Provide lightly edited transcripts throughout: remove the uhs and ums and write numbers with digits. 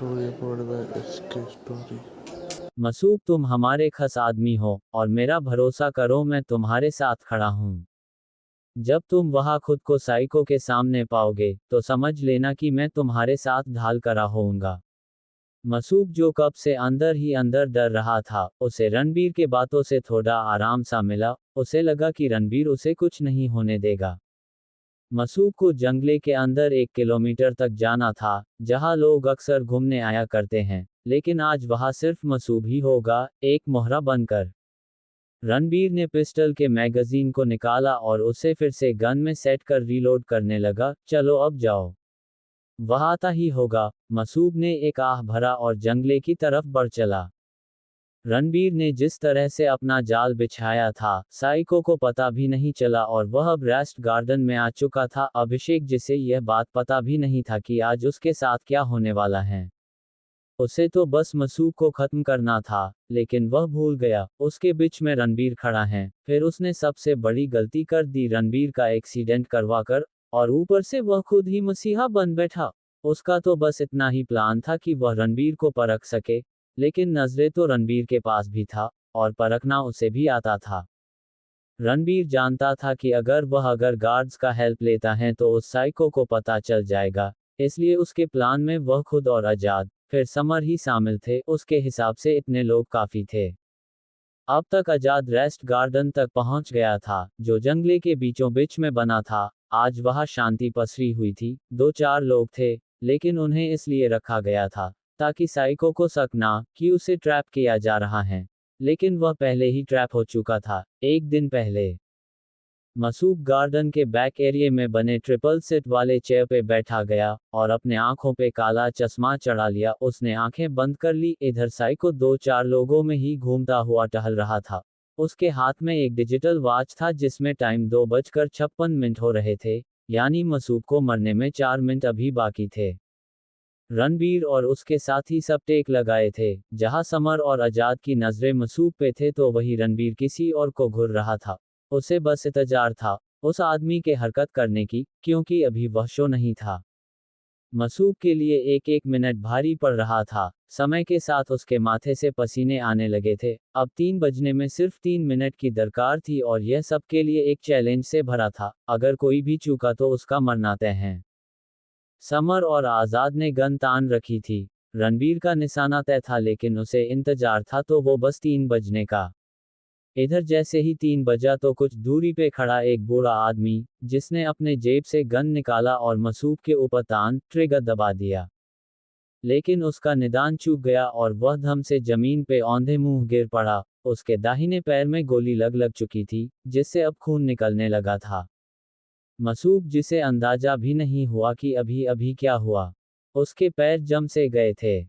story about the escape story. मसूब, तुम हमारे खास आदमी हो और मेरा भरोसा करो, मैं तुम्हारे साथ खड़ा हूँ। जब तुम वहाँ खुद को साइको के सामने पाओगे तो समझ लेना कि मैं तुम्हारे साथ ढाल करा होऊंगा। मसूब, जो कब से अंदर ही अंदर डर रहा था, उसे रणबीर के बातों से थोड़ा आराम सा मिला। उसे लगा कि रणबीर उसे कुछ नहीं होने देगा। मसूब को जंगले के अंदर 1 किलोमीटर तक जाना था, जहां लोग अक्सर घूमने आया करते हैं, लेकिन आज वहां सिर्फ मसूब ही होगा, एक मोहरा बनकर। रणबीर ने पिस्टल के मैगजीन को निकाला और उसे फिर से गन में सेट कर रीलोड करने लगा। चलो अब जाओ, वह आता ही होगा। मसूब ने एक आह भरा और जंगले की तरफ बढ़ चला। रणबीर ने जिस तरह से अपना जाल बिछाया था, साइको को पता भी नहीं चला और वह अब रेस्ट गार्डन में आ चुका था। अभिषेक, जिसे यह बात पता भी नहीं था कि आज उसके साथ क्या होने वाला है, उसे तो बस मसूब को खत्म करना था, लेकिन वह भूल गया उसके बीच में रणबीर खड़ा है। फिर उसने सबसे बड़ी गलती कर दी, रणबीर का एक्सीडेंट करवाकर, और ऊपर से वह खुद ही मसीहा बन बैठा। उसका तो बस इतना ही प्लान था कि वह रणबीर को परख सके, लेकिन नजरे तो रणबीर के पास भी था, और परखना उसे भी आता था। रणबीर जानता था कि अगर गार्ड्स का हेल्प लेता है तो उस साइको को पता चल जाएगा, इसलिए उसके प्लान में वह खुद और आजाद, फिर समर ही शामिल थे। उसके हिसाब से इतने लोग काफी थे। अब तक आजाद रेस्ट गार्डन तक पहुंच गया था, जो जंगले के बीचों बीच में बना था। आज वहां शांति पसरी हुई थी। 2-4 लोग थे, लेकिन उन्हें इसलिए रखा गया था ताकि साइको को शक ना कि उसे ट्रैप किया जा रहा है, लेकिन वह पहले ही ट्रैप हो चुका था, 1 दिन पहले। मसूब गार्डन के बैक एरिया में बने ट्रिपल सीट वाले चेयर पे बैठा गया और अपने आंखों पे काला चश्मा चढ़ा लिया। उसने आंखें बंद कर ली। इधर साइको 2-4 लोगों में ही घूमता हुआ टहल रहा था। उसके हाथ में एक डिजिटल वॉच था जिसमें टाइम 2:56 हो रहे थे, यानी मसूब को मरने में 4 मिनट अभी बाकी थे। रणबीर और उसके साथी सब टेक लगाए थे। जहां समर और आजाद की नजरें मसूब पे थे, तो वही रणबीर किसी और को घूर रहा था। उसे बस इंतजार था उस आदमी के हरकत करने की, क्योंकि अभी वह शो नहीं था। मसूब के लिए एक एक मिनट भारी पड़ रहा था। समय के साथ उसके माथे से पसीने आने लगे थे। अब 3 बजने में सिर्फ 3 मिनट की दरकार थी और यह सबके लिए एक चैलेंज से भरा था। अगर कोई भी चूका तो उसका मरना तय है। समर और आजाद ने गन तान रखी थी। रणबीर का निशाना तय था, लेकिन उसे इंतजार था तो वो बस 3 बजने का। इधर जैसे ही 3 बजा तो कुछ दूरी पे खड़ा एक बूढ़ा आदमी, जिसने अपने जेब से गन निकाला और मसूब के ऊपर तान ट्रिगर दबा दिया। लेकिन उसका निदान चूक गया और वह धम से जमीन पे औंधे मुंह गिर पड़ा। उसके दाहिने पैर में गोली लग चुकी थी, जिससे अब खून निकलने लगा था। मसूब, जिसे अंदाजा भी नहीं हुआ कि अभी अभी क्या हुआ, उसके पैर जम से गए थे।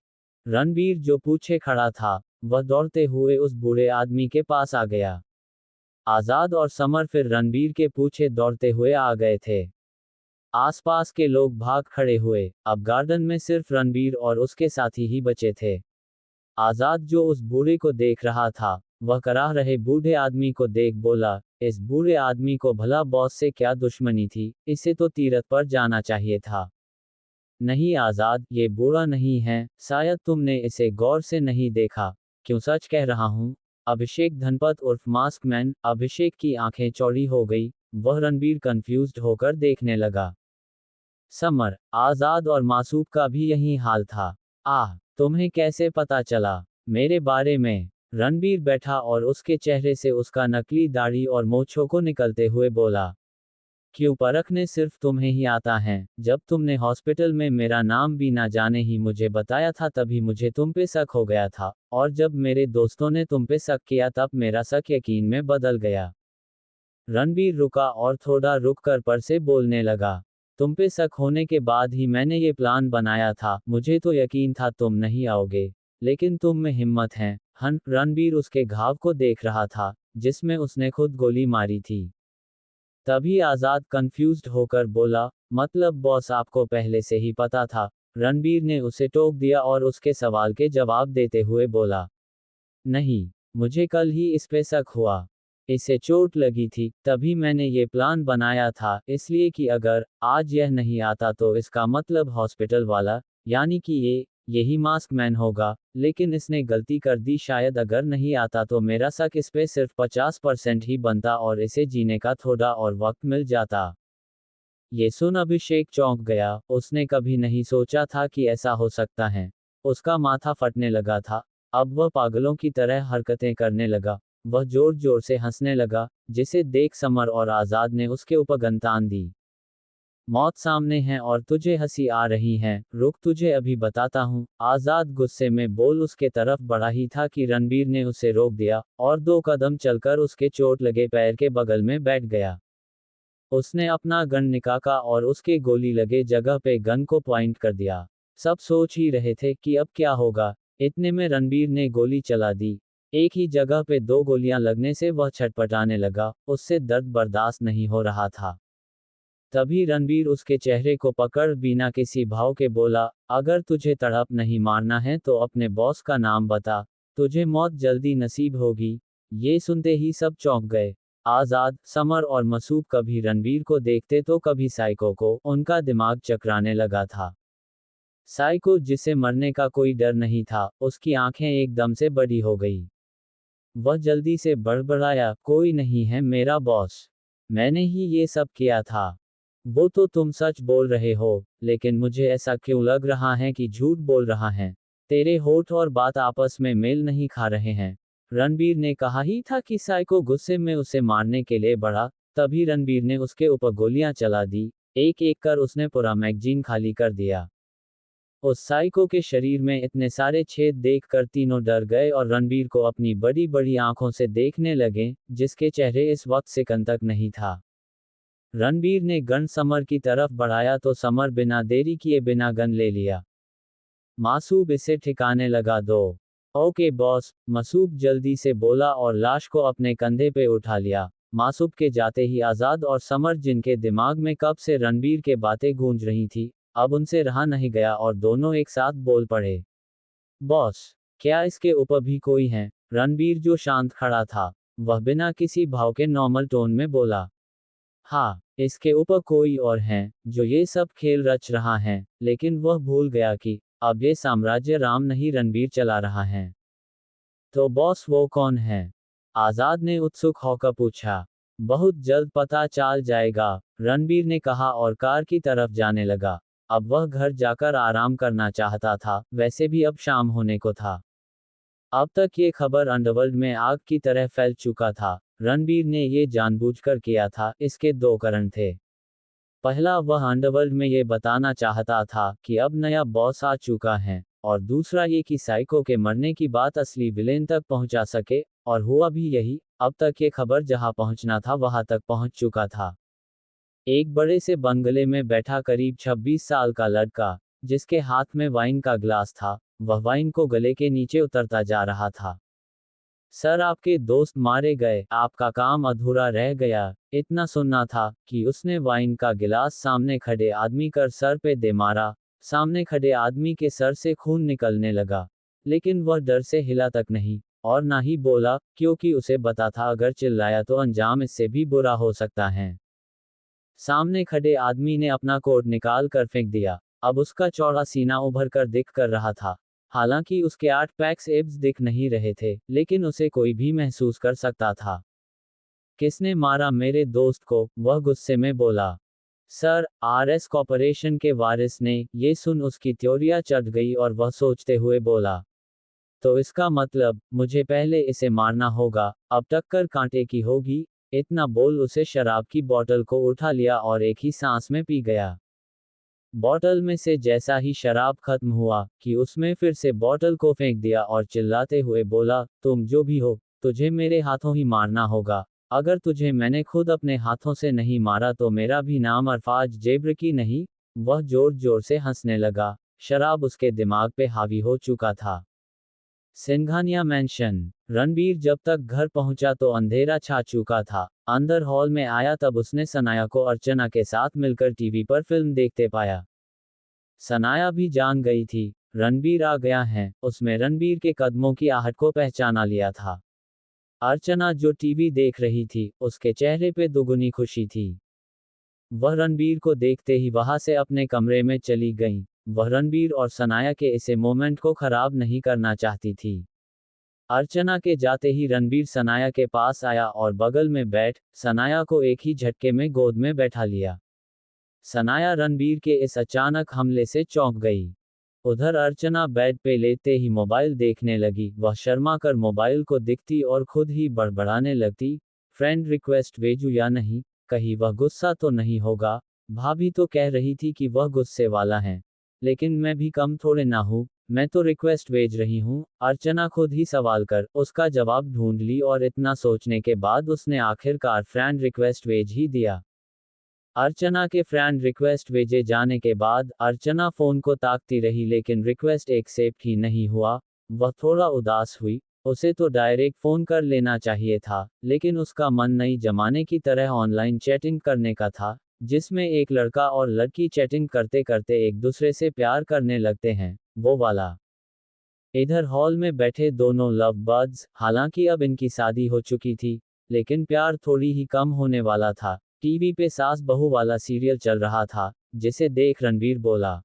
रणबीर, जो पीछे खड़ा था, वह दौड़ते हुए उस बूढ़े आदमी के पास आ गया। आजाद और समर फिर रणबीर के पीछे दौड़ते हुए आ गए थे। आसपास के लोग भाग खड़े हुए। अब गार्डन में सिर्फ रणबीर और उसके साथी ही बचे थे। आजाद, जो उस बूढ़े को देख रहा था, वह कराह रहे बूढ़े आदमी को देख बोला, इस बूढ़े आदमी को भला बॉस से क्या दुश्मनी थी, इसे तो तीरथ पर जाना चाहिए था। नहीं आजाद, ये बूढ़ा नहीं है, शायद तुमने इसे गौर से नहीं देखा। क्यों, सच कह रहा हूँ। अभिषेक धनपत उर्फ मास्क मैन। अभिषेक की आंखें चौड़ी हो गई। वह रणबीर कंफ्यूज्ड होकर देखने लगा। समर, आजाद और मासूब का भी यही हाल था। आह, तुम्हें कैसे पता चला मेरे बारे में? रणबीर बैठा और उसके चेहरे से उसका नकली दाढ़ी और मूंछों को निकलते हुए बोला, क्यों, परखने सिर्फ तुम्हें ही आता है। जब तुमने हॉस्पिटल में मेरा नाम भी ना जाने ही मुझे बताया था, तभी मुझे तुम पे शक हो गया था, और जब मेरे दोस्तों ने तुम पे शक किया तब मेरा शक यकीन में बदल गया। रणबीर रुका और थोड़ा रुक कर पर से बोलने लगा, तुम पे शक होने के बाद ही मैंने ये प्लान बनाया था। मुझे तो यकीन था तुम नहीं आओगे, लेकिन तुम में हिम्मत है। रणबीर उसके घाव को देख रहा था, जिसमें उसने खुद गोली मारी थी। तभी आजाद कंफ्यूज्ड होकर बोला, मतलब बॉस, आपको पहले से ही पता था? रणबीर ने उसे टोक दिया और उसके सवाल के जवाब देते हुए बोला, नहीं, मुझे कल ही इस पे शक हुआ। इसे चोट लगी थी, तभी मैंने ये प्लान बनाया था, इसलिए कि अगर आज यह नहीं आता तो इसका मतलब हॉस्पिटल वाला, यानी कि यही मास्क मैन होगा, लेकिन इसने गलती कर दी, शायद अगर नहीं आता तो मेरा शक इस पे सिर्फ 50% ही बनता और इसे जीने का थोड़ा और वक्त मिल जाता। ये सुन अभिषेक चौंक गया, उसने कभी नहीं सोचा था कि ऐसा हो सकता है। उसका माथा फटने लगा था। अब वह पागलों की तरह हरकतें करने लगा। वह जोर जोर से हंसने लगा, जिसे देख समर और आजाद ने उसके ऊपर गंतान दी। मौत सामने है और तुझे हंसी आ रही है, रुक तुझे अभी बताता हूँ, आजाद गुस्से में बोल उसके तरफ बढ़ा ही था कि रणबीर ने उसे रोक दिया, और 2 कदम चलकर उसके चोट लगे पैर के बगल में बैठ गया। उसने अपना गन निकाला और उसके गोली लगे जगह पे गन को पॉइंट कर दिया। सब सोच ही रहे थे कि अब क्या होगा। इतने में रणबीर ने गोली चला दी। एक ही जगह पे 2 गोलियां लगने से वह छटपटाने लगा, उससे दर्द बर्दाश्त नहीं हो रहा था। तभी रणबीर उसके चेहरे को पकड़ बिना किसी भाव के बोला, अगर तुझे तड़प नहीं मारना है तो अपने बॉस का नाम बता, तुझे मौत जल्दी नसीब होगी। ये सुनते ही सब चौंक गए। आजाद, समर और मसूब कभी रणबीर को देखते तो कभी साइको को, उनका दिमाग चकराने लगा था। साइको, जिसे मरने का कोई डर नहीं था, उसकी आंखें एकदम से बड़ी हो गई। वह जल्दी से बड़बड़ाया, कोई नहीं है मेरा बॉस। मैंने ही ये सब किया था। वो तो तुम सच बोल रहे हो, लेकिन मुझे ऐसा क्यों लग रहा है कि झूठ बोल रहा है। तेरे होठ और बात आपस में मेल नहीं खा रहे हैं। रणबीर ने कहा ही था कि साइको गुस्से में उसे मारने के लिए बढ़ा, तभी रणबीर ने उसके ऊपर गोलियां चला दी। एक एक कर उसने पूरा मैगजीन खाली कर दिया। उस साइको के शरीर में इतने सारे छेद देखकर तीनों डर गए और रणबीर को अपनी बड़ी बड़ी आंखों से देखने लगे, जिसके चेहरे इस वक्त सिकन तक नहीं था। रणबीर ने गन समर की तरफ बढ़ाया तो समर बिना देरी किए बिना गन ले लिया। मासूब इसे ठिकाने लगा दो। ओके बॉस, मसूब जल्दी से बोला और लाश को अपने कंधे पे उठा लिया। मासूब के जाते ही आजाद और समर, जिनके दिमाग में कब से रणबीर के बातें गूंज रही थी, अब उनसे रहा नहीं गया और दोनों एक साथ बोल पड़े, बॉस, क्या इसके ऊपर भी कोई है? रणबीर, जो शांत खड़ा था, वह बिना किसी भाव के नॉर्मल टोन में बोला, हाँ, इसके ऊपर कोई और है, जो ये सब खेल रच रहा है, लेकिन वह भूल गया कि अब ये साम्राज्य राम नहीं रणबीर चला रहा है। तो बॉस वो कौन है? आजाद ने उत्सुक होकर पूछा। बहुत जल्द पता चल जाएगा, रणबीर ने कहा और कार की तरफ जाने लगा। अब वह घर जाकर आराम करना चाहता था, वैसे भी अब शाम होने को था। अब तक ये खबर अंडरवर्ल्ड में आग की तरह फैल चुका था। रणबीर ने ये जानबूझकर किया था, इसके 2 कारण थे। पहला, वह अंडरवर्ल्ड में ये बताना चाहता था कि अब नया बॉस आ चुका है, और दूसरा ये कि साइको के मरने की बात असली विलेन तक पहुंचा सके, और हुआ भी यही। अब तक ये खबर जहां पहुंचना था वहां तक पहुंच चुका था। एक बड़े से बंगले में बैठा करीब 26 साल का लड़का, जिसके हाथ में वाइन का ग्लास था, वह वाइन को गले के नीचे उतरता जा रहा था। सर, आपके दोस्त मारे गए, आपका काम अधूरा रह गया, इतना सुनना था कि उसने वाइन का गिलास सामने खड़े आदमी कर सर पे दे मारा। सामने खड़े आदमी के सर से खून निकलने लगा, लेकिन वह डर से हिला तक नहीं, और ना ही बोला, क्योंकि उसे पता था अगर चिल्लाया तो अंजाम इससे भी बुरा हो सकता है। सामने खड़े आदमी ने अपना कोट निकाल कर फेंक दिया। अब उसका चौड़ा सीना उभर कर दिख कर रहा था। हालांकि उसके 8 पैक्स एब्स दिख नहीं रहे थे, लेकिन उसे कोई भी महसूस कर सकता था। किसने मारा मेरे दोस्त को? वह गुस्से में बोला। सर, आरएस कॉर्पोरेशन के वारिस ने। ये सुन उसकी त्योरियां चढ़ गई और वह सोचते हुए बोला, तो इसका मतलब मुझे पहले इसे मारना होगा, अब टक्कर कांटे की होगी। इतना बोल उसे शराब की बोतल को उठा लिया और एक ही सांस में पी गया। बोतल में से जैसा ही शराब खत्म हुआ कि उसमें फिर से बोतल को फेंक दिया और चिल्लाते हुए बोला, तुम जो भी हो, तुझे मेरे हाथों ही मारना होगा। अगर तुझे मैंने खुद अपने हाथों से नहीं मारा तो मेरा भी नाम अरफाज जेब्र नहीं। वह जोर जोर से हंसने लगा। शराब उसके दिमाग पे हावी हो चुका था। सिंघानिया मैंशन। रणबीर जब तक घर पहुंचा तो अंधेरा छा चुका था। अंदर हॉल में आया तब उसने सनाया को अर्चना के साथ मिलकर टीवी पर फिल्म देखते पाया। सनाया भी जान गई थी, रणबीर आ गया है। उसमें रणबीर के कदमों की आहट को पहचाना लिया था। अर्चना, जो टीवी देख रही थी, उसके चेहरे पे दुगुनी खुशी थी। वह रणबीर को देखते ही वहां से अपने कमरे में चली गई। वह रणबीर और सनाया के इसे मोमेंट को खराब नहीं करना चाहती थी। अर्चना के जाते ही रणबीर सनाया के पास आया और बगल में बैठ सनाया को एक ही झटके में गोद में बैठा लिया। सनाया रणबीर के इस अचानक हमले से चौंक गई। उधर अर्चना बेड पे लेटे ही मोबाइल देखने लगी। वह शर्मा कर मोबाइल को दिखती और खुद ही बड़बड़ाने लगती, फ्रेंड रिक्वेस्ट भेजूं या नहीं, कहीं वह गुस्सा तो नहीं होगा। भाभी तो कह रही थी कि वह गुस्से वाला है, लेकिन मैं भी कम थोड़े ना हूँ, मैं तो रिक्वेस्ट भेज रही हूँ। अर्चना खुद ही सवाल कर उसका जवाब ढूंढ ली और इतना सोचने के बाद उसने आखिरकार फ्रेंड रिक्वेस्ट भेज ही दिया। अर्चना के फ्रेंड रिक्वेस्ट भेजे जाने के बाद अर्चना फोन को ताकती रही लेकिन रिक्वेस्ट एक्सेप्ट ही नहीं हुआ। वह थोड़ा उदास हुई। उसे तो डायरेक्ट फोन कर लेना चाहिए था, लेकिन उसका मन नई जमाने की तरह ऑनलाइन चैटिंग करने का था, जिसमें एक लड़का और लड़की चैटिंग करते करते एक दूसरे से प्यार करने लगते हैं, वो वाला। इधर हॉल में बैठे दोनों लव बर्ड्स, हालांकि अब इनकी शादी हो चुकी थी, लेकिन प्यार थोड़ी ही कम होने वाला था। टीवी पे सास बहू वाला सीरियल चल रहा था, जिसे देख रणबीर बोला,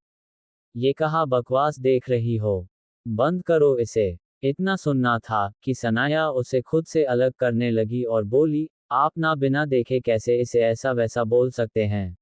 ये कहाँ बकवास देख रही हो, बंद करो इसे। इतना सुनना था कि सनाया उसे खुद से अलग करने लगी और बोली, आप ना बिना देखे कैसे इसे ऐसा वैसा बोल सकते हैं।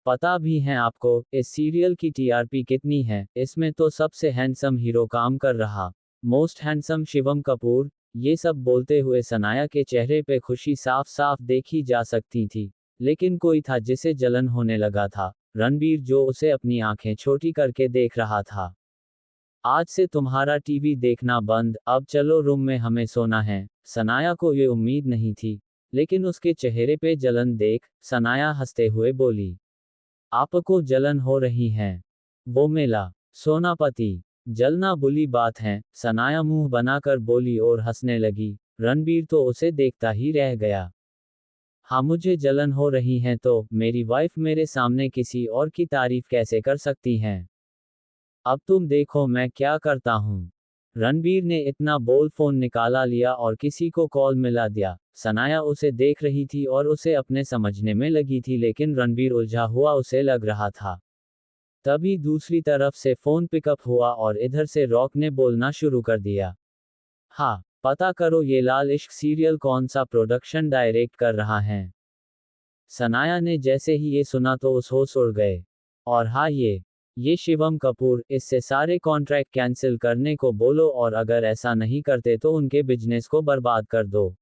पता भी है आपको इस सीरियल की टीआरपी कितनी है, इसमें तो सबसे हैंडसम हीरो काम कर रहा, मोस्ट हैंडसम शिवम कपूर। ये सब बोलते हुए सनाया के चेहरे पे खुशी साफ साफ देखी जा सकती थी, लेकिन कोई था जिसे जलन होने लगा था, रणबीर जो उसे अपनी आंखें छोटी करके देख रहा था। आज से तुम्हारा टीवी देखना बंद, अब चलो रूम में, हमें सोना है। सनाया को ये उम्मीद नहीं थी, लेकिन उसके चेहरे पे जलन देख सनाया हंसते हुए बोली, आपको जलन हो रही है? वो मेला सोनापति जलना बुरी बात है, सनाया मुंह बनाकर बोली और हंसने लगी। रणबीर तो उसे देखता ही रह गया। हाँ, मुझे जलन हो रही है तो मेरी वाइफ मेरे सामने किसी और की तारीफ कैसे कर सकती हैं? अब तुम देखो मैं क्या करता हूँ। रणबीर ने इतना बोल फोन निकाला लिया और किसी को कॉल मिला दिया। सनाया उसे देख रही थी और उसे अपने समझने में लगी थी, लेकिन रणबीर उलझा हुआ उसे लग रहा था। तभी दूसरी तरफ से फोन पिकअप हुआ और इधर से रॉक ने बोलना शुरू कर दिया, हाँ, पता करो ये लाल इश्क सीरियल कौन सा प्रोडक्शन डायरेक्ट कर रहा है। सनाया ने जैसे ही ये सुना तो उस होश उड़ गए। और हाँ, ये शिवम कपूर, इससे सारे कॉन्ट्रैक्ट कैंसिल करने को बोलो और अगर ऐसा नहीं करते तो उनके बिजनेस को बर्बाद कर दो।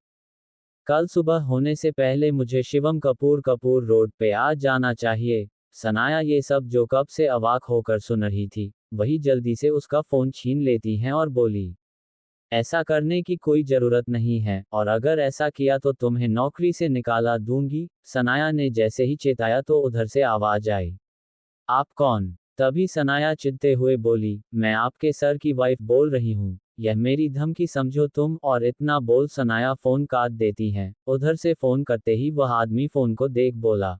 कल सुबह होने से पहले मुझे शिवम कपूर रोड पे आ जाना चाहिए। सनाया ये सब जो कब से अवाक होकर सुन रही थी, वही जल्दी से उसका फोन छीन लेती हैं और बोली, ऐसा करने की कोई जरूरत नहीं है, और अगर ऐसा किया तो तुम्हें नौकरी से निकाला दूंगी। सनाया ने जैसे ही चेताया तो उधर से आवाज आई, आप कौन? तभी सनाया चिढ़ते हुए बोली, मैं आपके सर की वाइफ बोल रही हूँ, यह मेरी धमकी समझो तुम। और इतना बोल सनाया फोन काट देती हैं। उधर से फोन करते ही वह आदमी फोन को देख बोला,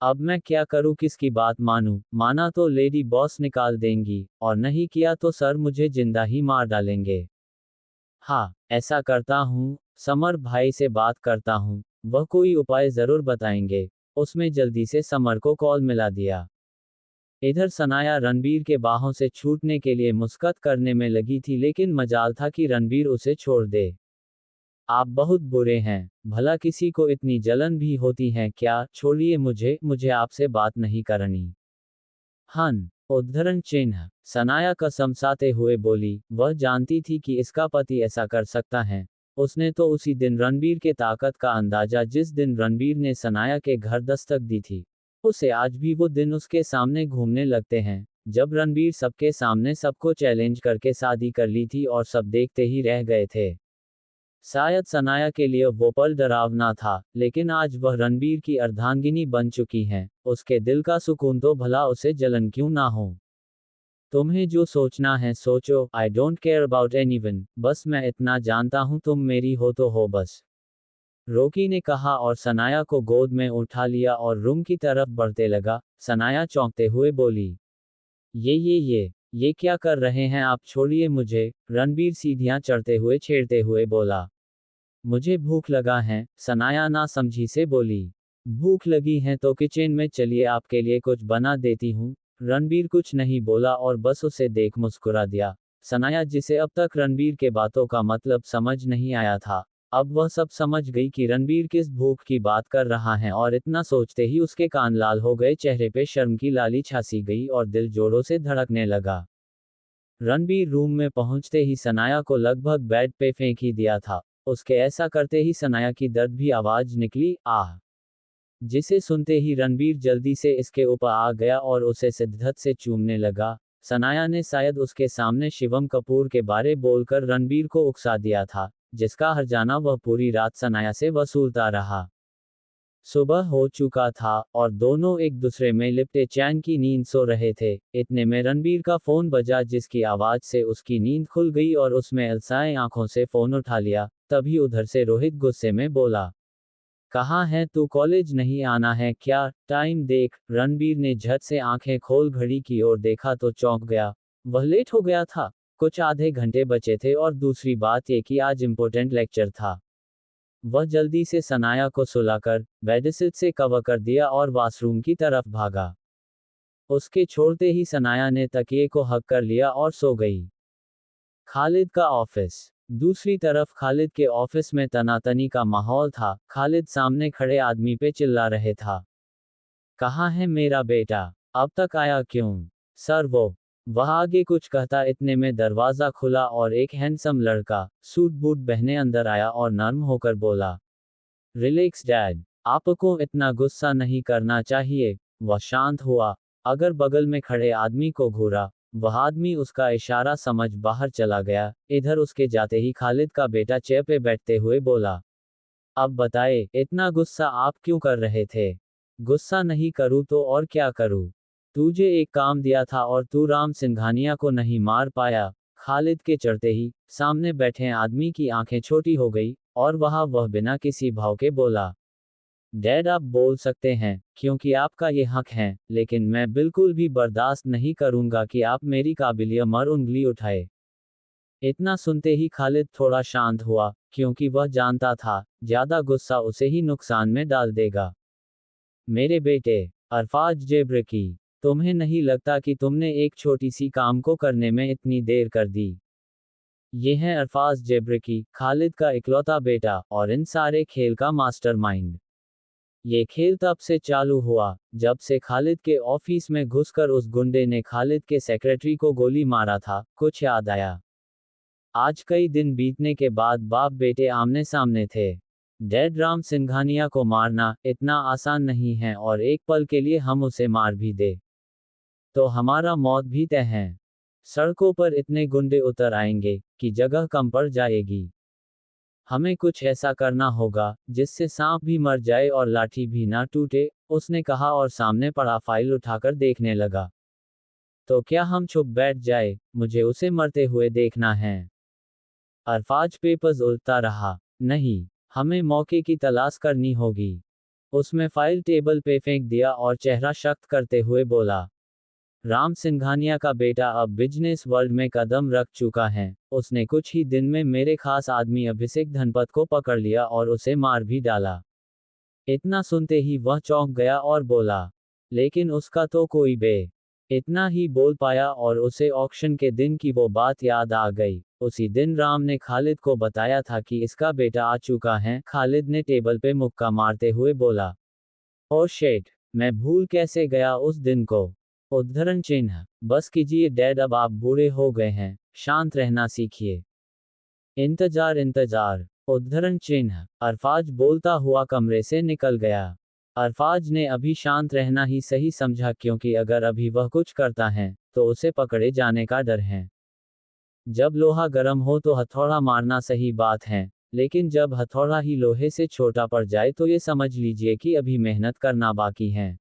अब मैं क्या करूँ, किसकी बात मानूं? माना तो लेडी बॉस निकाल देंगी, और नहीं किया तो सर मुझे जिंदा ही मार डालेंगे। हाँ, ऐसा करता हूँ, समर भाई से बात करता हूँ, वह कोई उपाय जरूर बताएंगे। उसमें जल्दी से समर को कॉल मिला दिया। इधर सनाया रणबीर के बाहों से छूटने के लिए मुस्कुरात करने में लगी थी, लेकिन मजाल था कि रणबीर उसे छोड़ दे। आप बहुत बुरे हैं, भला किसी को इतनी जलन भी होती है क्या? छोड़िए मुझे आपसे बात नहीं करनी। हन उद्धरण चिन्ह सनाया कसम साते हुए बोली, वह जानती थी कि इसका पति ऐसा कर सकता है। उसने तो उसी दिन रणबीर के ताकत का अंदाजा, जिस दिन रणबीर ने सनाया के घर दस्तक दी थी, उसे आज भी वो दिन उसके सामने घूमने लगते हैं, जब रणबीर सबके सामने सबको चैलेंज करके शादी कर ली थी और सब देखते ही रह गए थे। शायद सनाया के लिए वो पल डरावना था, लेकिन आज वह रणबीर की अर्धांगिनी बन चुकी हैं। उसके दिल का सुकून तो भला उसे जलन क्यों ना हो। तुम्हें जो सोचना है सोचो, I don't care about anyone, बस मैं इतना जानता हूँ तुम मेरी हो तो हो बस। रॉकी ने कहा और सनाया को गोद में उठा लिया और रूम की तरफ बढ़ते लगा। सनाया चौंकते हुए बोली, ये क्या कर रहे हैं आप? छोड़िए मुझे। रणबीर सीढ़ियां चढ़ते हुए छेड़ते हुए बोला, मुझे भूख लगा है। सनाया ना समझी से बोली, भूख लगी है तो किचन में चलिए, आपके लिए कुछ बना देती हूँ। रणबीर कुछ नहीं बोला और बस उसे देख मुस्कुरा दिया। सनाया, जिसे अब तक रणबीर के बातों का मतलब समझ नहीं आया था, अब वह सब समझ गई कि रणबीर किस भूख की बात कर रहा है, और इतना सोचते ही उसके कान लाल हो गए, चेहरे पे शर्म की लाली छासी गई और दिल जोरों से धड़कने लगा। रणबीर रूम में पहुंचते ही सनाया को लगभग बेड पे फेंक ही दिया था। उसके ऐसा करते ही सनाया की दर्द भी आवाज निकली, आह, जिसे सुनते ही रणबीर जल्दी से इसके ऊपर आ गया और उसे शिद्दत से चूमने लगा। सनाया ने शायद उसके सामने शिवम कपूर के बारे बोलकर रणबीर को उकसा दिया था, जिसका हर्जाना वह पूरी रात सनाया से वसूलता रहा। सुबह हो चुका था और दोनों एक दूसरे में लिपटे चैन की नींद सो रहे थे। इतने में रणबीर का फोन बजा, जिसकी आवाज से उसकी नींद खुल गई और उसमें अलसाए आंखों से फोन उठा लिया। तभी उधर से रोहित गुस्से में बोला, कहाँ है तू, कॉलेज नहीं आना है क्या? टाइम देख। रणबीर ने झट से आंखें खोल घड़ी की ओर देखा तो चौंक गया। वह लेट हो गया था। कुछ आधे घंटे बचे थे और दूसरी बात ये कि आज इम्पोर्टेंट लेक्चर था। वह जल्दी से सनाया को सुलाकर बेडशीट से कवर कर दिया और वॉशरूम की तरफ भागा। उसके छोड़ते ही सनाया ने तकिए को हक कर लिया और सो गई। खालिद का ऑफिस। दूसरी तरफ खालिद के ऑफिस में तनातनी का माहौल था। खालिद सामने खड़े आदमी पे चिल्ला रहे था, कहाँ है मेरा बेटा, अब तक आया क्यों? सर वह आगे कुछ कहता, इतने में दरवाजा खुला और एक हैंडसम लड़का सूट बूट पहने अंदर आया और नर्म होकर बोला, रिलैक्स डैड, आपको इतना गुस्सा नहीं करना चाहिए। वह शांत हुआ। अगर बगल में खड़े आदमी को घूरा, वह आदमी उसका इशारा समझ बाहर चला गया। इधर उसके जाते ही खालिद का बेटा चेयर पे बैठते हुए बोला, अब बताए, इतना गुस्सा आप क्यों कर रहे थे? गुस्सा नहीं करूँ तो और क्या करूँ? तुझे एक काम दिया था और तू राम सिंघानिया को नहीं मार पाया। खालिद के चढ़ते ही सामने बैठे आदमी की आंखें छोटी हो गई और वह बिना किसी भाव के बोला, डैड आप बोल सकते हैं, क्योंकि आपका ये हक है, लेकिन मैं बिल्कुल भी बर्दाश्त नहीं करूंगा कि आप मेरी काबिलियत पर उंगली उठाए। इतना सुनते ही खालिद थोड़ा शांत हुआ, क्योंकि वह जानता था ज्यादा गुस्सा उसे ही नुकसान में डाल देगा। मेरे बेटे अरफाज जेब्रकी, तुम्हें नहीं लगता कि तुमने एक छोटी सी काम को करने में इतनी देर कर दी? ये है अरफाज जेब्रकी, खालिद का इकलौता बेटा और इन सारे खेल का मास्टरमाइंड। ये खेल तब से चालू हुआ जब से खालिद के ऑफिस में घुसकर उस गुंडे ने खालिद के सेक्रेटरी को गोली मारा था। कुछ याद आया? आज कई दिन बीतने के बाद बाप बेटे आमने सामने थे। डैड, राम सिंघानिया को मारना इतना आसान नहीं है, और एक पल के लिए हम उसे मार भी दे तो हमारा मौत भी तय है। सड़कों पर इतने गुंडे उतर आएंगे कि जगह कम पड़ जाएगी। हमें कुछ ऐसा करना होगा जिससे सांप भी मर जाए और लाठी भी ना टूटे, उसने कहा और सामने पड़ा फाइल उठाकर देखने लगा। तो क्या हम चुप बैठ जाए? मुझे उसे मरते हुए देखना है। अरफाज पेपर्स उल्टा रहा। नहीं, हमें मौके की तलाश करनी होगी। उसमें फाइल टेबल पे फेंक दिया और चेहरा सख्त करते हुए बोला, राम सिंघानिया का बेटा अब बिजनेस वर्ल्ड में कदम रख चुका है। उसने कुछ ही दिन में मेरे खास आदमी अभिषेक धनपत को पकड़ लिया और उसे मार भी डाला। इतना सुनते ही वह चौंक गया और बोला, लेकिन उसका तो कोई बे। इतना ही बोल पाया और उसे ऑक्शन के दिन की वो बात याद आ गई। उसी दिन राम ने खालिद को बताया था कि इसका बेटा आ चुका है। खालिद ने टेबल पे मुक्का मारते हुए बोला, ओ शेट, मैं भूल कैसे गया उस दिन को। उद्धरण चिन्ह। बस कीजिए डैड, अब आप बूढ़े हो गए हैं, शांत रहना सीखिए। इंतजार इंतजार। उद्धरण चिन्ह। अरफाज बोलता हुआ कमरे से निकल गया। अरफाज ने अभी शांत रहना ही सही समझा, क्योंकि अगर अभी वह कुछ करता है तो उसे पकड़े जाने का डर है। जब लोहा गर्म हो तो हथौड़ा मारना सही बात है, लेकिन जब हथौड़ा ही लोहे से छोटा पड़ जाए तो ये समझ लीजिए कि अभी मेहनत करना बाकी है।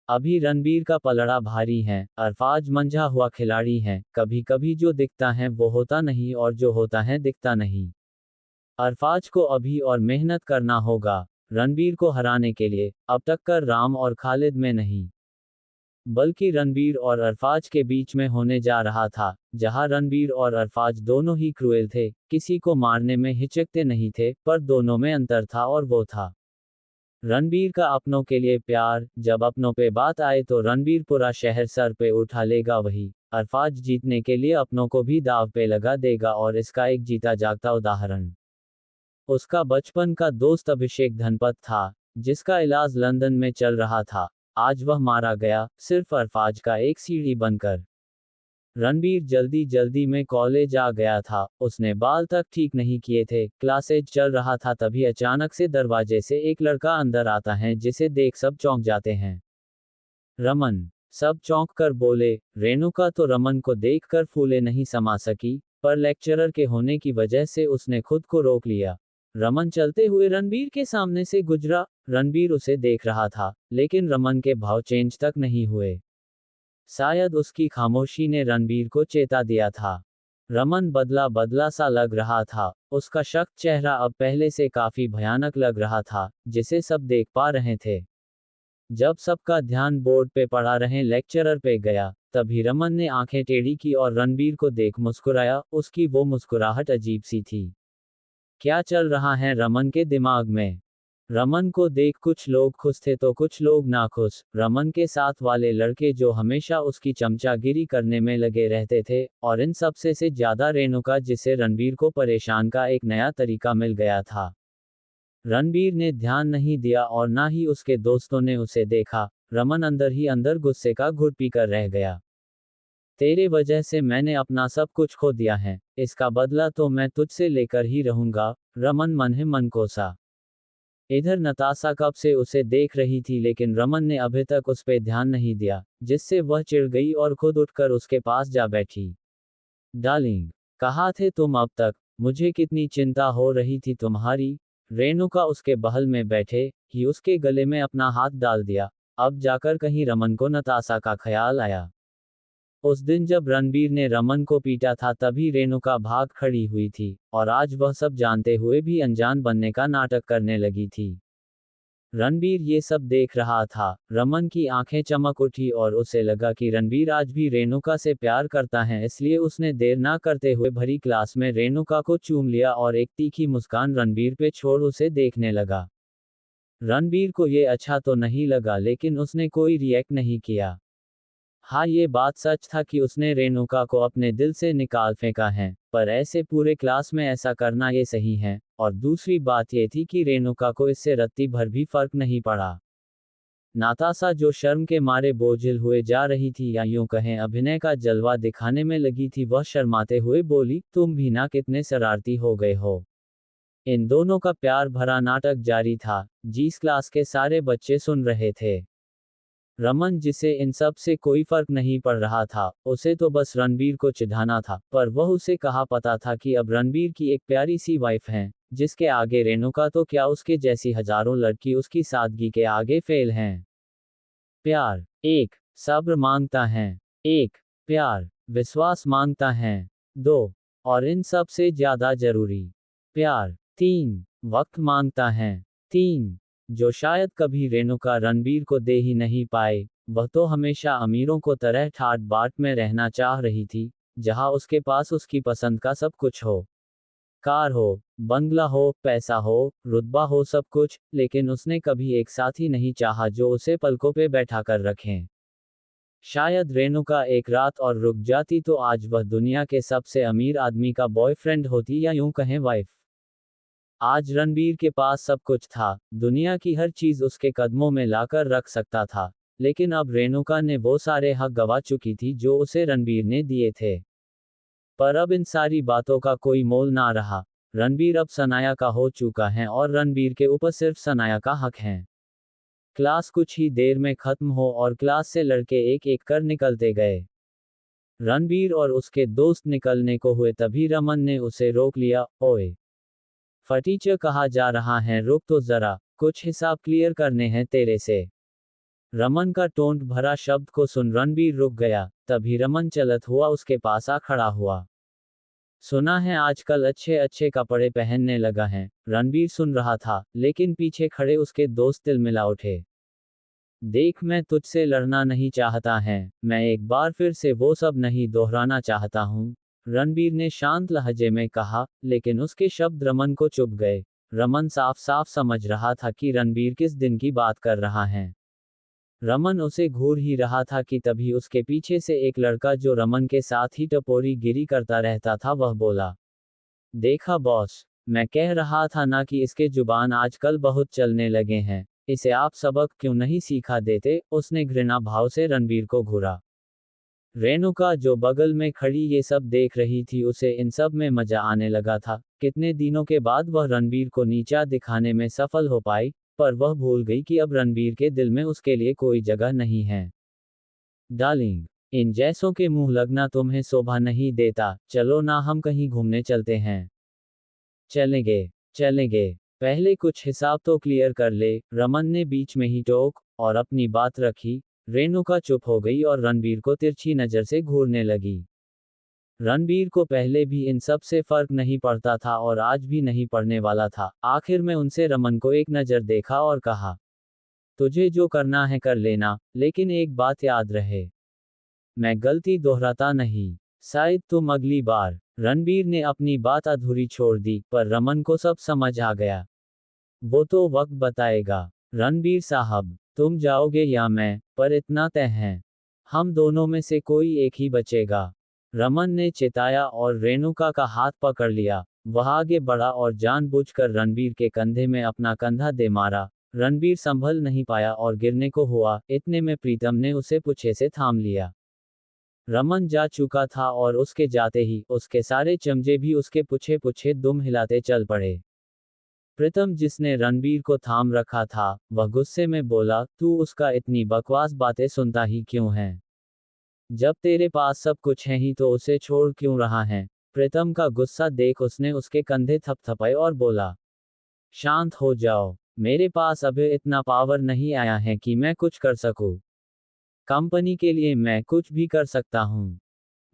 अभी रणबीर का पलड़ा भारी है। अरफाज मंझा हुआ खिलाड़ी है, कभी कभी जो दिखता है वो होता नहीं और जो होता है दिखता नहीं। अरफाज को अभी और मेहनत करना होगा रणबीर को हराने के लिए। अब टक्कर राम और खालिद में नहीं, बल्कि रणबीर और अरफाज के बीच में होने जा रहा था, जहां रणबीर और अरफाज दोनों ही क्रूएल थे, किसी को मारने में हिचकते नहीं थे, पर दोनों में अंतर था और वो था रणबीर का अपनों के लिए प्यार, जब अपनों पे बात आए तो रणबीर पूरा शहर सर पे उठा लेगा, वही अरफाज जीतने के लिए अपनों को भी दाव पे लगा देगा, और इसका एक जीता जागता उदाहरण उसका बचपन का दोस्त अभिषेक धनपत था, जिसका इलाज लंदन में चल रहा था। आज वह मारा गया, सिर्फ अरफाज का एक सीढ़ी बनकर। रणबीर जल्दी जल्दी में कॉलेज आ गया था, उसने बाल तक ठीक नहीं किए थे, क्लासेज चल रहा था, तभी अचानक से दरवाजे से एक लड़का अंदर आता है, जिसे देख सब चौंक जाते हैं। रमन। सब चौंक कर बोले, रेणुका तो रमन को देखकर फूले नहीं समा सकी, पर लेक्चरर के होने की वजह से उसने खुद को रोक लिया। रमन चलते हुए रणबीर के सामने से गुजरा। रणबीर उसे देख रहा था, लेकिन रमन के भाव चेंज तक नहीं हुए। शायद उसकी खामोशी ने रणबीर को चेता दिया था। रमन बदला बदला सा लग रहा था, उसका शक चेहरा अब पहले से काफी भयानक लग रहा था, जिसे सब देख पा रहे थे। जब सबका ध्यान बोर्ड पे पढ़ा रहे लेक्चरर पे गया, तभी रमन ने आंखें टेढ़ी की और रणबीर को देख मुस्कुराया। उसकी वो मुस्कुराहट अजीब सी थी। क्या चल रहा है रमन के दिमाग में? रमन को देख कुछ लोग खुश थे तो कुछ लोग नाखुश। रमन के साथ वाले लड़के जो हमेशा उसकी चमचागिरी करने में लगे रहते थे, और इन सबसे से ज्यादा रेणुका, जिसे रणबीर को परेशान का एक नया तरीका मिल गया था। रणबीर ने ध्यान नहीं दिया और ना ही उसके दोस्तों ने उसे देखा। रमन अंदर ही अंदर गुस्से का घुट पीकर रह गया। तेरे वजह से मैंने अपना सब कुछ खो दिया है, इसका बदला तो मैं तुझसे लेकर ही रहूंगा। रमन मन ही मन कोसा। इधर नताशा कब से उसे देख रही थी, लेकिन रमन ने अभी तक उस पे ध्यान नहीं दिया, जिससे वह चिढ़ गई और खुद उठकर उसके पास जा बैठी। डार्लिंग, कहाँ थे तुम अब तक? मुझे कितनी चिंता हो रही थी तुम्हारी। रेणुका उसके बहल में बैठे ही उसके गले में अपना हाथ डाल दिया। अब जाकर कहीं रमन को नताशा का ख्याल आया। उस दिन जब रणबीर ने रमन को पीटा था, तभी रेणुका भाग खड़ी हुई थी, और आज वह सब जानते हुए भी अनजान बनने का नाटक करने लगी थी। रणबीर ये सब देख रहा था। रमन की आंखें चमक उठी और उसे लगा कि रणबीर आज भी रेणुका से प्यार करता है, इसलिए उसने देर ना करते हुए भरी क्लास में रेणुका को चूम लिया और एक तीखी मुस्कान रणबीर पे छोड़ उसे देखने लगा। रणबीर को ये अच्छा तो नहीं लगा, लेकिन उसने कोई रिएक्ट नहीं किया। हाँ, ये बात सच था कि उसने रेणुका को अपने दिल से निकाल फेंका है, पर ऐसे पूरे क्लास में ऐसा करना ये सही है। और दूसरी बात ये थी कि रेणुका को इससे रत्ती भर भी फर्क नहीं पड़ा। नाताशा जो शर्म के मारे बोझिल हुए जा रही थी, या यूं कहें अभिनय का जलवा दिखाने में लगी थी, वह शर्माते हुए बोली, तुम भी ना कितने शरारती हो गए हो। इन दोनों का प्यार भरा नाटक जारी था, जिस क्लास के सारे बच्चे सुन रहे थे। रमन, जिसे इन सब से कोई फर्क नहीं पड़ रहा था, उसे तो बस रणबीर को चिढ़ाना था, पर वह उसे कहाँ पता था कि अब रणबीर की एक प्यारी सी वाइफ है, जिसके आगे रेणुका तो क्या, उसके जैसी हजारों लड़की उसकी सादगी के आगे फेल हैं। प्यार एक, सब्र मांगता है। एक, प्यार विश्वास मांगता है। दो, और इन सब से ज्यादा जरूरी, प्यार तीन, वक्त मांगता है। तीन, जो शायद कभी रेणुका रणबीर को दे ही नहीं पाए। वह तो हमेशा अमीरों को तरह ठाट बाट में रहना चाह रही थी, जहां उसके पास उसकी पसंद का सब कुछ हो, कार हो, बंगला हो, पैसा हो, रुतबा हो, सब कुछ, लेकिन उसने कभी एक साथी नहीं चाहा जो उसे पलकों पे बैठा कर रखें। शायद रेणुका एक रात और रुक जाती तो आज वह दुनिया के सबसे अमीर आदमी का बॉयफ्रेंड होती, या यूं कहें वाइफ। आज रणबीर के पास सब कुछ था, दुनिया की हर चीज उसके कदमों में लाकर रख सकता था, लेकिन अब रेणुका ने वो सारे हक गवा चुकी थी जो उसे रणबीर ने दिए थे। पर अब इन सारी बातों का कोई मोल ना रहा। रणबीर अब सनाया का हो चुका है और रणबीर के ऊपर सिर्फ सनाया का हक है। क्लास कुछ ही देर में खत्म हो और क्लास से लड़के एक एक कर निकलते गए। रणबीर और उसके दोस्त निकलने को हुए, तभी रमन ने उसे रोक लिया। ओए फटीचर, कहा जा रहा है, रुक तो जरा, कुछ हिसाब क्लियर करने हैं तेरे से। रमन का टोंट भरा शब्द को सुन रणबीर रुक गया, तभी रमन चलत हुआ उसके पास आ खड़ा हुआ। सुना है आजकल अच्छे अच्छे कपड़े पहनने लगा है। रणबीर सुन रहा था, लेकिन पीछे खड़े उसके दोस्त तिलमिला उठे। देख, मैं तुझसे लड़ना नहीं चाहता है, मैं एक बार फिर से वो सब नहीं दोहराना चाहता हूँ, रणबीर ने शांत लहजे में कहा, लेकिन उसके शब्द रमन को चुभ गए। रमन साफ साफ समझ रहा था कि रणबीर किस दिन की बात कर रहा है। रमन उसे घूर ही रहा था कि तभी उसके पीछे से एक लड़का जो रमन के साथ ही टपोरी गिरी करता रहता था वह बोला, देखा बॉस, मैं कह रहा था ना कि इसके जुबान आजकल बहुत चलने लगे हैं, इसे आप सबक क्यों नहीं सिखा देते। उसने घृणा भाव से रणबीर को घूरा। रेणुका जो बगल में खड़ी ये सब देख रही थी उसे इन सब में मजा आने लगा था। कितने दिनों के बाद वह रणबीर को नीचा दिखाने में सफल हो पाई, पर वह भूल गई कि अब रणबीर के दिल में उसके लिए कोई जगह नहीं है। डार्लिंग, इन जैसों के मुंह लगना तुम्हें शोभा नहीं देता, चलो ना हम कहीं घूमने चलते हैं। चलेंगे, चलेंगे, पहले कुछ हिसाब तो क्लियर कर ले, रमन ने बीच में ही टोक और अपनी बात रखी। रेणुका चुप हो गई और रणबीर को तिरछी नजर से घूरने लगी। रणबीर को पहले भी इन सब से फर्क नहीं पड़ता था और आज भी नहीं पड़ने वाला था। आखिर में उनसे रमन को एक नजर देखा और कहा, तुझे जो करना है कर लेना, लेकिन एक बात याद रहे, मैं गलती दोहराता नहीं। शायद तुम अगली बार। रणबीर ने अपनी बात अधूरी छोड़ दी, पर रमन को सब समझ आ गया। वो तो वक्त बताएगा। रणबीर साहब, तुम जाओगे या मैं, पर इतना तय है, हम दोनों में से कोई एक ही बचेगा। रमन ने चिताया और रेणुका का हाथ पकड़ लिया। वह आगे बढ़ा और जानबूझकर रणबीर के कंधे में अपना कंधा दे मारा। रणबीर संभल नहीं पाया और गिरने को हुआ। इतने में प्रीतम ने उसे पूछे से थाम लिया। रमन जा चुका था और उसके जाते ही उसके सारे चमचे भी उसके पूछे पूछे दुम हिलाते चल पड़े। प्रीतम, जिसने रणबीर को थाम रखा था, वह गुस्से में बोला, तू उसका इतनी बकवास बातें सुनता ही क्यों है? जब तेरे पास सब कुछ है ही तो उसे छोड़ क्यों रहा है? प्रीतम का गुस्सा देख उसने उसके कंधे थपथपाए और बोला, शांत हो जाओ, मेरे पास अभी इतना पावर नहीं आया है कि मैं कुछ कर सकूं। कंपनी के लिए मैं कुछ भी कर सकता हूं।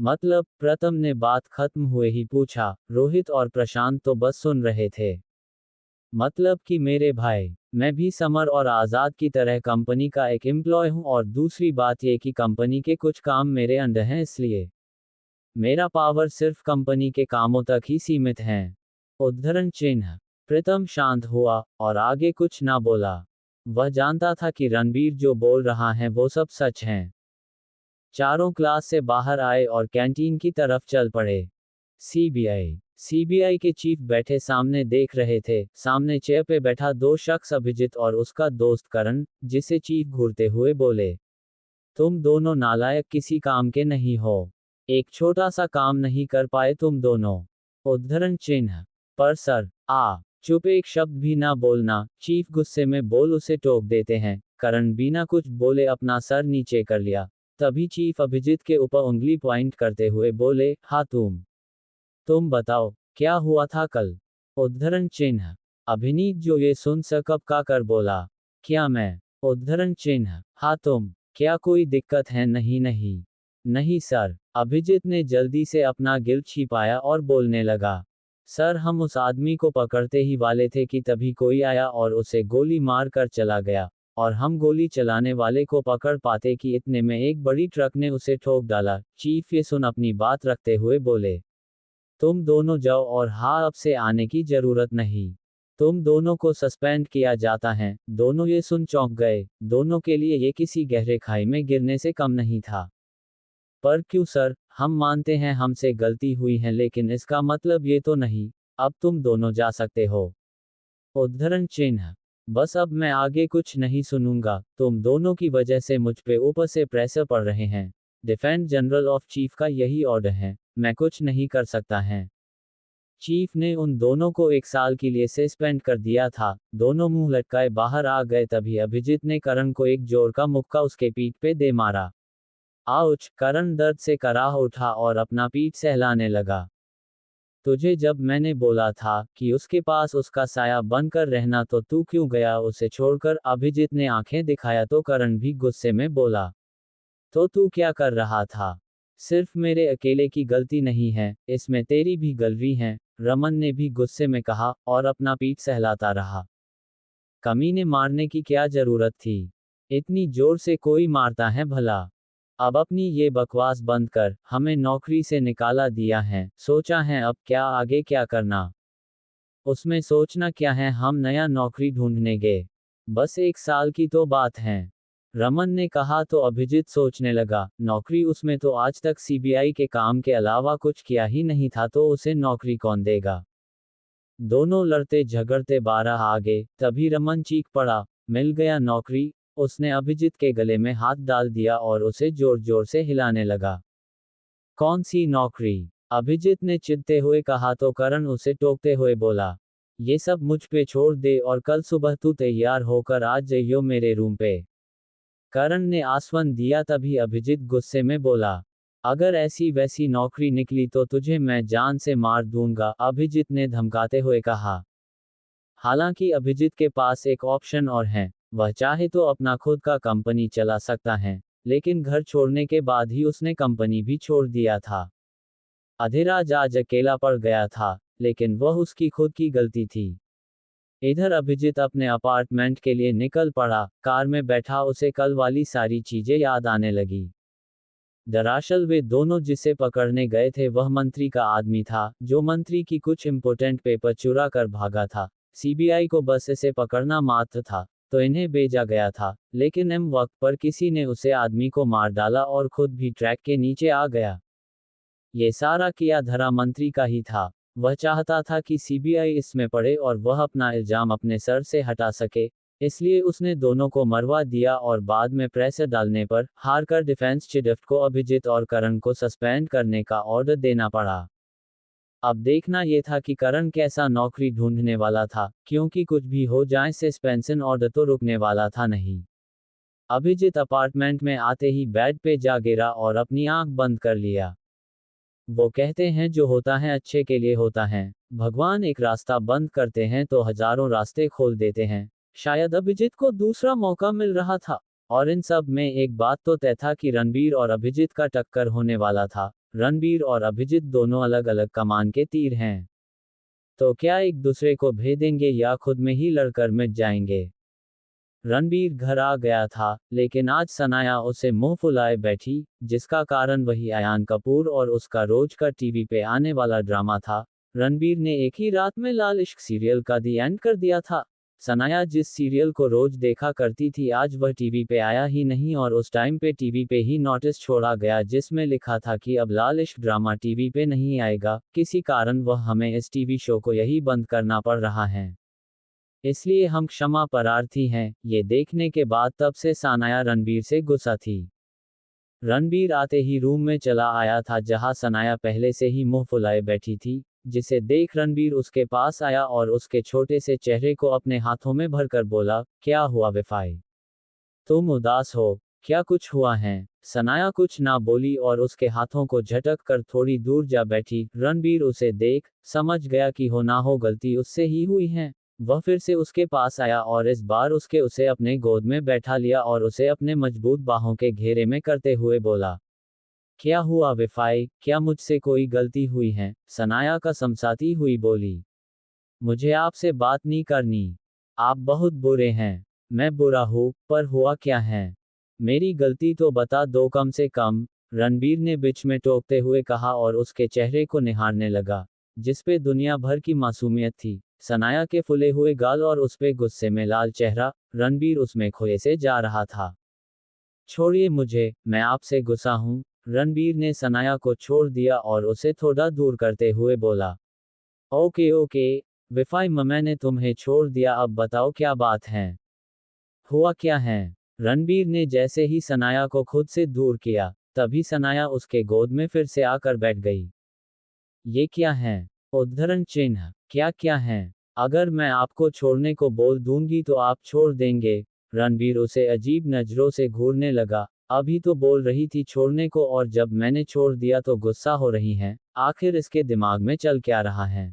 मतलब? प्रीतम ने बात खत्म हुए ही पूछा। रोहित और प्रशांत तो बस सुन रहे थे। मतलब कि मेरे भाई, मैं भी समर और आज़ाद की तरह कंपनी का एक एम्प्लॉय हूं और दूसरी बात यह कि कंपनी के कुछ काम मेरे अंडर हैं, इसलिए मेरा पावर सिर्फ कंपनी के कामों तक ही सीमित है। उद्धरण चिन्ह। प्रीतम शांत हुआ और आगे कुछ ना बोला। वह जानता था कि रणबीर जो बोल रहा है वो सब सच है। चारों क्लास से बाहर आए और कैंटीन की तरफ चल पड़े। सीबीआई के चीफ बैठे सामने देख रहे थे। सामने चेयर पे बैठा दो शख्स, अभिजीत और उसका दोस्त करण, जिसे चीफ घूरते हुए बोले, तुम दोनों नालायक किसी काम के नहीं हो। एक छोटा सा काम नहीं कर पाए तुम दोनों। उद्धरण चिन्ह। पर सर, चुप, एक शब्द भी ना बोलना। चीफ गुस्से में बोल उसे टोक देते हैं। करण बिना कुछ बोले अपना सर नीचे कर लिया। तभी चीफ अभिजीत के ऊपर उंगली पॉइंट करते हुए बोले, हाँ तुम बताओ, क्या हुआ था कल? उद्धरण चिन्ह। अभिनीत जो ये सुन सकप का कर बोला, क्या मैं? उद्धरण चिन्ह। हाँ तुम। क्या कोई दिक्कत है? नहीं सर। अभिजीत ने जल्दी से अपना गिल छिपाया और बोलने लगा, सर हम उस आदमी को पकड़ते ही वाले थे कि तभी कोई आया और उसे गोली मार कर चला गया, और हम गोली चलाने वाले को पकड़ पाते कि इतने में एक बड़ी ट्रक ने उसे ठोक डाला। चीफ ये सुन अपनी बात रखते हुए बोले, तुम दोनों जाओ और हाँ, अब से आने की जरूरत नहीं। तुम दोनों को सस्पेंड किया जाता है। दोनों ये सुन चौंक गए। दोनों के लिए ये किसी गहरे खाई में गिरने से कम नहीं था। पर क्यों सर? हम मानते हैं हमसे गलती हुई है, लेकिन इसका मतलब ये तो नहीं। अब तुम दोनों जा सकते हो। उद्धरण चिन्ह। बस अब मैं आगे कुछ नहीं सुनूंगा। तुम दोनों की वजह से मुझ पे ऊपर से प्रेशर पड़ रहे हैं। डिफेंस जनरल ऑफ चीफ का यही ऑर्डर है, मैं कुछ नहीं कर सकता है। चीफ ने उन दोनों को 1 साल के लिए सस्पेंड कर दिया था। दोनों मुंह लटकाए बाहर आ गए। तभी अभिजीत ने करण को एक जोर का मुक्का उसके पीठ पे दे मारा। आउच! करण दर्द से कराह उठा और अपना पीठ सहलाने लगा। तुझे जब मैंने बोला था कि उसके पास उसका साया बनकर रहना तो तू क्यों गया उसे छोड़कर? अभिजीत ने आंखें दिखाया तो करण भी गुस्से में बोला, तो तू क्या कर रहा था? सिर्फ मेरे अकेले की गलती नहीं है, इसमें तेरी भी गलती है, रमन ने भी गुस्से में कहा और अपना पीठ सहलाता रहा। कमीने, मारने की क्या जरूरत थी? इतनी जोर से कोई मारता है भला? अब अपनी ये बकवास बंद कर। हमें नौकरी से निकाला दिया है, सोचा है अब क्या आगे क्या करना। उसमें सोचना क्या है, हम नया नौकरी ढूंढने गए, बस 1 साल की तो बात है। रमन ने कहा। तो अभिजीत सोचने लगा, नौकरी उसमें तो आज तक सीबीआई के काम के अलावा कुछ किया ही नहीं था, तो उसे नौकरी कौन देगा। दोनों लड़ते झगड़ते 12 आ गए, तभी रमन चीख पड़ा, मिल गया नौकरी। उसने अभिजीत के गले में हाथ डाल दिया और उसे जोर जोर से हिलाने लगा। कौन सी नौकरी? अभिजीत ने चिढ़ते हुए कहा। तो करण उसे टोकते हुए बोला, ये सब मुझ पे छोड़ दे और कल सुबह तू तैयार होकर आ जाइयो मेरे रूम पे। करण ने आश्वासन दिया। तभी अभिजीत गुस्से में बोला, अगर ऐसी वैसी नौकरी निकली तो तुझे मैं जान से मार दूंगा, अभिजीत ने धमकाते हुए कहा। हालांकि अभिजीत के पास एक ऑप्शन और है, वह चाहे तो अपना खुद का कंपनी चला सकता है, लेकिन घर छोड़ने के बाद ही उसने कंपनी भी छोड़ दिया था। अधिराज आज अकेला पड़ गया था, लेकिन वह उसकी खुद की गलती थी। इधर अभिजीत अपने अपार्टमेंट के लिए निकल पड़ा। कार में बैठा उसे कल वाली सारी चीजें याद आने लगी। दरअसल वे दोनों जिसे पकड़ने गए थे वह मंत्री का आदमी था, जो मंत्री की कुछ इंपॉर्टेंट पेपर चुरा कर भागा था। सीबीआई को बस इसे पकड़ना मात्र था, तो इन्हें भेजा गया था, लेकिन एम वक्त पर किसी ने उसे आदमी को मार डाला और खुद भी ट्रैक के नीचे आ गया। ये सारा किया धरा मंत्री का ही था। वह चाहता था कि सीबीआई इसमें पड़े और वह अपना इल्जाम अपने सर से हटा सके, इसलिए उसने दोनों को मरवा दिया और बाद में प्रेशर डालने पर हारकर डिफेंस चीफ को अभिजीत और करण को सस्पेंड करने का ऑर्डर देना पड़ा। अब देखना यह था कि करण कैसा नौकरी ढूंढने वाला था, क्योंकि कुछ भी हो जाए सस्पेंशन ऑर्डर तो रुकने वाला था नहीं। अभिजीत अपार्टमेंट में आते ही बेड पे जा गिरा और अपनी आंख बंद कर लिया। वो कहते हैं जो होता है अच्छे के लिए होता है, भगवान एक रास्ता बंद करते हैं तो हजारों रास्ते खोल देते हैं। शायद अभिजीत को दूसरा मौका मिल रहा था, और इन सब में एक बात तो तय था कि रणबीर और अभिजीत का टक्कर होने वाला था। रणबीर और अभिजीत दोनों अलग अलग कमान के तीर हैं, तो क्या एक दूसरे को भेदेंगे या खुद में ही लड़कर मिट जाएंगे। रणबीर घर आ गया था, लेकिन आज सनाया उसे मुंह फुलाए बैठी, जिसका कारण वही अयान कपूर और उसका रोज का टीवी पे आने वाला ड्रामा था। रणबीर ने एक ही रात में लाल इश्क सीरियल का दी एंड कर दिया था। सनाया जिस सीरियल को रोज देखा करती थी, आज वह टीवी पे आया ही नहीं, और उस टाइम पे टीवी पे ही नोटिस छोड़ा गया जिसमें लिखा था कि अब लाल इश्क ड्रामा टीवी पे नहीं आएगा, किसी कारण वह हमें इस टीवी शो को यही बंद करना पड़ रहा है, इसलिए हम क्षमा प्रार्थी हैं। ये देखने के बाद तब से सनाया रणबीर से गुस्सा थी। रणबीर आते ही रूम में चला आया था जहां सनाया पहले से ही मुंह फुलाए बैठी थी, जिसे देख रणबीर उसके पास आया और उसके छोटे से चेहरे को अपने हाथों में भरकर बोला, क्या हुआ विफाई, तुम उदास हो, क्या कुछ हुआ है। सनाया कुछ ना बोली और उसके हाथों को झटक कर थोड़ी दूर जा बैठी। रणबीर उसे देख समझ गया कि हो ना हो गलती उससे ही हुई है। वह फिर से उसके पास आया और इस बार उसे अपने गोद में बैठा लिया और उसे अपने मजबूत बाहों के घेरे में करते हुए बोला, क्या हुआ विफाई, क्या मुझसे कोई गलती हुई है। सनाया का समसाती हुई बोली, मुझे आपसे बात नहीं करनी, आप बहुत बुरे हैं। मैं बुरा हूँ, पर हुआ क्या है, मेरी गलती तो बता दो कम से कम, रणबीर ने बीच में टोकते हुए कहा और उसके चेहरे को निहारने लगा, जिसपे दुनिया भर की मासूमियत थी। सनाया के फुले हुए गाल और उसपे गुस्से में लाल चेहरा, रणबीर उसमें खोए से जा रहा था। छोड़िए मुझे, मैं आपसे गुस्सा हूँ। रणबीर ने सनाया को छोड़ दिया और उसे थोड़ा दूर करते हुए बोला, ओके ओके विफाई, मैंने तुम्हें छोड़ दिया, अब बताओ क्या बात है, हुआ क्या है। रणबीर ने जैसे ही सनाया को खुद से दूर किया, तभी सनाया उसके गोद में फिर से आकर बैठ गई। ये क्या है, उद्धरण चिन्ह, क्या क्या है, अगर मैं आपको छोड़ने को बोल दूंगी तो आप छोड़ देंगे। रणबीर उसे अजीब नजरों से घूरने लगा, अभी तो बोल रही थी छोड़ने को और जब मैंने छोड़ दिया तो गुस्सा हो रही हैं, आखिर इसके दिमाग में चल क्या रहा है।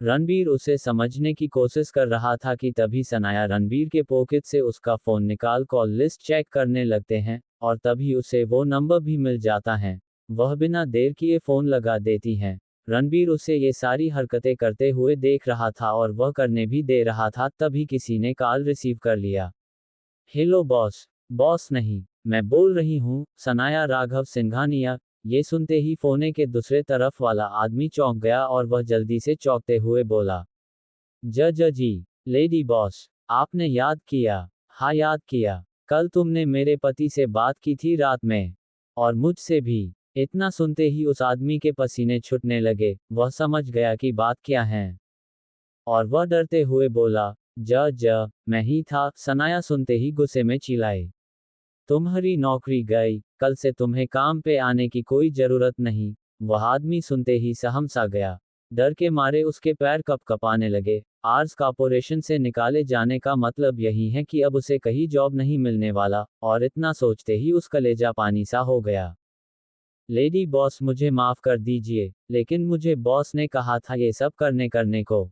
रणबीर उसे समझने की कोशिश कर रहा था कि तभी सनाया रणबीर के पॉकेट से उसका फोन निकाल कॉल लिस्ट चेक करने लगते हैं, और तभी उसे वो नंबर भी मिल जाता है। वह बिना देर किए फोन लगा देती हैं। रणबीर उसे ये सारी हरकतें करते हुए देख रहा था और वह करने भी दे रहा था, तभी किसी ने कॉल रिसीव कर लिया। Hello boss. बॉस नहीं, मैं बोल रही हूँ, सनाया राघव सिंघानिया। ये सुनते ही फोने के दूसरे तरफ वाला आदमी चौंक गया और वह जल्दी से चौंकते हुए बोला, जी, लेडी बॉस, आपने याद किया। हाँ, याद किया। कल तुमने मेरे पति से बात की थी रात में। और मुझसे भी। इतना सुनते ही उस आदमी के पसीने छूटने लगे, वह समझ गया कि बात क्या है। और वह डरते हुए बोला, मैं ही था। सनाया सुनते ही गुस्से में चिल्लाई, तुम्हारी नौकरी गई, कल से तुम्हें काम पे आने की कोई जरूरत नहीं। वह आदमी सुनते ही सहम सा गया। डर के मारे उसके पैर कपकपाने लगे। आर्स कॉर्पोरेशन से निकाले जाने का मतलब यही है कि अब उसे कहीं जॉब नहीं मिलने वाला, और इतना सोचते ही उसका कलेजा पानी सा हो गया। लेडी बॉस, मुझे माफ कर दीजिए, लेकिन मुझे बॉस ने कहा था ये सब करने को।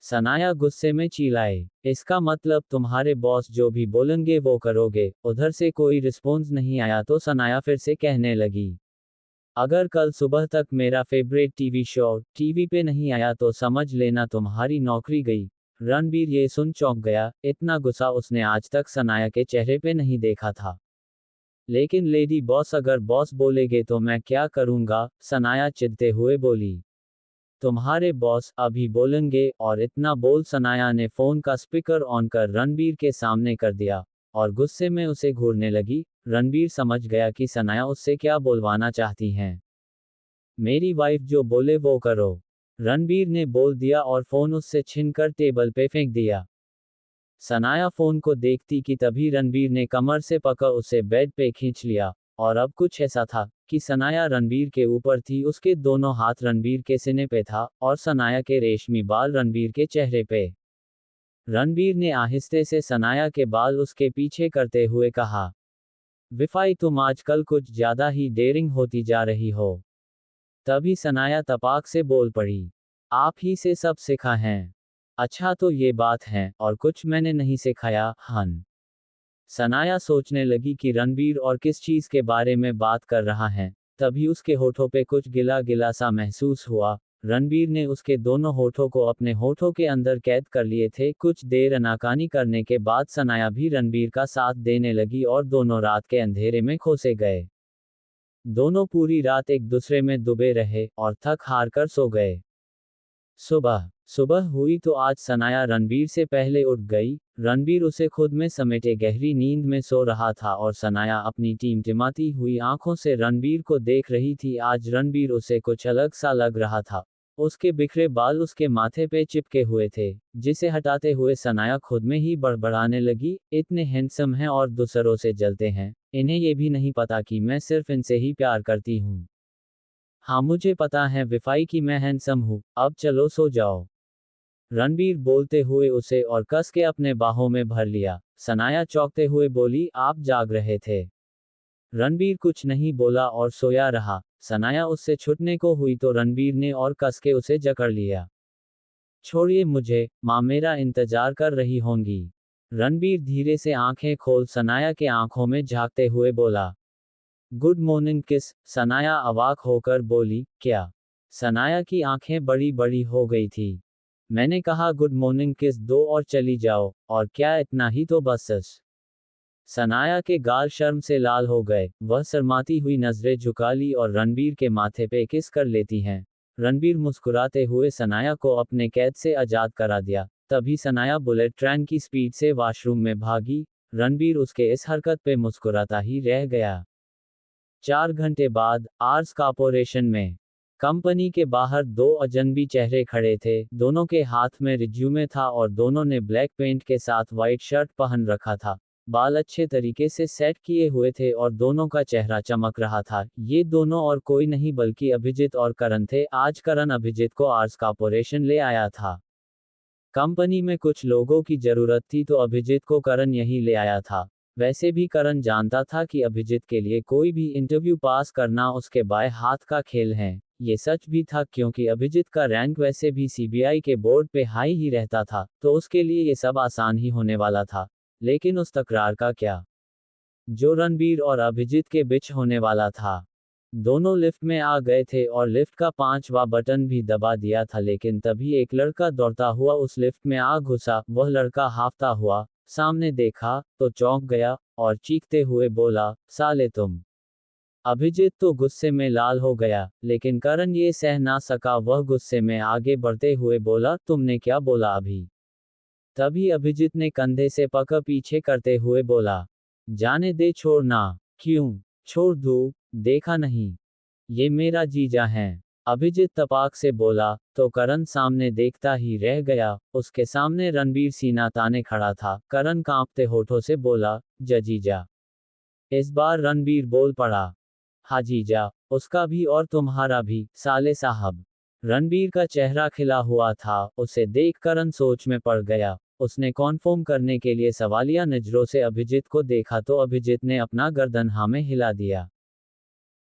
सनाया गुस्से में चिल्लाए, इसका मतलब तुम्हारे बॉस जो भी बोलेंगे वो करोगे। उधर से कोई रिस्पॉन्स नहीं आया तो सनाया फिर से कहने लगी, अगर कल सुबह तक मेरा फेवरेट टीवी शो टीवी पे नहीं आया तो समझ लेना तुम्हारी नौकरी गई। रणबीर ये सुन चौंक गया। इतना गुस्सा उसने आज तक सनाया के चेहरे पे नहीं देखा था। लेकिन लेडी बॉस, अगर बॉस बोलेगे तो मैं क्या करूंगा? सनाया चिढ़ते हुए बोली, तुम्हारे बॉस अभी बोलेंगे। और इतना बोल सनाया ने फोन का स्पीकर ऑन कर रणबीर के सामने कर दिया, और गुस्से में उसे घूरने लगी। रणबीर समझ गया कि सनाया उससे क्या बोलवाना चाहती हैं। मेरी वाइफ जो बोले वो करो, रणबीर ने बोल दिया और फोन उससे छीनकर टेबल पे फेंक दिया। सनाया फोन को देखती कि तभी रणबीर ने कमर से पकड़ उसे बेड पे खींच लिया। और अब कुछ ऐसा था कि सनाया रणबीर के ऊपर थी, उसके दोनों हाथ रणबीर के सीने पे था, और सनाया के रेशमी बाल रणबीर के चेहरे पे। रणबीर ने आहिस्ते से सनाया के बाल उसके पीछे करते हुए कहा, विफाई, तुम आजकल कुछ ज्यादा ही डेयरिंग होती जा रही हो। तभी सनाया तपाक से बोल पड़ी, आप ही से सब सीखा है। अच्छा तो ये बात है, और कुछ मैंने नहीं सिखाया, हन। सनाया सोचने लगी कि रणबीर और किस चीज के बारे में बात कर रहा है। तभी उसके होठों पे कुछ गिला गिला सा महसूस हुआ। रणबीर ने उसके दोनों होठों को अपने होठों के अंदर कैद कर लिए थे। कुछ देर अनाकानी करने के बाद सनाया भी रणबीर का साथ देने लगी और दोनों रात के अंधेरे में खोसे गए। दोनों पूरी रात एक दूसरे में डूबे रहे और थक हार कर सो गए। सुबह सुबह हुई तो आज सनाया रणबीर से पहले उठ गई। रणबीर उसे खुद में समेटे गहरी नींद में सो रहा था और सनाया अपनी टिमटिमाती हुई आंखों से रणबीर को देख रही थी। आज रणबीर उसे कुछ अलग सा लग रहा था। उसके बिखरे बाल उसके माथे पे चिपके हुए थे, जिसे हटाते हुए सनाया खुद में ही बड़बड़ाने लगी, इतने हैंडसम हैं और दूसरों से जलते हैं। इन्हें ये भी नहीं पता कि मैं सिर्फ इनसे ही प्यार करती हूँ। हाँ, मुझे पता है विफाई कि मैं हैंडसम हूँ। अब चलो सो जाओ, रणबीर बोलते हुए उसे और कस के अपने बाहों में भर लिया। सनाया चौंकते हुए बोली, आप जाग रहे थे? रणबीर कुछ नहीं बोला और सोया रहा। सनाया उससे छूटने को हुई तो रणबीर ने और कस के उसे जकड़ लिया। छोड़िए मुझे, माँ मेरा इंतजार कर रही होंगी। रणबीर धीरे से आंखें खोल सनाया के आंखों में झांकते हुए बोला, गुड मॉर्निंग किस। सनाया अवाक होकर बोली, क्या? सनाया की आंखें बड़ी बड़ी हो गई थी। मैंने कहा गुड मॉर्निंग किस दो और चली जाओ, और क्या इतना ही तो बस। सनाया के गाल शर्म से लाल हो गए। वह शर्माती हुई नजरें झुका ली और रणबीर के माथे पे किस कर लेती हैं। रणबीर मुस्कुराते हुए सनाया को अपने कैद से आजाद करा दिया। तभी सनाया बुलेट ट्रेन की स्पीड से वॉशरूम में भागी। रणबीर उसके इस हरकत पे मुस्कुराता ही रह गया। 4 घंटे बाद आर्स कॉर्पोरेशन में कंपनी के बाहर दो अजनबी चेहरे खड़े थे। दोनों के हाथ में रिज्यूमे था और दोनों ने ब्लैक पेंट के साथ वाइट शर्ट पहन रखा था। बाल अच्छे तरीके से सेट किए हुए थे और दोनों का चेहरा चमक रहा था। ये दोनों और कोई नहीं बल्कि अभिजीत और करण थे। आज करण अभिजीत को आर्स कॉर्पोरेशन ले आया था। कंपनी में कुछ लोगों की जरूरत थी तो अभिजीत को करण यही ले आया था। वैसे भी करण जानता था कि अभिजीत के लिए कोई भी इंटरव्यू पास करना उसके बाएं हाथ का खेल है। ये सच भी था क्योंकि अभिजीत का रैंक वैसे भी सीबीआई के बोर्ड पे हाई ही रहता था, तो उसके लिए ये सब आसान ही होने वाला था। लेकिन उस तकरार का क्या, जो रणबीर और अभिजीत के बीच होने वाला था। दोनों लिफ्ट में आ गए थे और लिफ्ट का 5वां बटन भी दबा दिया था, लेकिन तभी एक लड़का दौड़ता हुआ उस लिफ्ट में आ घुसा। वह लड़का हांफता हुआ सामने देखा तो चौंक गया और चीखते हुए बोला, साले तुम। अभिजीत तो गुस्से में लाल हो गया, लेकिन करण ये सह ना सका। वह गुस्से में आगे बढ़ते हुए बोला, तुमने क्या बोला अभी? तभी अभिजीत ने कंधे से पकड़ पीछे करते हुए बोला, जाने दे, छोड़ ना। क्यों छोड़ दूं? देखा नहीं, ये मेरा जीजा है। अभिजीत तपाक से बोला, तो करण सामने देखता ही रह गया। उसके सामने रणबीर सीना ताने खड़ा था। करण कांपते होठों से बोला, जीजा। इस बार रणबीर बोल पड़ा, हाँ जीजा, उसका भी और तुम्हारा भी, साले साहब। रणबीर का चेहरा खिला हुआ था। उसे देख करण सोच में पड़ गया। उसने कॉन्फर्म करने के लिए सवालिया नजरों से अभिजीत को देखा तो अभिजीत ने अपना गर्दन हाँ में हिला दिया।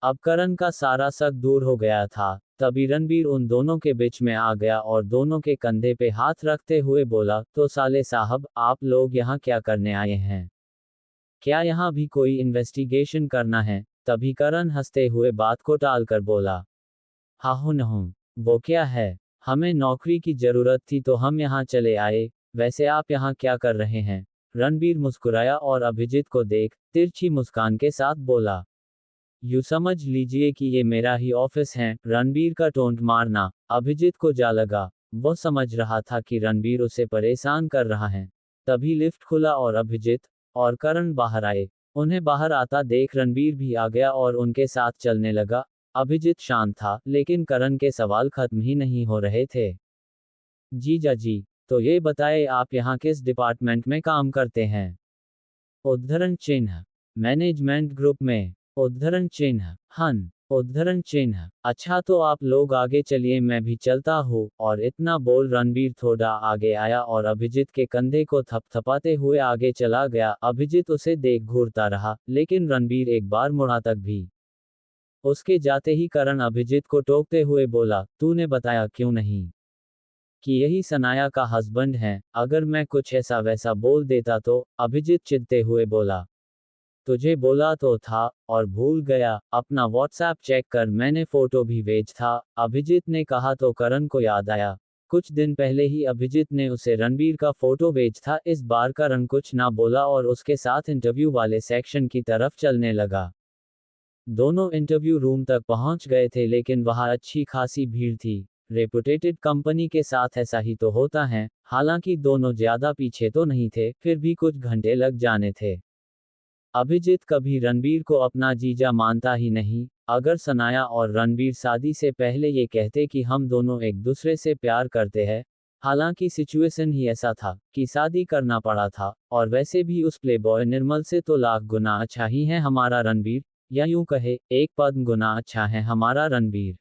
अब करण का सारा शक दूर हो गया था। तभी रणबीर उन दोनों के बीच में आ गया और दोनों के कंधे पे हाथ रखते हुए बोला, तो साले साहब, आप लोग यहाँ क्या करने आए हैं? क्या यहाँ भी कोई इन्वेस्टिगेशन करना है? तभी करण हंसते हुए बात को टालकर बोला, हाँ नहीं, वो क्या है, हमें नौकरी की जरूरत थी तो हम यहाँ चले आए। वैसे आप यहाँ क्या कर रहे हैं? रणबीर मुस्कुराया और अभिजीत को देख तिरछी मुस्कान के साथ बोला, यूं समझ लीजिए कि ये मेरा ही ऑफिस है। रणबीर का टोंट मारना अभिजीत को जा लगा। वह समझ रहा था कि रणबीर उसे परेशान कर रहा है। तभी लिफ्ट खुला और अभिजीत और करण बाहर आए। उन्हें बाहर आता देख रणबीर भी आ गया और उनके साथ चलने लगा। अभिजीत शांत था, लेकिन करण के सवाल खत्म ही नहीं हो रहे थे। जीजा जी, तो ये बताए आप यहाँ किस डिपार्टमेंट में काम करते हैं? उद्धरण चिन्ह, मैनेजमेंट ग्रुप में। उद्धरण चिन्ह, हन। उद्धरण चिन्ह, अच्छा तो आप लोग आगे चलिए, मैं भी चलता हूँ। और इतना बोल रणबीर थोड़ा आगे आया और अभिजीत के कंधे को थपथपाते हुए आगे चला गया। अभिजीत उसे देख घूरता रहा, लेकिन रणबीर एक बार मुड़ा तक भी। उसके जाते ही करण अभिजीत को टोकते हुए बोला, तूने बताया क्यों नहीं कि यही सनाया का हस्बैंड है? अगर मैं कुछ ऐसा वैसा बोल देता तो? अभिजीत चिढ़ते हुए बोला, तुझे बोला तो था, और भूल गया? अपना व्हाट्सएप चेक कर, मैंने फोटो भी भेज था। अभिजीत ने कहा तो करण को याद आया, कुछ दिन पहले ही अभिजीत ने उसे रणबीर का फोटो भेज था। इस बार करण कुछ ना बोला और उसके साथ इंटरव्यू वाले सेक्शन की तरफ चलने लगा। दोनों इंटरव्यू रूम तक पहुंच गए थे, लेकिन वहां अच्छी खासी भीड़ थी। रेपुटेटेड कंपनी के साथ ऐसा ही तो होता है। हालांकि दोनों ज्यादा पीछे तो नहीं थे, फिर भी कुछ घंटे लग जाने थे। अभिजीत कभी रणबीर को अपना जीजा मानता ही नहीं। अगर सनाया और रणबीर शादी से पहले ये कहते कि हम दोनों एक दूसरे से प्यार करते हैं, हालांकि सिचुएशन ही ऐसा था कि शादी करना पड़ा था, और वैसे भी उस प्लेबॉय निर्मल से तो लाख गुना अच्छा ही है हमारा रणबीर, या यूं कहे, एक पद गुना अच्छा है हमारा रणबीर।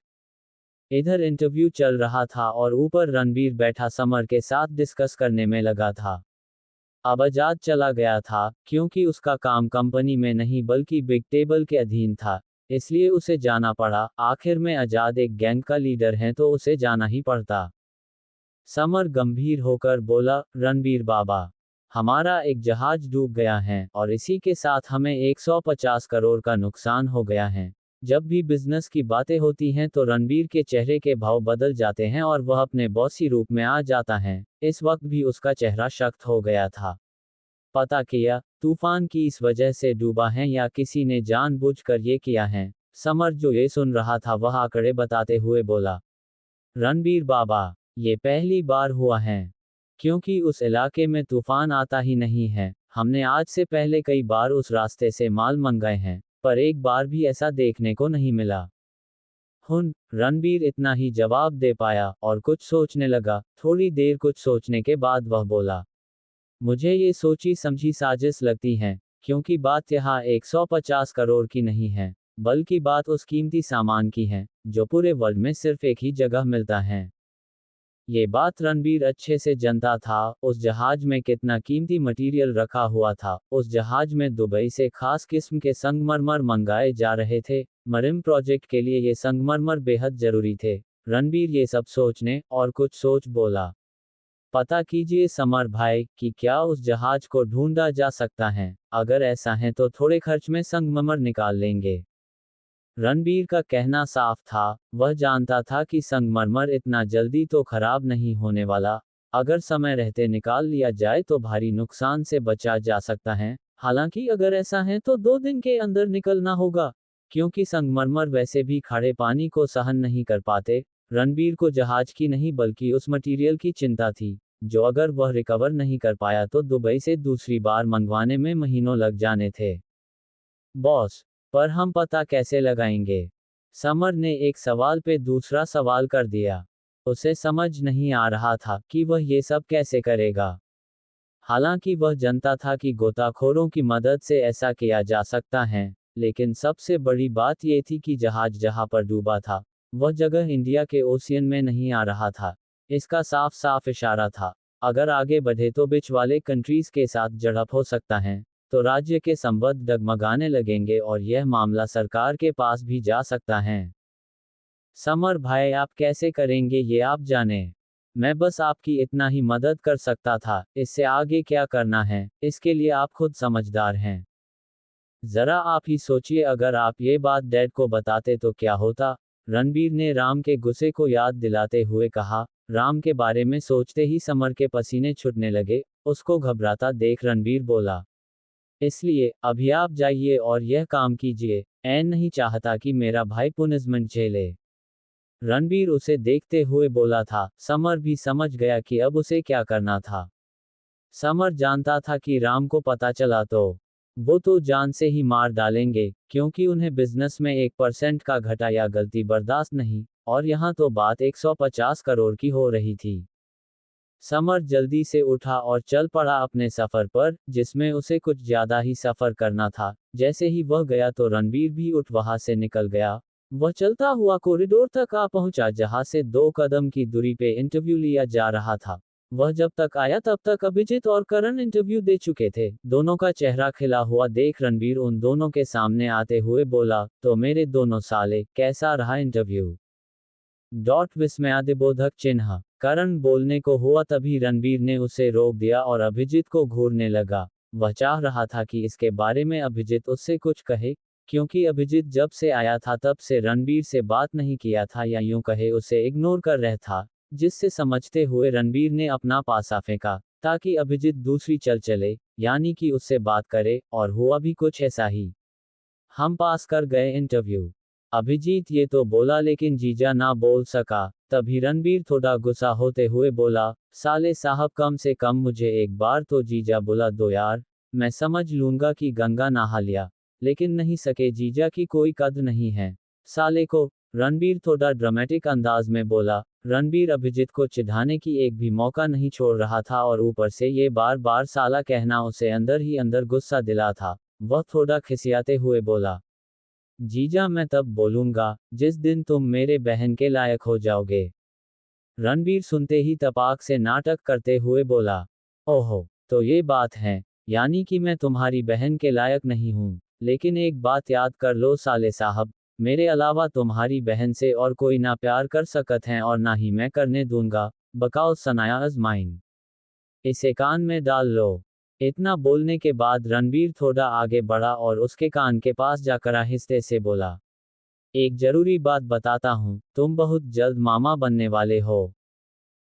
इधर इंटरव्यू चल रहा था और ऊपर रणबीर बैठा समर के साथ डिस्कस करने में लगा था। अब आजाद चला गया था, क्योंकि उसका काम कंपनी में नहीं बल्कि बिग टेबल के अधीन था, इसलिए उसे जाना पड़ा। आखिर में आजाद एक गैंग का लीडर है तो उसे जाना ही पड़ता। समर गंभीर होकर बोला, रणबीर बाबा, हमारा एक जहाज डूब गया है और इसी के साथ हमें 150 करोड़ का नुकसान हो गया है। जब भी बिजनेस की बातें होती हैं तो रणबीर के चेहरे के भाव बदल जाते हैं और वह अपने बॉसी रूप में आ जाता है। इस वक्त भी उसका चेहरा सख्त हो गया था। पता किया, तूफान की इस वजह से डूबा है या किसी ने जानबूझकर ये किया है? समर जो ये सुन रहा था वह आंकड़े बताते हुए बोला, रणबीर बाबा, ये पहली बार हुआ है, क्योंकि उस इलाके में तूफान आता ही नहीं है। हमने आज से पहले कई बार उस रास्ते से माल मंगाए हैं, पर एक बार भी ऐसा देखने को नहीं मिला। रणबीर इतना ही जवाब दे पाया और कुछ सोचने लगा। थोड़ी देर कुछ सोचने के बाद वह बोला, मुझे ये सोची समझी साजिश लगती है, क्योंकि बात यहाँ 150 करोड़ की नहीं है, बल्कि बात उस कीमती सामान की है जो पूरे वर्ल्ड में सिर्फ एक ही जगह मिलता है। ये बात रणबीर अच्छे से जानता था। उस जहाज में कितना कीमती मटेरियल रखा हुआ था। उस जहाज में दुबई से खास किस्म के संगमरमर मंगाए जा रहे थे। मरीन प्रोजेक्ट के लिए ये संगमरमर बेहद जरूरी थे। रणबीर ये सब सोचने और कुछ सोच बोला, पता कीजिए समर भाई कि क्या उस जहाज को ढूंढा जा सकता है। अगर ऐसा है तो थोड़े खर्च में संगमरमर निकाल लेंगे। रणबीर का कहना साफ था, वह जानता था कि संगमरमर इतना जल्दी तो खराब नहीं होने वाला। अगर समय रहते निकाल लिया जाए तो भारी नुकसान से बचा जा सकता है। हालांकि अगर ऐसा है तो 2 दिन के अंदर निकलना होगा, क्योंकि संगमरमर वैसे भी खारे पानी को सहन नहीं कर पाते। रणबीर को जहाज की नहीं बल्कि उस मटेरियल की चिंता थी, जो अगर वह रिकवर नहीं कर पाया तो दुबई से दूसरी बार मंगवाने में महीनों लग जाने थे। बॉस, पर हम पता कैसे लगाएंगे? समर ने एक सवाल पे दूसरा सवाल कर दिया। उसे समझ नहीं आ रहा था कि वह ये सब कैसे करेगा। हालांकि वह जानता था कि गोताखोरों की मदद से ऐसा किया जा सकता है, लेकिन सबसे बड़ी बात यह थी कि जहाज जहां पर डूबा था, वह जगह इंडिया के ओशियन में नहीं आ रहा था। इसका साफ साफ इशारा था, अगर आगे बढ़े तो बीच वाले कंट्रीज के साथ झड़प हो सकता है, तो राज्य के संबंध डगमगाने लगेंगे और यह मामला सरकार के पास भी जा सकता है। समर भाई, आप कैसे करेंगे ये आप जाने। मैं बस आपकी इतना ही मदद कर सकता था, इससे आगे क्या करना है, इसके लिए आप खुद समझदार हैं। जरा आप ही सोचिए, अगर आप ये बात डैड को बताते तो क्या होता? रणबीर ने राम के गुस्से को याद दिलाते हुए कहा। राम के बारे में सोचते ही समर के पसीने छूटने लगे। उसको घबराता देख रणबीर बोला, इसलिए अभी आप जाइए और यह काम कीजिए। ऐन नहीं चाहता कि मेरा भाई पुनिशमेंट झेले। रणबीर उसे देखते हुए बोला था। समर भी समझ गया कि अब उसे क्या करना था। समर जानता था कि राम को पता चला तो वो तो जान से ही मार डालेंगे, क्योंकि उन्हें बिजनेस में 1% का घाटा या गलती बर्दाश्त नहीं, और यहाँ तो बात 150 करोड़ की हो रही थी। समर जल्दी से उठा और चल पड़ा अपने सफर पर, जिसमें उसे कुछ ज्यादा ही सफर करना था। जैसे ही वह गया तो रणबीर भी उठ वहां से निकल गया। वह चलता हुआ कॉरिडोर तक आ पहुंचा जहां से 2 कदम की दूरी पे इंटरव्यू लिया जा रहा था। वह जब तक आया तब तक अभिजीत और करण इंटरव्यू दे चुके थे। दोनों का चेहरा खिला हुआ देख रणबीर उन दोनों के सामने आते हुए बोला, तो मेरे दोनों साले, कैसा रहा इंटरव्यू? विस्मयादिबोधक चिन्ह। करण बोलने को हुआ तभी रणबीर ने उसे रोक दिया और अभिजीत को घूरने लगा। वह चाह रहा था कि इसके बारे में अभिजीत उससे कुछ कहे, क्योंकि अभिजीत जब से आया था तब से रणबीर से बात नहीं किया था, या यूं कहे उसे इग्नोर कर रहा था। जिससे समझते हुए रणबीर ने अपना पासा फेंका, ताकि अभिजीत दूसरी चल चले, यानी कि उससे बात करे, और हुआ भी कुछ ऐसा ही। हम पास कर गए इंटरव्यू। अभिजीत ये तो बोला लेकिन जीजा ना बोल सका। तभी रणबीर थोड़ा गुस्सा होते हुए बोला, साले साहब, कम से कम मुझे एक बार तो जीजा बुला दो यार। मैं समझ लूंगा कि गंगा नहा लिया, लेकिन नहीं सके जीजा की कोई कद्र नहीं है साले को। रणबीर थोड़ा ड्रामेटिक अंदाज में बोला। रणबीर अभिजीत को चिढ़ाने की एक भी मौका नहीं छोड़ रहा था, और ऊपर से ये बार बार साला कहना उसे अंदर ही अंदर गुस्सा दिला था। वह थोड़ा खिसियाते हुए बोला, जीजा मैं तब बोलूंगा जिस दिन तुम मेरे बहन के लायक हो जाओगे। रणबीर सुनते ही तपाक से नाटक करते हुए बोला, ओहो, तो ये बात है, यानी कि मैं तुम्हारी बहन के लायक नहीं हूं। लेकिन एक बात याद कर लो साले साहब, मेरे अलावा तुम्हारी बहन से और कोई ना प्यार कर सकत है और ना ही मैं करने दूंगा। बकाओ सनाया अजमाइन, इसे कान में डाल लो। इतना बोलने के बाद रणबीर थोड़ा आगे बढ़ा और उसके कान के पास जाकर आहिस्ते से बोला, एक जरूरी बात बताता हूँ, तुम बहुत जल्द मामा बनने वाले हो।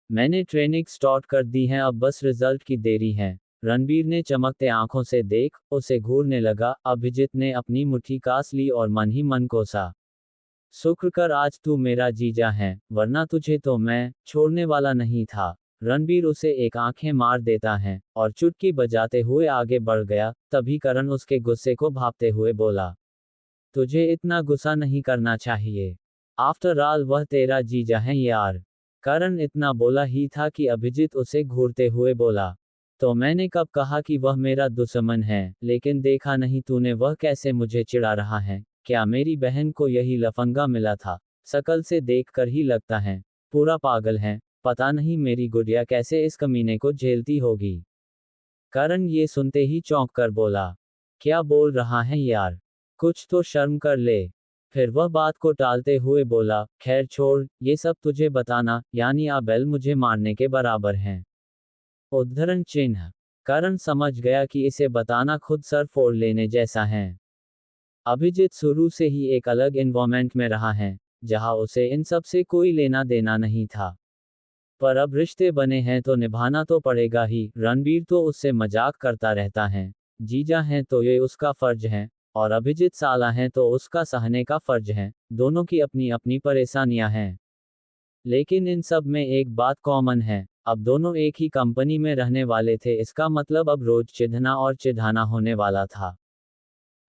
मैंने ट्रेनिंग स्टार्ट कर दी है, अब बस रिजल्ट की देरी है। रणबीर ने चमकते आंखों से देख उसे घूरने लगा। अभिजीत ने अपनी मुट्ठी कास ली और मन ही मन कोसा, शुक्र कर आज तू मेरा जीजा है, वरना तुझे तो मैं छोड़ने वाला नहीं था। रणबीर उसे एक आंखें मार देता है और चुटकी बजाते हुए आगे बढ़ गया। तभी करण उसके गुस्से को भांपते हुए बोला, तुझे इतना गुस्सा नहीं करना चाहिए। आफ्टर ऑल वह तेरा जीजा है यार। करण इतना बोला ही था कि अभिजीत उसे घूरते हुए बोला, तो मैंने कब कहा कि वह मेरा दुश्मन है? लेकिन देखा नहीं तूने वह कैसे मुझे चिढ़ा रहा है? क्या मेरी बहन को यही लफंगा मिला था? शकल से देखकर ही लगता है पूरा पागल है। पता नहीं मेरी गुड़िया कैसे इस कमीने को झेलती होगी। करण ये सुनते ही चौंक कर बोला, क्या बोल रहा है यार, कुछ तो शर्म कर ले। फिर वह बात को टालते हुए बोला, खैर छोड़, ये सब तुझे बताना यानी आबेल मुझे मारने के बराबर हैं। उद्धरण चिन्ह। करण समझ गया कि इसे बताना खुद सर फोड़ लेने जैसा है। अभिजीत शुरू से ही एक अलग एनवायरमेंट में रहा है, जहां उसे इन सब से कोई लेना देना नहीं था। पर अब रिश्ते बने हैं तो निभाना तो पड़ेगा ही। रणबीर तो उससे मजाक करता रहता है, जीजा है तो ये उसका फर्ज है, और अभिजीत साला है तो उसका सहने का फर्ज है। दोनों की अपनी अपनी परेशानियां हैं, लेकिन इन सब में एक बात कॉमन है, अब दोनों एक ही कंपनी में रहने वाले थे। इसका मतलब अब रोज चिढ़ना और चिढ़ाना होने वाला था।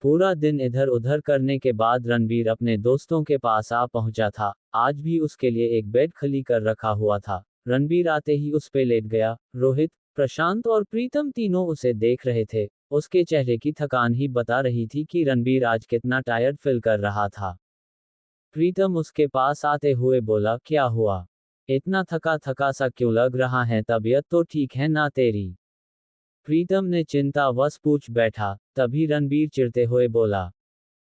पूरा दिन इधर उधर करने के बाद रणबीर अपने दोस्तों के पास आ पहुंचा था। आज भी उसके लिए एक बेड खाली कर रखा हुआ था। रणबीर आते ही उस पे लेट गया। रोहित, प्रशांत और प्रीतम तीनों उसे देख रहे थे। उसके चेहरे की थकान ही बता रही थी कि रणबीर आज कितना टायर्ड फील कर रहा था। प्रीतम उसके पास आते हुए बोला, क्या हुआ? इतना थका थका सा क्यों लग रहा है? तबीयत तो ठीक है ना तेरी? प्रीतम ने चिंतावश पूछ बैठा। तभी रणबीर चिढ़ते हुए बोला,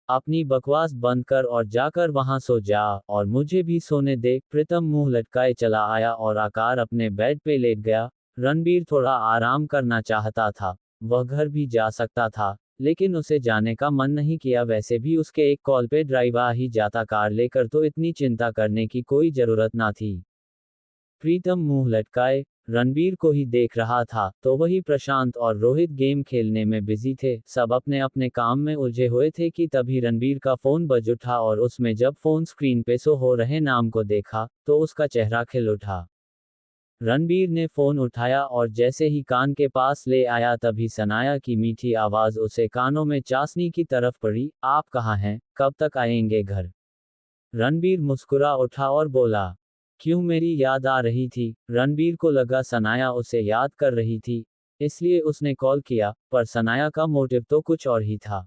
अपनी बकवास बंद कर और जाकर वहां सो जा, और मुझे भी सोने दे। प्रीतम मुंह लटकाए चला आया और आकार अपने बेड पे लेट गया। रणबीर थोड़ा आराम करना चाहता था। वह घर भी जा सकता था, लेकिन उसे जाने का मन नहीं किया। वैसे भी उसके एक कॉल पे ड्राइव आ ही जाता कार लेकर, तो इतनी चिंता करने की कोई जरूरत ना थी। प्रीतम मुंह लटकाए रणबीर को ही देख रहा था, तो वही प्रशांत और रोहित गेम खेलने में बिजी थे। सब अपने अपने काम में उलझे हुए थे कि तभी रणबीर का फोन बज उठा, और उसमें जब फोन स्क्रीन पे शो हो रहे नाम को देखा, तो उसका चेहरा खिल उठा। रणबीर ने फोन उठाया और जैसे ही कान के पास ले आया, तभी सनाया की मीठी आवाज उसे कानों में चाशनी की तरफ पड़ी। आप कहाँ हैं? कब तक आएंगे घर? रणबीर मुस्कुरा उठा और बोला, क्यों, मेरी याद आ रही थी? रणबीर को लगा सनाया उसे याद कर रही थी, इसलिए उसने कॉल किया, पर सनाया का मोटिव तो कुछ और ही था।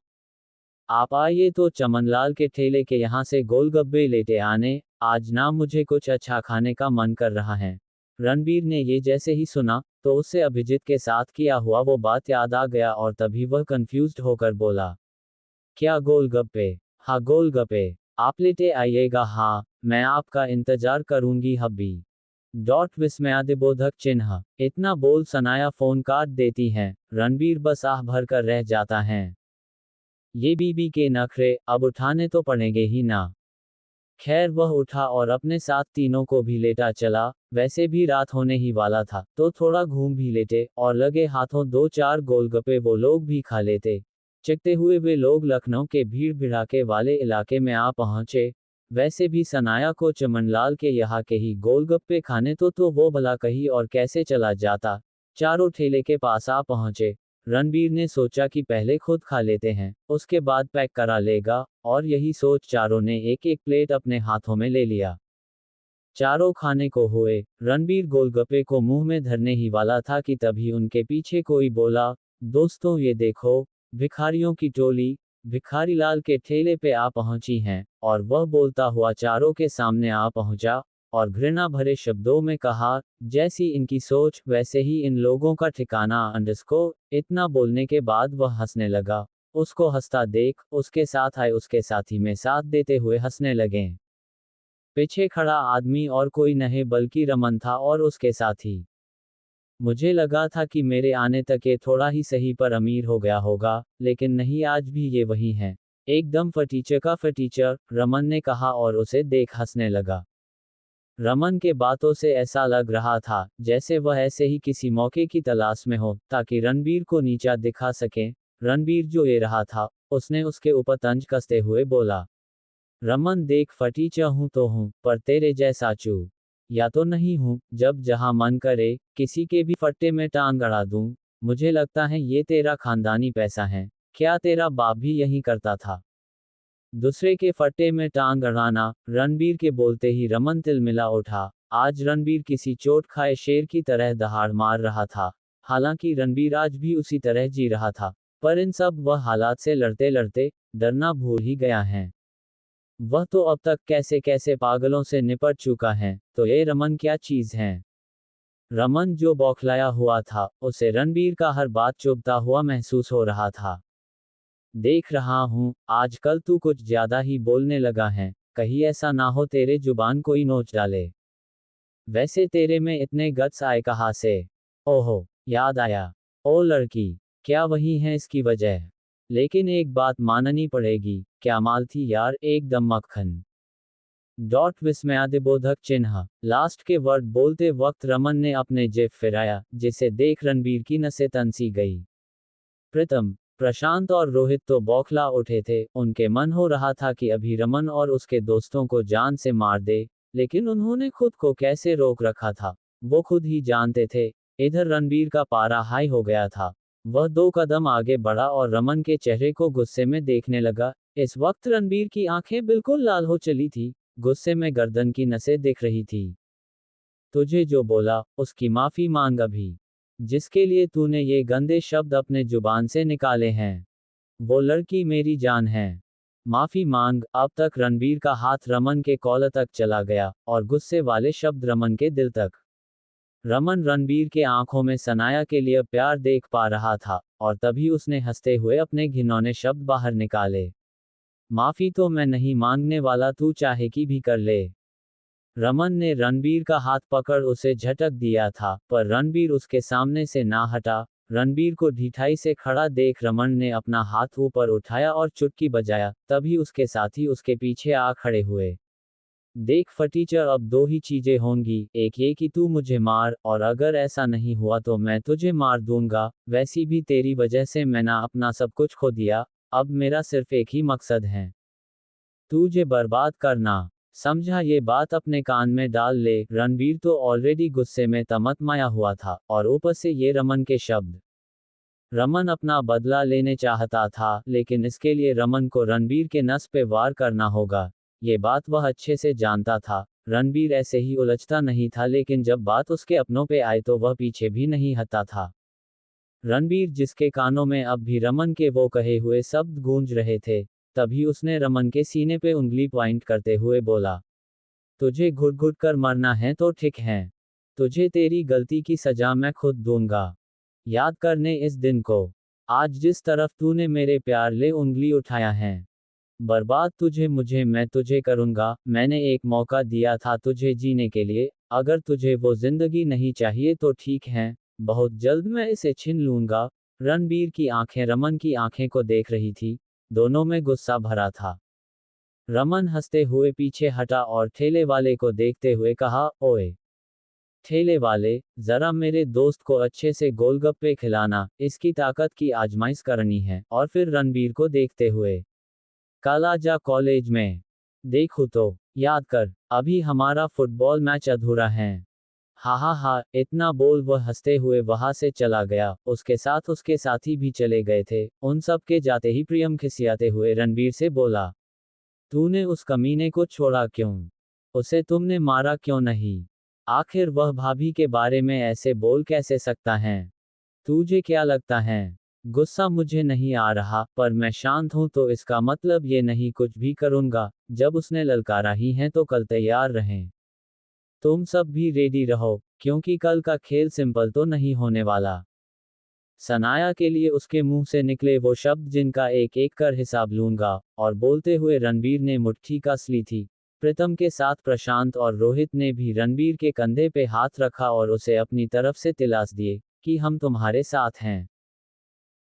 आप आइए तो चमनलाल के ठेले के यहाँ से गोलगप्पे लेते आने, आज ना मुझे कुछ अच्छा खाने का मन कर रहा है। रणबीर ने ये जैसे ही सुना, तो उससे अभिजीत के साथ किया हुआ वो बात याद आ गया, और तभी वह कंफ्यूज्ड होकर बोला, क्या गोलगप्पे? हाँ गोलगप्पे, आप लेते आइएगा। हाँ, मैं आपका इंतजार करूंगी हब्बी। विस्मयादिबोधक चिन्ह। इतना बोल सनाया फोन काट देती हैं। रणबीर बस आह भर कर रह जाता है। ये बीबी के नखरे अब उठाने तो पड़ेंगे ही ना। खैर वह उठा और अपने साथ तीनों को भी लेटा चला। वैसे भी रात होने ही वाला था, तो थोड़ा घूम भी लेते, और लगे हाथों दो चार गोलगप्पे वो लोग भी खा लेते। चिकते हुए वे लोग लखनऊ के भीड़ भिड़ाके वाले इलाके में आ पहुंचे। वैसे भी सनाया को चमनलाल के यहाँ के ही गोलगप्पे खाने तो वो भला कहीं और कैसे चला जाता। चारों ठेले के पास आ पहुंचे। रणबीर ने सोचा कि पहले खुद खा लेते हैं, उसके बाद पैक करा लेगा, और यही सोच चारों ने एक एक प्लेट अपने हाथों में ले लिया। चारों खाने को हुए। रणबीर गोलगप्पे को मुंह में धरने ही वाला था कि तभी उनके पीछे कोई बोला, दोस्तों ये देखो, भिखारियों की टोली भिखारीलाल के ठेले पे आ पहुंची हैं। और वह बोलता हुआ चारों के सामने आ पहुंचा, और घृणा भरे शब्दों में कहा, जैसी इनकी सोच वैसे ही इन लोगों का ठिकाना। अंडरस्कोर। इतना बोलने के बाद वह हंसने लगा। उसको हंसता देख उसके साथ आए उसके साथी में साथ देते हुए हंसने लगे। पीछे खड़ा आदमी और कोई नहीं बल्कि रमन था और उसके साथी। मुझे लगा था कि मेरे आने तक ये थोड़ा ही सही पर अमीर हो गया होगा, लेकिन नहीं, आज भी ये वही है। एकदम फटीचर का फटीचर, रमन ने कहा और उसे देख हंसने लगा। रमन के बातों से ऐसा लग रहा था जैसे वह ऐसे ही किसी मौके की तलाश में हो, ताकि रणबीर को नीचा दिखा सके। रणबीर जो ये रहा था, उसने उसके ऊपर तंज कसते हुए बोला, रमन देख, फटीचर हूं तो हूं, पर तेरे जैसा चू या तो नहीं हूं। जब जहां मन करे किसी के भी फट्टे में टांग अड़ा दूं। मुझे लगता है ये तेरा खानदानी पैसा है। क्या तेरा बाप भी यही करता था? दूसरे के फट्टे में टांग अड़ाना। रणबीर के बोलते ही रमन तिलमिला उठा। आज रणबीर किसी चोट खाए शेर की तरह दहाड़ मार रहा था। हालांकि रणबीर आज भी उसी तरह जी रहा था, पर इन सब वह हालात से लड़ते लड़ते डरना भूल ही गया है। वह तो अब तक कैसे कैसे पागलों से निपट चुका है, तो ये रमन क्या चीज है? रमन जो बौखलाया हुआ था, उसे रणबीर का हर बात चुभता हुआ महसूस हो रहा था। देख रहा हूं, आजकल तू कुछ ज्यादा ही बोलने लगा है, कहीं ऐसा ना हो तेरे जुबान कोई नोच डाले। वैसे तेरे में इतने गट्स आए कहाँ से? ओहो, याद आया। ओ लड़की, क्या वही है इसकी वजह? लेकिन एक बात माननी पड़ेगी, क्या माल थी यार, एकदम मक्खन। विस्मयादिबोधक चिन्ह। लास्ट के वर्ड बोलते वक्त रमन ने अपने जेब फिराया, जिसे देख रणबीर की नसें तन सी गई। प्रीतम, प्रशांत और रोहित तो बौखला उठे थे, उनके मन हो रहा था कि अभी रमन और उसके दोस्तों को जान से मार दे, लेकिन उन्होंने खुद को कैसे रोक रखा था, वो खुद ही जानते थे। इधर रणबीर का पारा हाई हो गया था। वह 2 कदम आगे बढ़ा और रमन के चेहरे को गुस्से में देखने लगा। इस वक्त रणबीर की आंखें बिल्कुल लाल हो चली थी, गुस्से में गर्दन की नसें दिख रही थी। तुझे जो बोला, उसकी माफी मांग अभी, जिसके लिए तूने ये गंदे शब्द अपने जुबान से निकाले हैं। वो लड़की मेरी जान है। माफी मांग। अब तक रणबीर का हाथ रमन के कॉलर तक चला गया और गुस्से वाले शब्द रमन के दिल तक। रमन रणबीर के आंखों में सनाया के लिए प्यार देख पा रहा था, और तभी उसने हंसते हुए अपने घिनौने शब्द बाहर निकाले। माफी तो मैं नहीं मांगने वाला, तू चाहे कि भी कर ले। रमन ने रणबीर का हाथ पकड़ उसे झटक दिया था, पर रणबीर उसके सामने से ना हटा। रणबीर को ढिठाई से खड़ा देख रमन ने अपना हाथ ऊपर उठाया और चुटकी बजाया, तभी उसके साथी उसके पीछे आ खड़े हुए। देख फटीचर, अब 2 ही चीजें होंगी, एक ये कि तू मुझे मार, और अगर ऐसा नहीं हुआ तो मैं तुझे मार दूंगा। वैसी भी तेरी वजह से मैंने अपना सब कुछ खो दिया। अब मेरा सिर्फ एक ही मकसद है, तुझे बर्बाद करना। समझा? ये बात अपने कान में डाल ले। रणबीर तो ऑलरेडी गुस्से में तमतमाया हुआ था, और ऊपर से ये रमन के शब्द। रमन अपना बदला लेने चाहता था, लेकिन इसके लिए रमन को रणबीर के नस पे वार करना होगा। ये बात वह अच्छे से जानता था। रणबीर ऐसे ही उलझता नहीं था, लेकिन जब बात उसके अपनों पे आए तो वह पीछे भी नहीं हटता था। रणबीर, जिसके कानों में अब भी रमन के वो कहे हुए शब्द गूंज रहे थे, तभी उसने रमन के सीने पे उंगली पॉइंट करते हुए बोला, तुझे घुट घुट कर मरना है तो ठीक है। तुझे तेरी गलती की सजा मैं खुद दूंगा। याद करने इस दिन को, आज जिस तरफ तूने मेरे प्यार ले उंगली उठाया है। बर्बाद तुझे मुझे मैं तुझे करूंगा। मैंने एक मौका दिया था तुझे जीने के लिए, अगर तुझे वो जिंदगी नहीं चाहिए तो ठीक है, बहुत जल्द मैं इसे छीन लूंगा। रणबीर की आंखें रमन की आंखें को देख रही थी, दोनों में गुस्सा भरा था। रमन हंसते हुए पीछे हटा और ठेले वाले को देखते हुए कहा, ओए ठेले वाले, जरा मेरे दोस्त को अच्छे से गोलगप्पे खिलाना, इसकी ताकत की आजमाइश करनी है। और फिर रणबीर को देखते हुए, कल आजा कॉलेज में, देखो तो, याद कर, अभी हमारा फुटबॉल मैच अधूरा है। हा हा हा, इतना बोल वह हंसते हुए वहां से चला गया। उसके साथ उसके साथी भी चले गए थे। उन सब के जाते ही प्रियम खिसियाते हुए रणबीर से बोला, तूने उस कमीने को छोड़ा क्यों? उसे तुमने मारा क्यों नहीं? आखिर वह भाभी के बारे में ऐसे बोल कैसे सकता है? तुझे क्या लगता है? गुस्सा मुझे नहीं आ रहा, पर मैं शांत हूं, तो इसका मतलब ये नहीं कुछ भी करूंगा। जब उसने ललकारा ही है तो कल तैयार रहें। तुम सब भी रेडी रहो, क्योंकि कल का खेल सिंपल तो नहीं होने वाला। सनाया के लिए उसके मुंह से निकले वो शब्द जिनका एक एक कर हिसाब लूंगा, और बोलते हुए रणबीर ने मुट्ठी कस ली थी। प्रीतम के साथ प्रशांत और रोहित ने भी रणबीर के कंधे पे हाथ रखा और उसे अपनी तरफ से दिलास दिए कि हम तुम्हारे साथ हैं।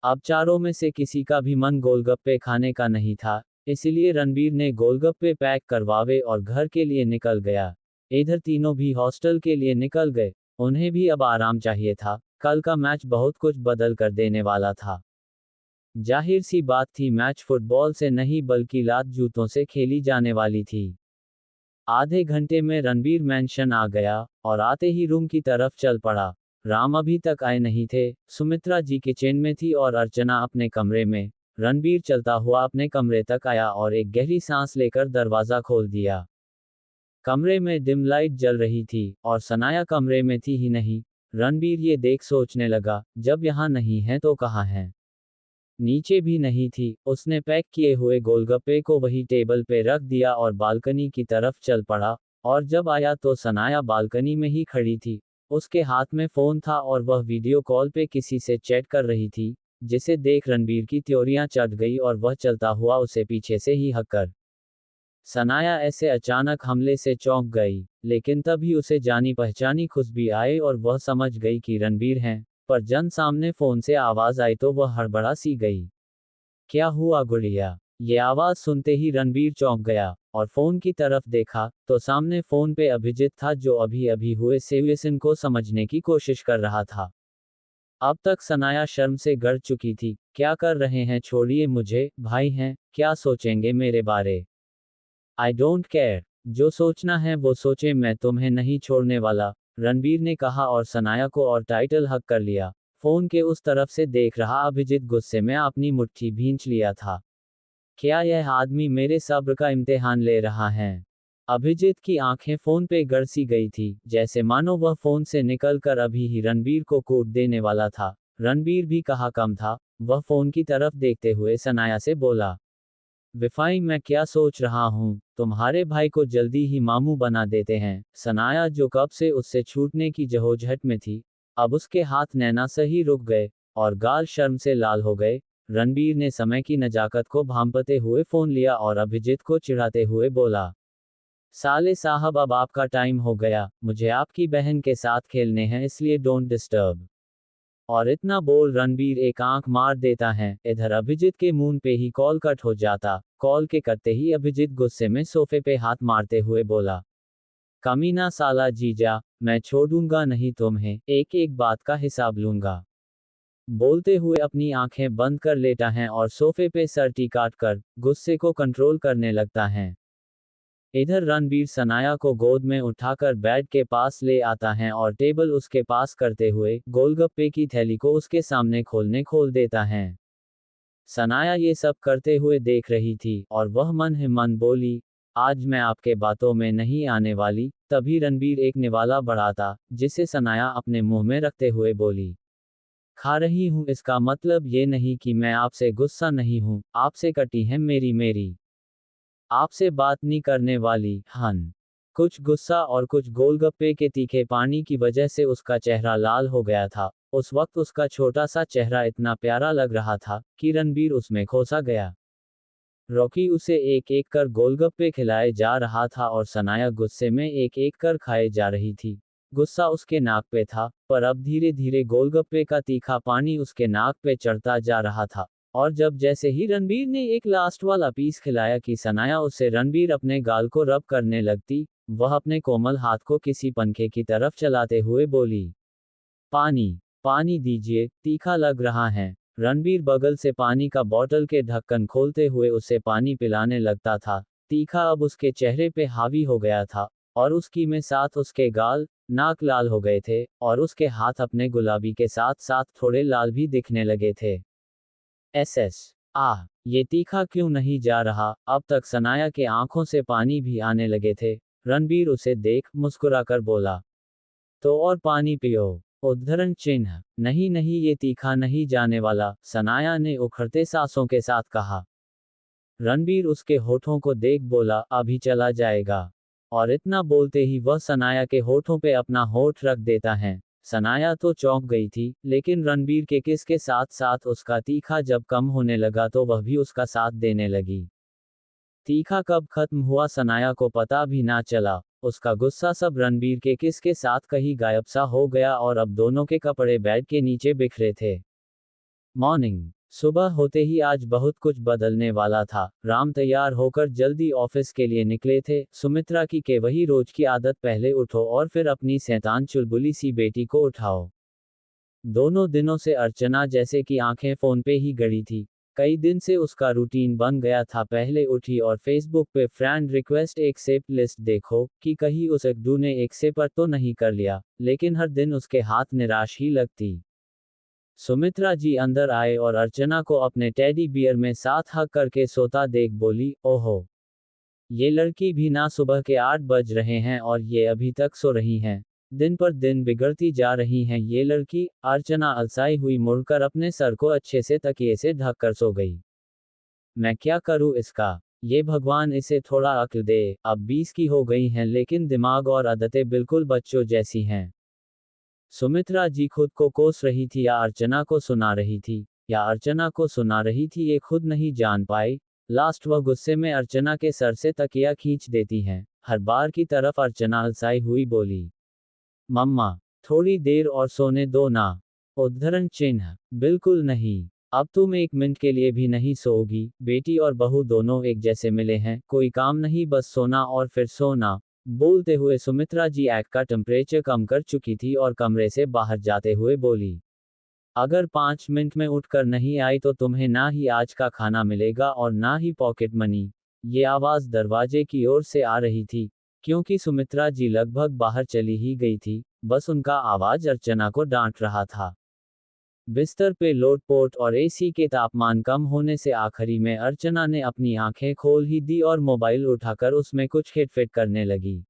अब चारों में से किसी का भी मन गोलगप्पे खाने का नहीं था, इसलिए रणबीर ने गोलगप्पे पैक करवावे और घर के लिए निकल गया। इधर तीनों भी हॉस्टल के लिए निकल गए। उन्हें भी अब आराम चाहिए था, कल का मैच बहुत कुछ बदल कर देने वाला था। जाहिर सी बात थी, मैच फुटबॉल से नहीं बल्कि लात जूतों से खेली जाने वाली थी। आधे घंटे में रणबीर मैंशन आ गया, और आते ही रूम की तरफ चल पड़ा। राम अभी तक आए नहीं थे। सुमित्रा जी किचन में थी और अर्चना अपने कमरे में। रणबीर चलता हुआ अपने कमरे तक आया और एक गहरी सांस लेकर दरवाजा खोल दिया। कमरे में डिम लाइट जल रही थी, और सनाया कमरे में थी ही नहीं। रणबीर ये देख सोचने लगा, जब यहाँ नहीं है तो कहाँ है? नीचे भी नहीं थी। उसने पैक किए हुए गोलगप्पे को वही टेबल पे रख दिया और बालकनी की तरफ चल पड़ा। और जब आया तो सनाया बालकनी में ही खड़ी थी। उसके हाथ में फोन था और वह वीडियो कॉल पे किसी से चैट कर रही थी, जिसे देख रणबीर की त्योरियां चढ़ गई और वह चलता हुआ उसे पीछे से ही हक। सनाया ऐसे अचानक हमले से चौंक गई, लेकिन तभी उसे जानी पहचानी खुशबू आई और वह समझ गई कि रणबीर हैं। पर जन सामने फोन से आवाज आई तो वह हड़बड़ा सी गई। क्या हुआ गुड़िया? ये आवाज सुनते ही रणबीर चौंक गया और फोन की तरफ देखा तो सामने फोन पे अभिजीत था, जो अभी अभी हुए सिचुएशन को समझने की कोशिश कर रहा था। अब तक सनाया शर्म से गड़ चुकी थी, क्या कर रहे हैं, छोड़िए मुझे, भाई हैं, क्या सोचेंगे मेरे बारे। आई डोंट केयर, जो सोचना है वो सोचे, मैं तुम्हें नहीं छोड़ने वाला, रणबीर ने कहा और सनाया को और टाइटल हक कर लिया। फोन के उस तरफ से देख रहा अभिजीत गुस्से में अपनी मुट्ठी भींच लिया था। क्या यह आदमी मेरे सब्र का इम्तिहान ले रहा है। अभिजीत की आंखें फोन पे गड़सी गई थी, जैसे मानो वह फोन से निकलकर अभी ही रणबीर को कूट देने वाला था। रणबीर भी कहा कम था, वह फोन की तरफ देखते हुए सनाया से बोला, विफाई मैं क्या सोच रहा हूँ, तुम्हारे भाई को जल्दी ही मामू बना देते हैं। सनाया जो कब से उससे छूटने की जहोजहट में थी, अब उसके हाथ नैना सही रुक गए और गाल शर्म से लाल हो गए। रणबीर ने समय की नजाकत को भांपते हुए फोन लिया और अभिजीत को चिढ़ाते हुए बोला, साले साहब अब आपका टाइम हो गया, मुझे आपकी बहन के साथ खेलने हैं, इसलिए डोंट डिस्टर्ब। और इतना बोल रणबीर एक आंख मार देता है। इधर अभिजीत के मुंह पे ही कॉल कट हो जाता। कॉल के करते ही अभिजीत गुस्से में सोफे पे हाथ मारते हुए बोला, कमीना साला जीजा, मैं छोड़ूंगा नहीं तुम्हें, एक एक बात का हिसाब लूंगा। बोलते हुए अपनी आंखें बंद कर लेता है और सोफे पे सर टिकाट कर गुस्से को कंट्रोल करने लगता है। इधर रणबीर सनाया को गोद में उठाकर बेड के पास ले आता है और टेबल उसके पास करते हुए गोलगप्पे की थैली को उसके सामने खोल देता है। सनाया ये सब करते हुए देख रही थी और वह मन ही मन बोली, आज मैं आपके बातों में नहीं आने वाली। तभी रणबीर एक निवाला बढ़ाता, जिसे सनाया अपने मुंह में रखते हुए बोली, खा रही हूं इसका मतलब ये नहीं कि मैं आपसे गुस्सा नहीं हूं, आपसे कटी है मेरी आपसे बात नहीं करने वाली हन। कुछ गुस्सा और कुछ गोलगप्पे के तीखे पानी की वजह से उसका चेहरा लाल हो गया था। उस वक्त उसका छोटा सा चेहरा इतना प्यारा लग रहा था कि रणबीर उसमें खोसा गया। रॉकी उसे एक एक कर गोलगप्पे खिलाए जा रहा था और सनाया गुस्से में एक एक कर खाए जा रही थी। गुस्सा उसके नाक पे था, पर अब धीरे धीरे गोलगप्पे का तीखा पानी उसके नाक पे चढ़ता जा रहा था। और जब जैसे ही रणबीर ने एक लास्ट वाला पीस खिलाया कि सनाया उससे रणबीर अपने गाल को रब करने लगती, वह अपने कोमल हाथ को किसी पंखे की तरफ चलाते हुए बोली, पानी पानी दीजिए, तीखा लग रहा है। रणबीर बगल से पानी का बोतल के ढक्कन खोलते हुए उसे पानी पिलाने लगता था। तीखा अब उसके चेहरे पे हावी हो गया था और उसकी में साथ उसके गाल, नाक लाल हो गए थे और उसके हाथ अपने गुलाबी के साथ साथ थोड़े लाल भी दिखने लगे थे। एसएस आह, ये तीखा क्यों नहीं जा रहा। अब तक सनाया के आंखों से पानी भी आने लगे थे। रणबीर उसे देख मुस्कुराकर बोला, तो और पानी पियो। उद्धरण चिन्ह, नहीं नहीं ये तीखा नहीं जाने वाला, सनाया ने उखड़ते सांसों के साथ कहा। रणबीर उसके होठों को देख बोला, अभी चला जाएगा। और इतना बोलते ही वह सनाया के होठों पे अपना होठ रख देता है। सनाया तो चौंक गई थी, लेकिन रणबीर के किस के साथ साथ उसका तीखा जब कम होने लगा तो वह भी उसका साथ देने लगी। तीखा कब खत्म हुआ सनाया को पता भी ना चला। उसका गुस्सा सब रणबीर के किस के साथ कहीं गायब सा हो गया और अब दोनों के कपड़े बेड के नीचे बिखरे थे। मॉर्निंग, सुबह होते ही आज बहुत कुछ बदलने वाला था। राम तैयार होकर जल्दी ऑफिस के लिए निकले थे। सुमित्रा की के वही रोज की आदत, पहले उठो और फिर अपनी शैतान चुलबुली सी बेटी को उठाओ। दोनों दिनों से अर्चना जैसे कि आंखें फोन पे ही गड़ी थी। कई दिन से उसका रूटीन बन गया था, पहले उठी और फेसबुक पे फ्रेंड रिक्वेस्ट एक्सेप्ट लिस्ट देखो कि कहीं उस अड्डू ने एक्सेप्ट तो नहीं कर लिया, लेकिन हर दिन उसके हाथ निराश ही लगती। सुमित्रा जी अंदर आए और अर्चना को अपने टेडी बियर में साथ हक करके सोता देख बोली, ओहो, ये लड़की भी ना सुबह के 8 बज रहे हैं और ये अभी तक सो रही हैं। दिन पर दिन बिगड़ती जा रही हैं ये लड़की। अर्चना अलसाई हुई मुड़कर अपने सर को अच्छे से तकिए से ढक कर सो गई। मैं क्या करूं इसका, ये भगवान इसे थोड़ा अक्ल दे। अब 20 की हो गई हैं लेकिन दिमाग और आदतें बिल्कुल बच्चों जैसी हैं। सुमित्रा जी खुद को कोस रही थी या अर्चना को सुना रही थी, या अर्चना को सुना रही थी, ये खुद नहीं जान पाई। लास्ट वह गुस्से में अर्चना के सर से तकिया खींच देती हैं। हर बार की तरफ अर्चना अलसाई हुई बोली, मम्मा, थोड़ी देर और सोने दो ना। उद्धरण चिन्ह, बिल्कुल नहीं। अब तुम 1 मिनट के लिए भी नहीं सोओगी। बेटी और बहू दोनों एक जैसे मिले हैं, कोई काम नहीं, बस सोना और फिर सोना। बोलते हुए सुमित्रा जी एक्ट का टेम्परेचर कम कर चुकी थी और कमरे से बाहर जाते हुए बोली, अगर 5 मिनट में उठकर नहीं आई तो तुम्हें ना ही आज का खाना मिलेगा और ना ही पॉकेट मनी। ये आवाज दरवाजे की ओर से आ रही थी, क्योंकि सुमित्रा जी लगभग बाहर चली ही गई थी, बस उनका आवाज अर्चना को डांट रहा था। बिस्तर पे लोटपोट और एसी के तापमान कम होने से आखिरी में अर्चना ने अपनी आंखें खोल ही दी और मोबाइल उठाकर उसमें कुछ खिटफिट करने लगी।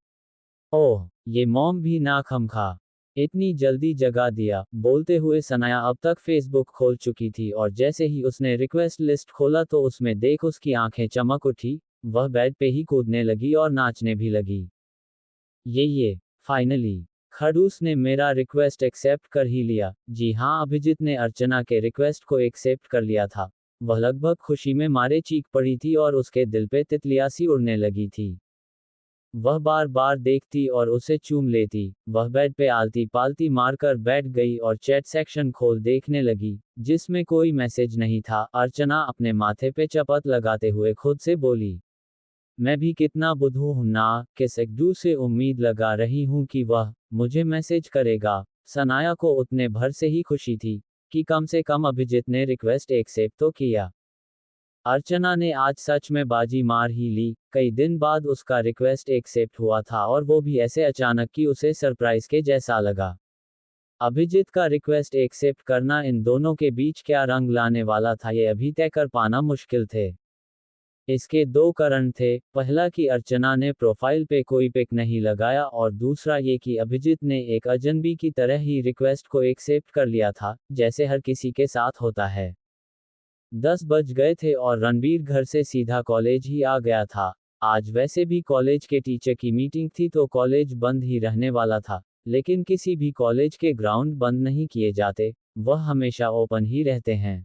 ओह, ये मॉम भी ना खमखा, इतनी जल्दी जगा दिया, बोलते हुए सनाया अब तक फेसबुक खोल चुकी थी और जैसे ही उसने रिक्वेस्ट लिस्ट खोला तो उसमें देख उसकी आंखें चमक उठी, वह बेड पे ही कूदने लगी और नाचने भी लगी। ये फाइनली खड़ूस ने मेरा रिक्वेस्ट एक्सेप्ट कर ही लिया। जी हाँ, अभिजीत ने अर्चना के रिक्वेस्ट को एक्सेप्ट कर लिया था। वह लगभग खुशी में मारे चीख पड़ी थी और उसके दिल पे तितलियां सी उड़ने लगी थी। वह बार बार देखती और उसे चूम लेती। वह बेड पे आलती पालती मारकर बैठ गई और चैट सेक्शन खोल देखने लगी, जिसमें कोई मैसेज नहीं था। अर्चना अपने माथे पे चपत लगाते हुए खुद से बोली, मैं भी कितना बुद्धू हूं ना, कि सगडू से उम्मीद लगा रही हूं कि वह मुझे मैसेज करेगा। सनाया को उतने भर से ही खुशी थी कि कम से कम अभिजीत ने रिक्वेस्ट एक्सेप्ट तो किया। अर्चना ने आज सच में बाजी मार ही ली। कई दिन बाद उसका रिक्वेस्ट एक्सेप्ट हुआ था और वो भी ऐसे अचानक कि उसे सरप्राइज के जैसा लगा। अभिजीत का रिक्वेस्ट एक्सेप्ट करना इन दोनों के बीच क्या रंग लाने वाला था ये अभी तय कर पाना मुश्किल थे। इसके दो कारण थे, पहला कि अर्चना ने प्रोफाइल पे कोई पिक नहीं लगाया और दूसरा ये कि अभिजीत ने एक अजनबी की तरह ही रिक्वेस्ट को एक्सेप्ट कर लिया था, जैसे हर किसी के साथ होता है। 10 बज गए थे और रणबीर घर से सीधा कॉलेज ही आ गया था। आज वैसे भी कॉलेज के टीचर की मीटिंग थी तो कॉलेज बंद ही रहने वाला था, लेकिन किसी भी कॉलेज के ग्राउंड बंद नहीं किए जाते, वह हमेशा ओपन ही रहते हैं।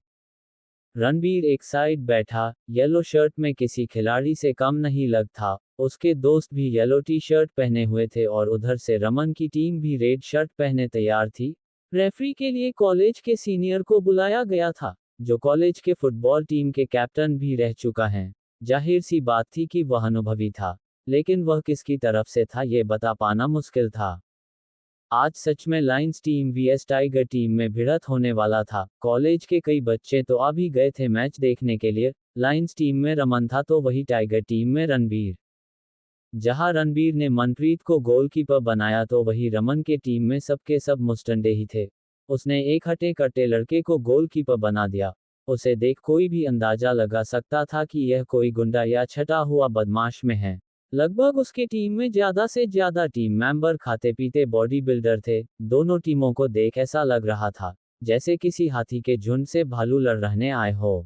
रणबीर एक साइड बैठा, येलो शर्ट में किसी खिलाड़ी से कम नहीं लग था। उसके दोस्त भी येलो टी शर्ट पहने हुए थे और उधर से रमन की टीम भी रेड शर्ट पहने तैयार थी। रेफरी के लिए कॉलेज के सीनियर को बुलाया गया था, जो कॉलेज के फुटबॉल टीम के कैप्टन भी रह चुका है। जाहिर सी बात थी कि वह अनुभवी था, लेकिन वह किसकी तरफ से था ये बता पाना मुश्किल था। आज सच में lions team VS tiger team में भिड़ंत होने वाला था। कॉलेज के कई बच्चे तो आ भी गए थे मैच देखने के लिए। लायंस टीम में रमन था तो वही टाइगर टीम में रणबीर। जहां रणबीर ने मनप्रीत को गोलकीपर बनाया तो वही रमन के टीम में सबके सब मुस्टंडे ही थे। उसने एक हटे कट्टे लड़के को गोलकीपर बना दिया। उसे देख कोई भी अंदाजा लगा सकता था कि यह कोई गुंडा या छटा हुआ बदमाश में है। लगभग उसके टीम में ज्यादा से ज्यादा टीम मेंबर खाते पीते बॉडी बिल्डर थे। दोनों टीमों को देख ऐसा लग रहा था जैसे किसी हाथी के झुंड से भालू लड़ रहने आए हो।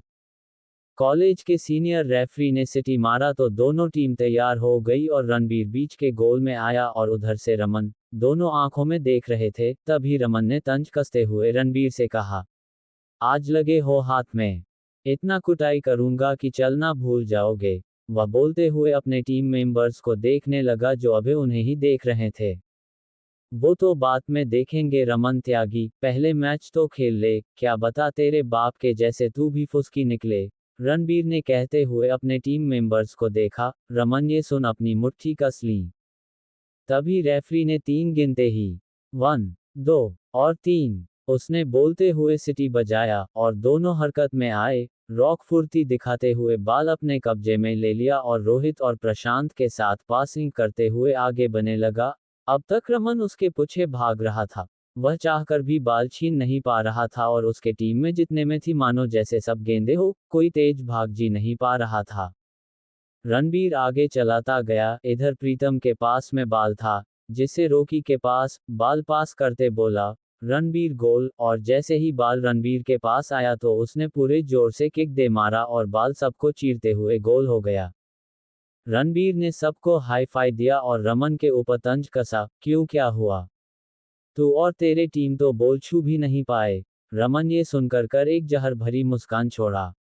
कॉलेज के सीनियर रेफरी ने सिटी मारा तो दोनों टीम तैयार हो गई और रणबीर बीच के गोल में आया और उधर से रमन, दोनों आंखों में देख रहे थे। तभी रमन ने तंज कसते हुए रणबीर से कहा, आज लगे हो हाथ में, इतना कुटाई करूंगा कि चलना भूल जाओगे। वह बोलते हुए अपने टीम मेंबर्स को देखने लगा जो अभी उन्हें ही देख रहे थे। वो तो बाद में देखेंगे रमन त्यागी, पहले मैच तो खेल ले, क्या बता तेरे बाप के जैसे तू भी फुसकी निकले। रणबीर ने कहते हुए अपने टीम मेंबर्स को देखा। रमन ये सुन अपनी मुट्ठी कस ली। तभी रेफरी ने 3 गिनते ही 1, 2 और 3 उसने बोलते हुए सिटी बजाया और दोनों हरकत में आए। रॉक फुर्ती दिखाते हुए बाल अपने कब्जे में ले लिया और रोहित और प्रशांत के साथ पासिंग करते हुए आगे बढ़ने लगा। अब तक रमन उसके पीछे भाग रहा था। वह चाहकर भी बाल छीन नहीं पा रहा था और उसके टीम में जितने में थी मानो जैसे सब गेंदे हो, कोई तेज भाग जी नहीं पा रहा था। रणबीर आगे चलाता गया। इधर प्रीतम के पास में बाल था, जिसे रोकी के पास बाल पास करते बोला, रणबीर गोल। और जैसे ही बाल रणबीर के पास आया तो उसने पूरे जोर से किक दे मारा और बाल सबको चीरते हुए गोल हो गया। रणबीर ने सबको हाई फाई दिया और रमन के ऊपर तंज कसा, क्यों क्या हुआ? तू और तेरे टीम तो बोल छू भी नहीं पाए। रमन ये सुनकर कर एक जहर भरी मुस्कान छोड़ा।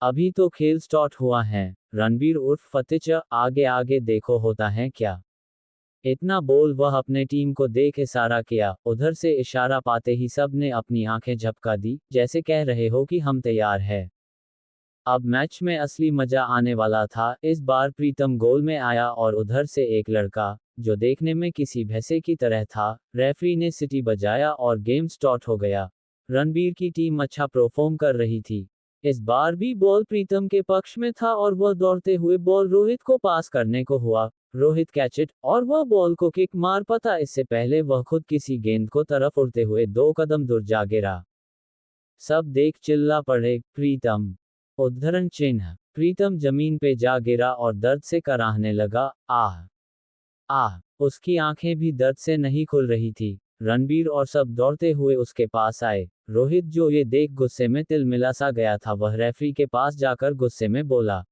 अभी तो खेल स्टार्ट हुआ है। रणबीर उर्फ फतेच, आगे आगे देखो होता है क्या। इतना बोल वह अपने टीम को देख इशारा किया। उधर से इशारा पाते ही सब ने अपनी आंखें झपका दी, जैसे कह रहे हो कि हम तैयार है। अब मैच में असली मजा आने वाला था। इस बार प्रीतम गोल में आया और उधर से एक लड़का, जो देखने में किसी भैंसे की तरह था। रेफरी ने सिटी बजाया और गेम स्टार्ट हो गया। रणबीर की टीम अच्छा परफॉर्म कर रही थी। इस बार भी बॉल प्रीतम के पक्ष में था और वह दौड़ते हुए बॉल रोहित को पास करने को हुआ। रोहित कैच इट और वह बॉल को किक मार पाता इससे पहले वह खुद किसी गेंद को तरफ उड़ते हुए 2 कदम दूर जा गिरा। सब देख चिल्ला पड़े, प्रीतम! उद्धरण चिन्ह। प्रीतम जमीन पे जा गिरा और दर्द से कराहने लगा, आह! आह! उसकी आंखें भी दर्द से नहीं खुल रही थी। रणबीर और सब दौड़ते हुए उसके पास आए। रोहित जो ये देख गुस्से में तिलमिला सा गया था वह रेफरी के पास जाकर गुस्से में बोला,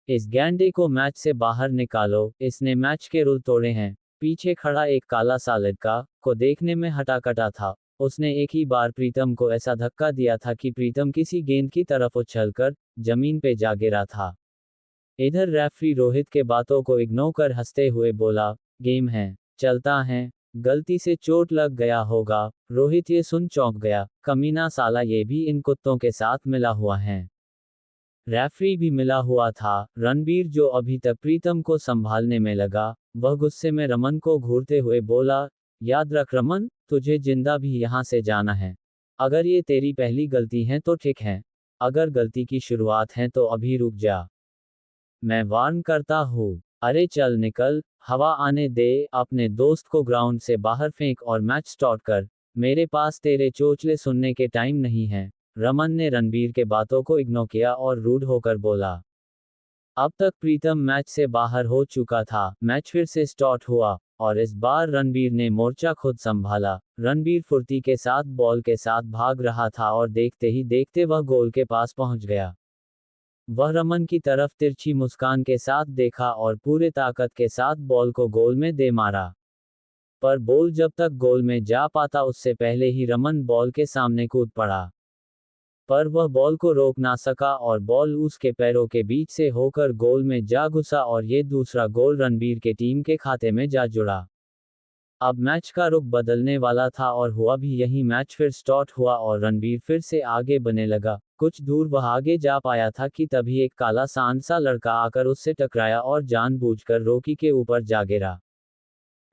इस गैंडे को मैच से बाहर निकालो, इसने मैच के रूल तोड़े हैं। पीछे खड़ा एक काला सा लड़का, को देखने में हटाकटा था। उसने एक ही बार प्रीतम को ऐसा धक्का दिया था कि प्रीतम किसी गेंद की तरफ उछलकर जमीन पे जा गिरा था। इधर रेफरी रोहित के बातों को इग्नोर कर हंसते हुए बोला, गेम है, चलता है, गलती से चोट लग गया होगा। रोहित ये सुन चौंक गया, कमीना साला ये भी इन कुत्तों के साथ मिला हुआ है। रेफरी भी मिला हुआ था। रणबीर जो अभी तक प्रीतम को संभालने में लगा, वह गुस्से में रमन को घूरते हुए बोला, याद रख रमन, तुझे जिंदा भी यहाँ से जाना है। अगर ये तेरी पहली गलती है तो ठीक है, अगर गलती की शुरुआत है तो अभी रुक जा। मैं वार्न करता हूँ। अरे चल निकल, हवा आने दे, अपने दोस्त को ग्राउंड से बाहर फेंक और मैच स्टार्ट कर। मेरे पास तेरे चोचले सुनने के टाइम नहीं है। रमन ने रणबीर के बातों को इग्नोर किया और रूड होकर बोला। अब तक प्रीतम मैच से बाहर हो चुका था। मैच फिर से स्टार्ट हुआ और इस बार रणबीर ने मोर्चा खुद संभाला। रणबीर फुर्ती के साथ बॉल के साथ भाग रहा था और देखते ही देखते वह गोल के पास पहुंच गया। वह रमन की तरफ तिरछी मुस्कान के साथ देखा और पूरे ताकत के साथ बॉल को गोल में दे मारा। पर बॉल जब तक गोल में जा पाता उससे पहले ही रमन बॉल के सामने कूद पड़ा। पर वह बॉल को रोक ना सका और बॉल उसके पैरों के बीच से होकर गोल में जा घुसा और ये दूसरा गोल रणबीर के टीम के खाते में जा जुड़ा। अब मैच का रुख बदलने वाला था और हुआ भी यही। मैच फिर स्टार्ट हुआ और रणबीर फिर से आगे बढ़ने लगा। कुछ दूर वह आगे जा पाया था कि तभी एक काला सांड सा लड़का आकर उससे टकराया और जानबूझकर रोकी के ऊपर जा गिरा।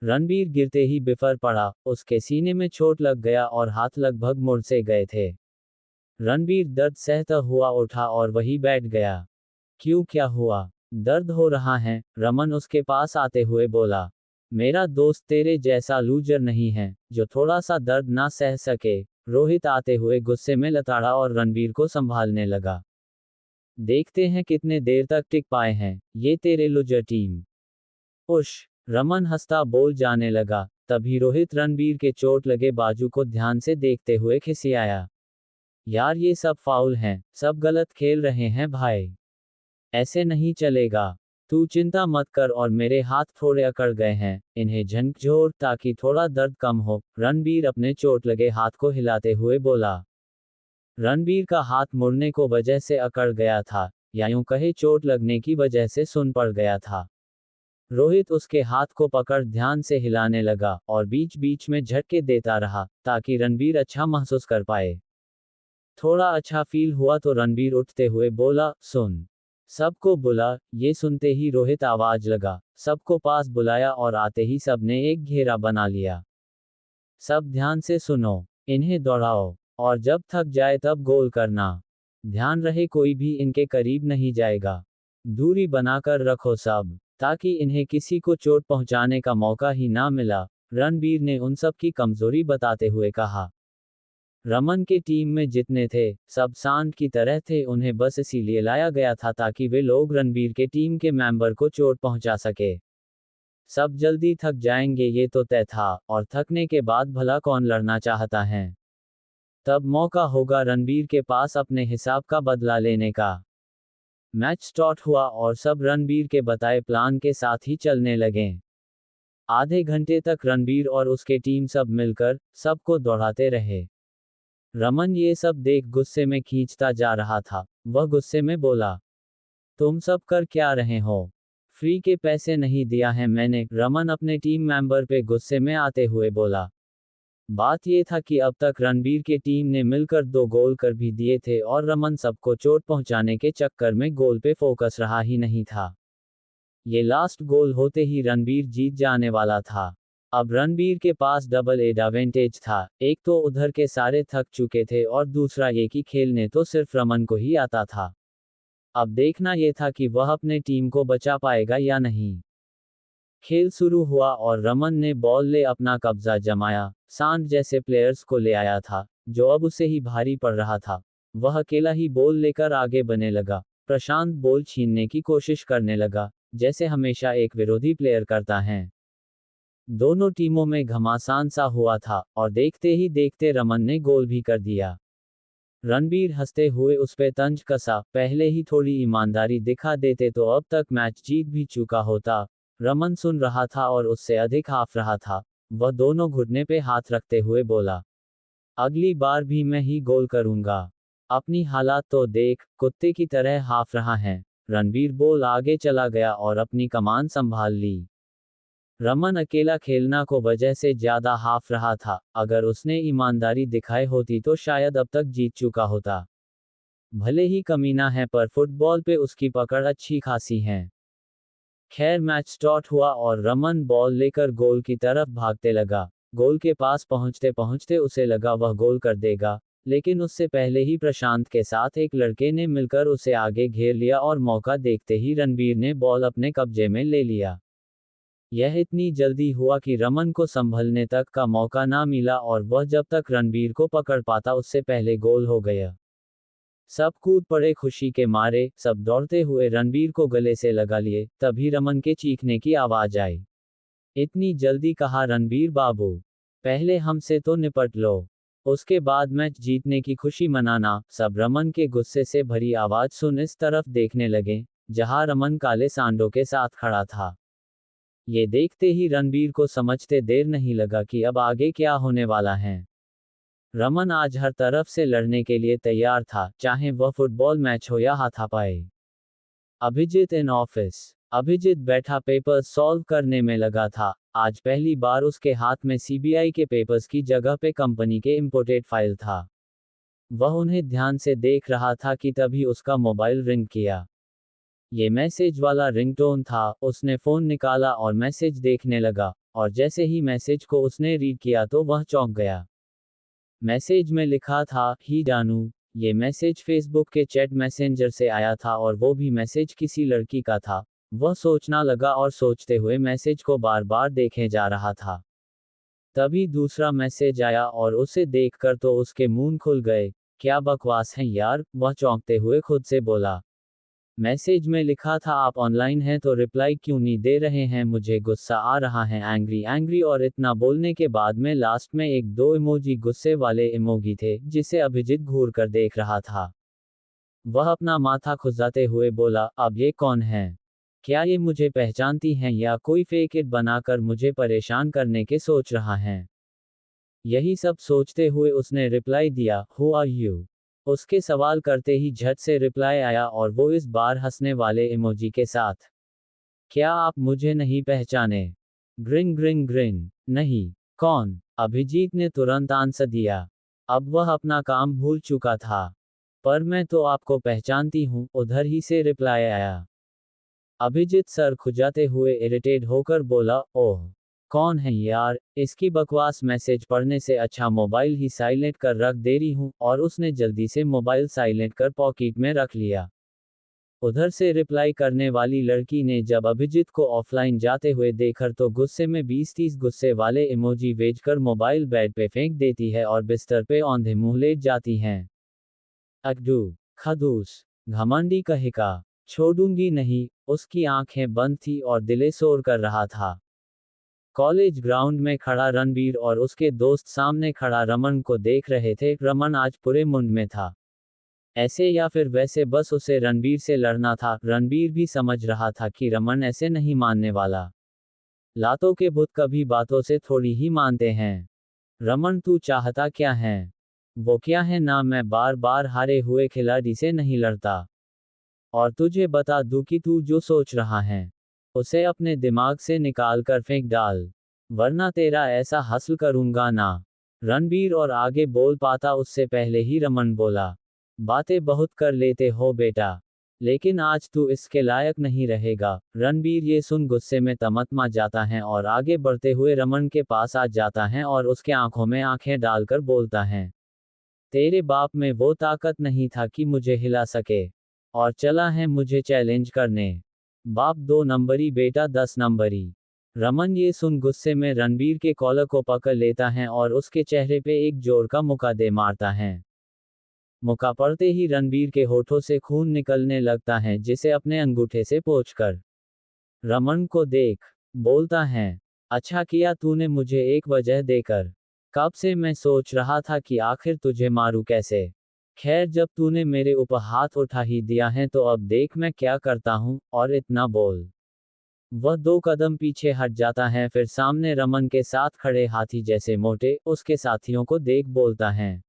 रणबीर गिरते ही बिफर पड़ा, उसके सीने में चोट लग गया और हाथ लगभग मुड़ से गए थे। रणबीर दर्द सहता हुआ उठा और वहीं बैठ गया। क्यों, क्या हुआ? दर्द हो रहा है? रमन उसके पास आते हुए बोला। मेरा दोस्त तेरे जैसा लूजर नहीं है, जो थोड़ा सा दर्द ना सह सके। रोहित आते हुए गुस्से में लताड़ा और रणबीर को संभालने लगा। देखते हैं कितने देर तक टिक पाए हैं ये तेरे लूजर टीम। उश! रमन हंसता बोल जाने लगा। तभी रोहित रणबीर के चोट लगे बाजू को ध्यान से देखते हुए खिसियाया। यार ये सब फाउल हैं, सब गलत खेल रहे हैं भाई। ऐसे नहीं चलेगा। तू चिंता मत कर और मेरे हाथ थोड़े अकड़ गए हैं, इन्हें झकझोर ताकि थोड़ा दर्द कम हो। रणबीर अपने चोट लगे हाथ को हिलाते हुए बोला। रणबीर का हाथ मुड़ने को वजह से अकड़ गया था, या यूं कहे चोट लगने की वजह से सुन पड़ गया था। रोहित उसके हाथ को पकड़ ध्यान से हिलाने लगा और बीच बीच में झटके देता रहा ताकि रणबीर अच्छा महसूस कर पाए। थोड़ा अच्छा फील हुआ तो रणबीर उठते हुए बोला, सुन, सबको बुला। ये सुनते ही रोहित आवाज लगा, सबको पास बुलाया और आते ही सबने एक घेरा बना लिया। सब ध्यान से सुनो, इन्हें दौड़ाओ और जब थक जाए तब गोल करना। ध्यान रहे कोई भी इनके करीब नहीं जाएगा। दूरी बनाकर रखो सब, ताकि इन्हें किसी को चोट पहुंचाने का मौका ही ना मिला। रणबीर ने उन सब की कमजोरी बताते हुए कहा। रमन के टीम में जितने थे, सब सांड की तरह थे, उन्हें बस इसीलिए लाया गया था ताकि वे लोग रणबीर के टीम के मेंबर को चोट पहुंचा सके। सब जल्दी थक जाएंगे ये तो तय था, और थकने के बाद भला कौन लड़ना चाहता है। तब मौका होगा रणबीर के पास अपने हिसाब का बदला लेने का। मैच स्टार्ट हुआ और सब रणबीर के बताए प्लान के साथ ही चलने लगे। आधे घंटे तक रणबीर और उसके टीम सब मिलकर सबको दौड़ाते रहे। रमन ये सब देख गुस्से में खींचता जा रहा था। वह गुस्से में बोला, तुम सब कर क्या रहे हो? फ्री के पैसे नहीं दिया है मैंने। रमन अपने टीम मेंबर पे गुस्से में आते हुए बोला। बात ये था कि अब तक रणबीर के टीम ने मिलकर 2 गोल कर भी दिए थे और रमन सबको चोट पहुंचाने के चक्कर में गोल पे फोकस रहा ही नहीं था। ये लास्ट गोल होते ही रणबीर जीत जाने वाला था। अब रणबीर के पास डबल एडवांटेज था, एक तो उधर के सारे थक चुके थे और दूसरा ये कि खेलने तो सिर्फ रमन को ही आता था। अब देखना ये था कि वह अपने टीम को बचा पाएगा या नहीं। खेल शुरू हुआ और रमन ने बॉल ले अपना कब्जा जमाया, सांड जैसे प्लेयर्स को ले आया था, जो अब उसे ही भारी पड़ रहा था। वह अकेला ही बॉल लेकर आगे बढ़ने लगा। प्रशांत बॉल छीनने की कोशिश करने लगा, जैसे हमेशा एक विरोधी प्लेयर करता है। दोनों टीमों में घमासान सा हुआ था और देखते ही देखते रमन ने गोल भी कर दिया। रणबीर हंसते हुए उस पे तंज कसा, पहले ही थोड़ी ईमानदारी दिखा देते तो अब तक मैच जीत भी चुका होता। रमन सुन रहा था और उससे अधिक हाफ रहा था। वह दोनों घुटने पे हाथ रखते हुए बोला, अगली बार भी मैं ही गोल करूंगा। अपनी हालात तो देख, कुत्ते की तरह हाफ रहा है। रणबीर बोल आगे चला गया और अपनी कमान संभाल ली। रमन अकेला खेलना को वजह से ज्यादा हाफ रहा था, अगर उसने ईमानदारी दिखाई होती तो शायद अब तक जीत चुका होता। भले ही कमीना है पर फुटबॉल पे उसकी पकड़ अच्छी खासी है। खैर मैच स्टार्ट हुआ और रमन बॉल लेकर गोल की तरफ भागते लगा। गोल के पास पहुंचते पहुंचते उसे लगा वह गोल कर देगा, लेकिन उससे पहले ही प्रशांत के साथ एक लड़के ने मिलकर उसे आगे घेर लिया और मौका देखते ही रणबीर ने बॉल अपने कब्जे में ले लिया। यह इतनी जल्दी हुआ कि रमन को संभलने तक का मौका ना मिला और वह जब तक रणबीर को पकड़ पाता उससे पहले गोल हो गया। सब कूद पड़े खुशी के मारे, सब दौड़ते हुए रणबीर को गले से लगा लिए, तभी रमन के चीखने की आवाज आई। इतनी जल्दी कहा रणबीर बाबू, पहले हमसे तो निपट लो, उसके बाद मैच जीतने की खुशी मनाना। सब रमन के गुस्से से भरी आवाज सुन इस तरफ देखने लगे, जहां रमन काले सांडों के साथ खड़ा था। ये देखते ही रणबीर को समझते देर नहीं लगा कि अब आगे क्या होने वाला है। रमन आज हर तरफ से लड़ने के लिए तैयार था, चाहे वह फुटबॉल मैच हो या हाथापाई। Abhijit in office. अभिजीत बैठा पेपर्स सॉल्व करने में लगा था। आज पहली बार उसके हाथ में सीबीआई के पेपर्स की जगह पे कंपनी के इंपोर्टेड फाइल था। वह उन्हें ध्यान से देख रहा था कि तभी उसका मोबाइल रिंग किया। ये मैसेज वाला रिंगटोन था। उसने फोन निकाला और मैसेज देखने लगा, और जैसे ही मैसेज को उसने रीड किया तो वह चौंक गया। मैसेज में लिखा था, ही जानू। ये मैसेज फेसबुक के चैट मैसेंजर से आया था और वो भी मैसेज किसी लड़की का था। वह सोचना लगा और सोचते हुए मैसेज को बार बार देखे जा रहा था। तभी दूसरा मैसेज आया और उसे देखकर तो उसके मुंह खुल गए। क्या बकवास है यार, वह चौंकते हुए खुद से बोला। मैसेज में लिखा था, आप ऑनलाइन हैं तो रिप्लाई क्यों नहीं दे रहे हैं, मुझे गुस्सा आ रहा है, एंग्री एंग्री। और इतना बोलने के बाद में लास्ट में एक दो इमोजी गुस्से वाले इमोजी थे, जिसे अभिजीत घूर कर देख रहा था। वह अपना माथा खुजाते हुए बोला, अब ये कौन है? क्या ये मुझे पहचानती हैं या कोई फेक इट बनाकर मुझे परेशान करने के सोच रहा है? यही सब सोचते हुए उसने रिप्लाई दिया, हु आर यू? उसके सवाल करते ही झट से रिप्लाई आया और वो इस बार हंसने वाले इमोजी के साथ। क्या आप मुझे नहीं पहचाने? Green green green. नहीं। कौन? अभिजीत ने तुरंत आंसर दिया। अब वह अपना काम भूल चुका था। पर मैं तो आपको पहचानती हूँ, उधर ही से रिप्लाई आया। अभिजीत सर खुजाते हुए इरिटेट होकर बोला, ओह, कौन है यार? इसकी बकवास मैसेज पढ़ने से अच्छा मोबाइल ही साइलेंट कर रख दे रही हूँ। और उसने जल्दी से मोबाइल साइलेंट कर पॉकेट में रख लिया। उधर से रिप्लाई करने वाली लड़की ने जब अभिजीत को ऑफलाइन जाते हुए देखकर तो गुस्से में 20-30 गुस्से वाले इमोजी भेजकर मोबाइल बेड पे फेंक देती है और बिस्तर पे औंधे मुंह लेट जाती हैं। अकड़ू, खदूस, घमंडी कहिका, छोड़ूंगी नहीं। उसकी आंखें बंद थी और दिले शोर कर रहा था। कॉलेज ग्राउंड में खड़ा रणबीर और उसके दोस्त सामने खड़ा रमन को देख रहे थे। रमन आज पूरे मुंड में था। ऐसे या फिर वैसे बस उसे रणबीर से लड़ना था। रणबीर भी समझ रहा था कि रमन ऐसे नहीं मानने वाला। लातों के भूत कभी बातों से थोड़ी ही मानते हैं। रमन, तू चाहता क्या है? वो क्या है ना, मैं बार बार हारे हुए खिलाड़ी से नहीं लड़ता। और तुझे बता दूं कि तू जो सोच रहा है, उसे अपने दिमाग से निकाल कर फेंक डाल, वरना तेरा ऐसा हासिल करूंगा ना। रणबीर और आगे बोल पाता उससे पहले ही रमन बोला, बातें बहुत कर लेते हो बेटा। लेकिन आज तू इसके लायक नहीं रहेगा। रणबीर ये सुन गुस्से में तमतमा जाता है और आगे बढ़ते हुए रमन के पास आ जाता है और उसके आंखों में आंखें डालकर बोलता है, तेरे बाप में वो ताकत नहीं था कि मुझे हिला सके, और चला है मुझे चैलेंज करने। बाप 2 नंबरी बेटा 10 नंबरी। रमन ये सुन गुस्से में रणबीर के कॉलर को पकड़ लेता है और उसके चेहरे पे एक जोर का मुक्का दे मारता है। मुक्का पड़ते ही रणबीर के होठों से खून निकलने लगता है, जिसे अपने अंगूठे से पोंछकर रमन को देख बोलता है, अच्छा किया तूने मुझे एक वजह देकर। कब से मैं सोच रहा था कि आखिर तुझे मारूं कैसे। खैर जब तूने मेरे ऊपर हाथ उठा ही दिया है तो अब देख मैं क्या करता हूं। और इतना बोल वह 2 कदम पीछे हट जाता है, फिर सामने रमन के साथ खड़े हाथी जैसे मोटे उसके साथियों को देख बोलता है,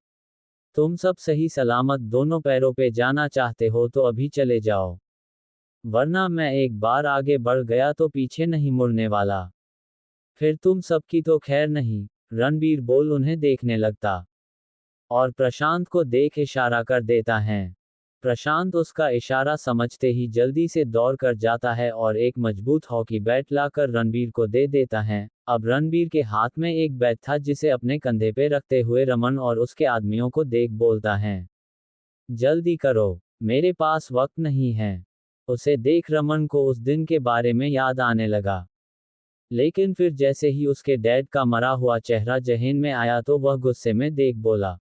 तुम सब सही सलामत दोनों पैरों पे जाना चाहते हो तो अभी चले जाओ, वरना मैं एक बार आगे बढ़ गया तो पीछे नहीं मुड़ने वाला। फिर तुम सबकी तो खैर नहीं। रणबीर बोल उन्हें देखने लगता और प्रशांत को देख इशारा कर देता है। प्रशांत उसका इशारा समझते ही जल्दी से दौड़ कर जाता है और एक मजबूत हॉकी बैट लाकर रणबीर को दे देता है। अब रणबीर के हाथ में एक बैट था, जिसे अपने कंधे पे रखते हुए रमन और उसके आदमियों को देख बोलता है, जल्दी करो, मेरे पास वक्त नहीं है। उसे देख रमन को उस दिन के बारे में याद आने लगा, लेकिन फिर जैसे ही उसके डैड का मरा हुआ चेहरा जहन में आया तो वह गुस्से में देख बोला,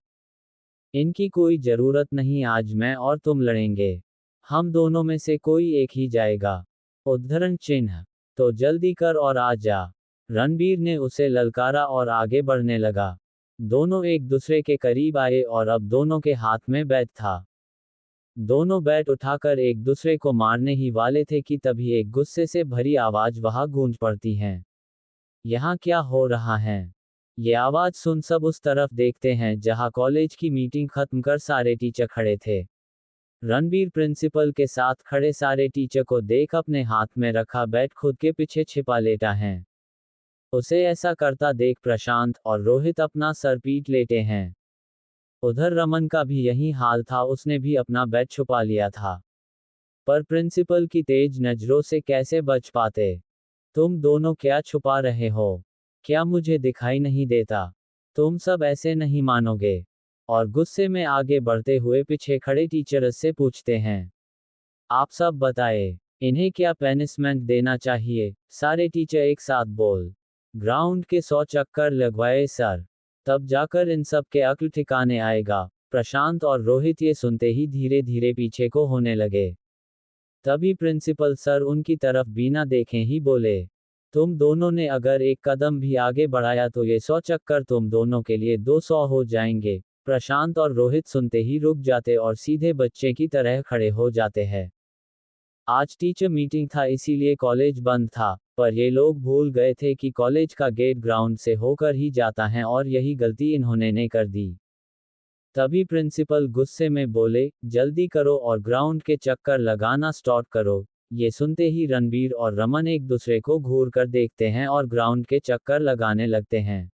इनकी कोई जरूरत नहीं, आज मैं और तुम लड़ेंगे, हम दोनों में से कोई एक ही जाएगा। उद्धरण चिन्ह, तो जल्दी कर और आ जा। रणबीर ने उसे ललकारा और आगे बढ़ने लगा। दोनों एक दूसरे के करीब आए और अब दोनों के हाथ में बैट था। दोनों बैट उठाकर एक दूसरे को मारने ही वाले थे कि तभी एक गुस्से से भरी आवाज वहां गूंज पड़ती है, यहाँ क्या हो रहा है। ये आवाज सुन सब उस तरफ देखते हैं जहां कॉलेज की मीटिंग खत्म कर सारे टीचर खड़े थे। रणबीर प्रिंसिपल के साथ खड़े सारे टीचर को देख अपने हाथ में रखा बैट खुद के पीछे छिपा लेता है। उसे ऐसा करता देख प्रशांत और रोहित अपना सर पीट लेते हैं। उधर रमन का भी यही हाल था, उसने भी अपना बैट छुपा लिया था। पर प्रिंसिपल की तेज नजरों से कैसे बच पाते। तुम दोनों क्या छुपा रहे हो? क्या मुझे दिखाई नहीं देता? तुम सब ऐसे नहीं मानोगे। और गुस्से में आगे बढ़ते हुए पीछे खड़े टीचर से पूछते हैं, आप सब बताए, इन्हें क्या पनिशमेंट देना चाहिए? सारे टीचर एक साथ बोल, ग्राउंड के 100 चक्कर लगवाए सर, तब जाकर इन सब के अक्ल ठिकाने आएगा। प्रशांत और रोहित ये सुनते ही धीरे धीरे पीछे को होने लगे। तभी प्रिंसिपल सर उनकी तरफ बिना देखे ही बोले, तुम दोनों ने अगर एक कदम भी आगे बढ़ाया तो ये 100 चक्कर तुम दोनों के लिए 200 हो जाएंगे। प्रशांत और रोहित सुनते ही रुक जाते और सीधे बच्चे की तरह खड़े हो जाते हैं। आज टीचर मीटिंग था इसीलिए कॉलेज बंद था, पर ये लोग भूल गए थे कि कॉलेज का गेट ग्राउंड से होकर ही जाता है और यही गलती इन्होंने ने कर दी। तभी प्रिंसिपल गुस्से में बोले, जल्दी करो और ग्राउंड के चक्कर लगाना स्टार्ट करो। ये सुनते ही रणबीर और रमन एक दूसरे को घूर कर देखते हैं और ग्राउंड के चक्कर लगाने लगते हैं।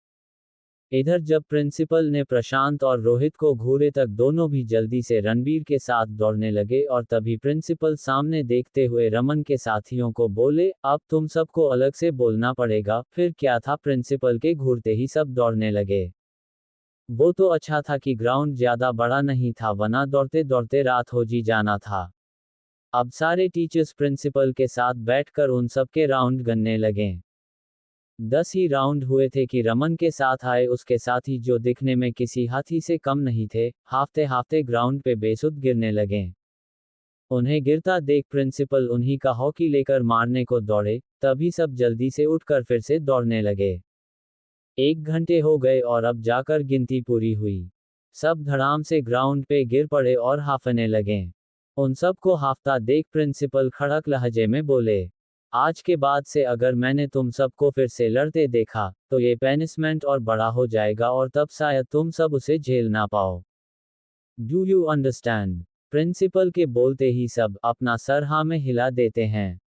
इधर जब प्रिंसिपल ने प्रशांत और रोहित को घूरे तक दोनों भी जल्दी से रणबीर के साथ दौड़ने लगे और तभी प्रिंसिपल सामने देखते हुए रमन के साथियों को बोले, अब तुम सबको अलग से बोलना पड़ेगा। फिर क्या था, प्रिंसिपल के घूरते ही सब दौड़ने लगे। वो तो अच्छा था कि ग्राउंड ज्यादा बड़ा नहीं था, वरना दौड़ते दौड़ते रात हो जी जाना था। अब सारे टीचर्स प्रिंसिपल के साथ बैठकर उन सब के राउंड गनने लगे। 10 ही राउंड हुए थे कि रमन के साथ आए उसके साथी, जो दिखने में किसी हाथी से कम नहीं थे, हाफते हाफते ग्राउंड पे बेसुध गिरने लगे। उन्हें गिरता देख प्रिंसिपल उन्हीं का हॉकी लेकर मारने को दौड़े, तभी सब जल्दी से उठकर फिर से दौड़ने लगे। 1 घंटे हो गए और अब जाकर गिनती पूरी हुई। सब धड़ाम से ग्राउंड पे गिर पड़े और हाफने लगे। उन सबको हाफता देख प्रिंसिपल खड़क लहजे में बोले, आज के बाद से अगर मैंने तुम सबको फिर से लड़ते देखा, तो ये पनिशमेंट और बड़ा हो जाएगा और तब शायद तुम सब उसे झेल ना पाओ। Do you understand? प्रिंसिपल के बोलते ही सब अपना सर हाँ में हिला देते हैं।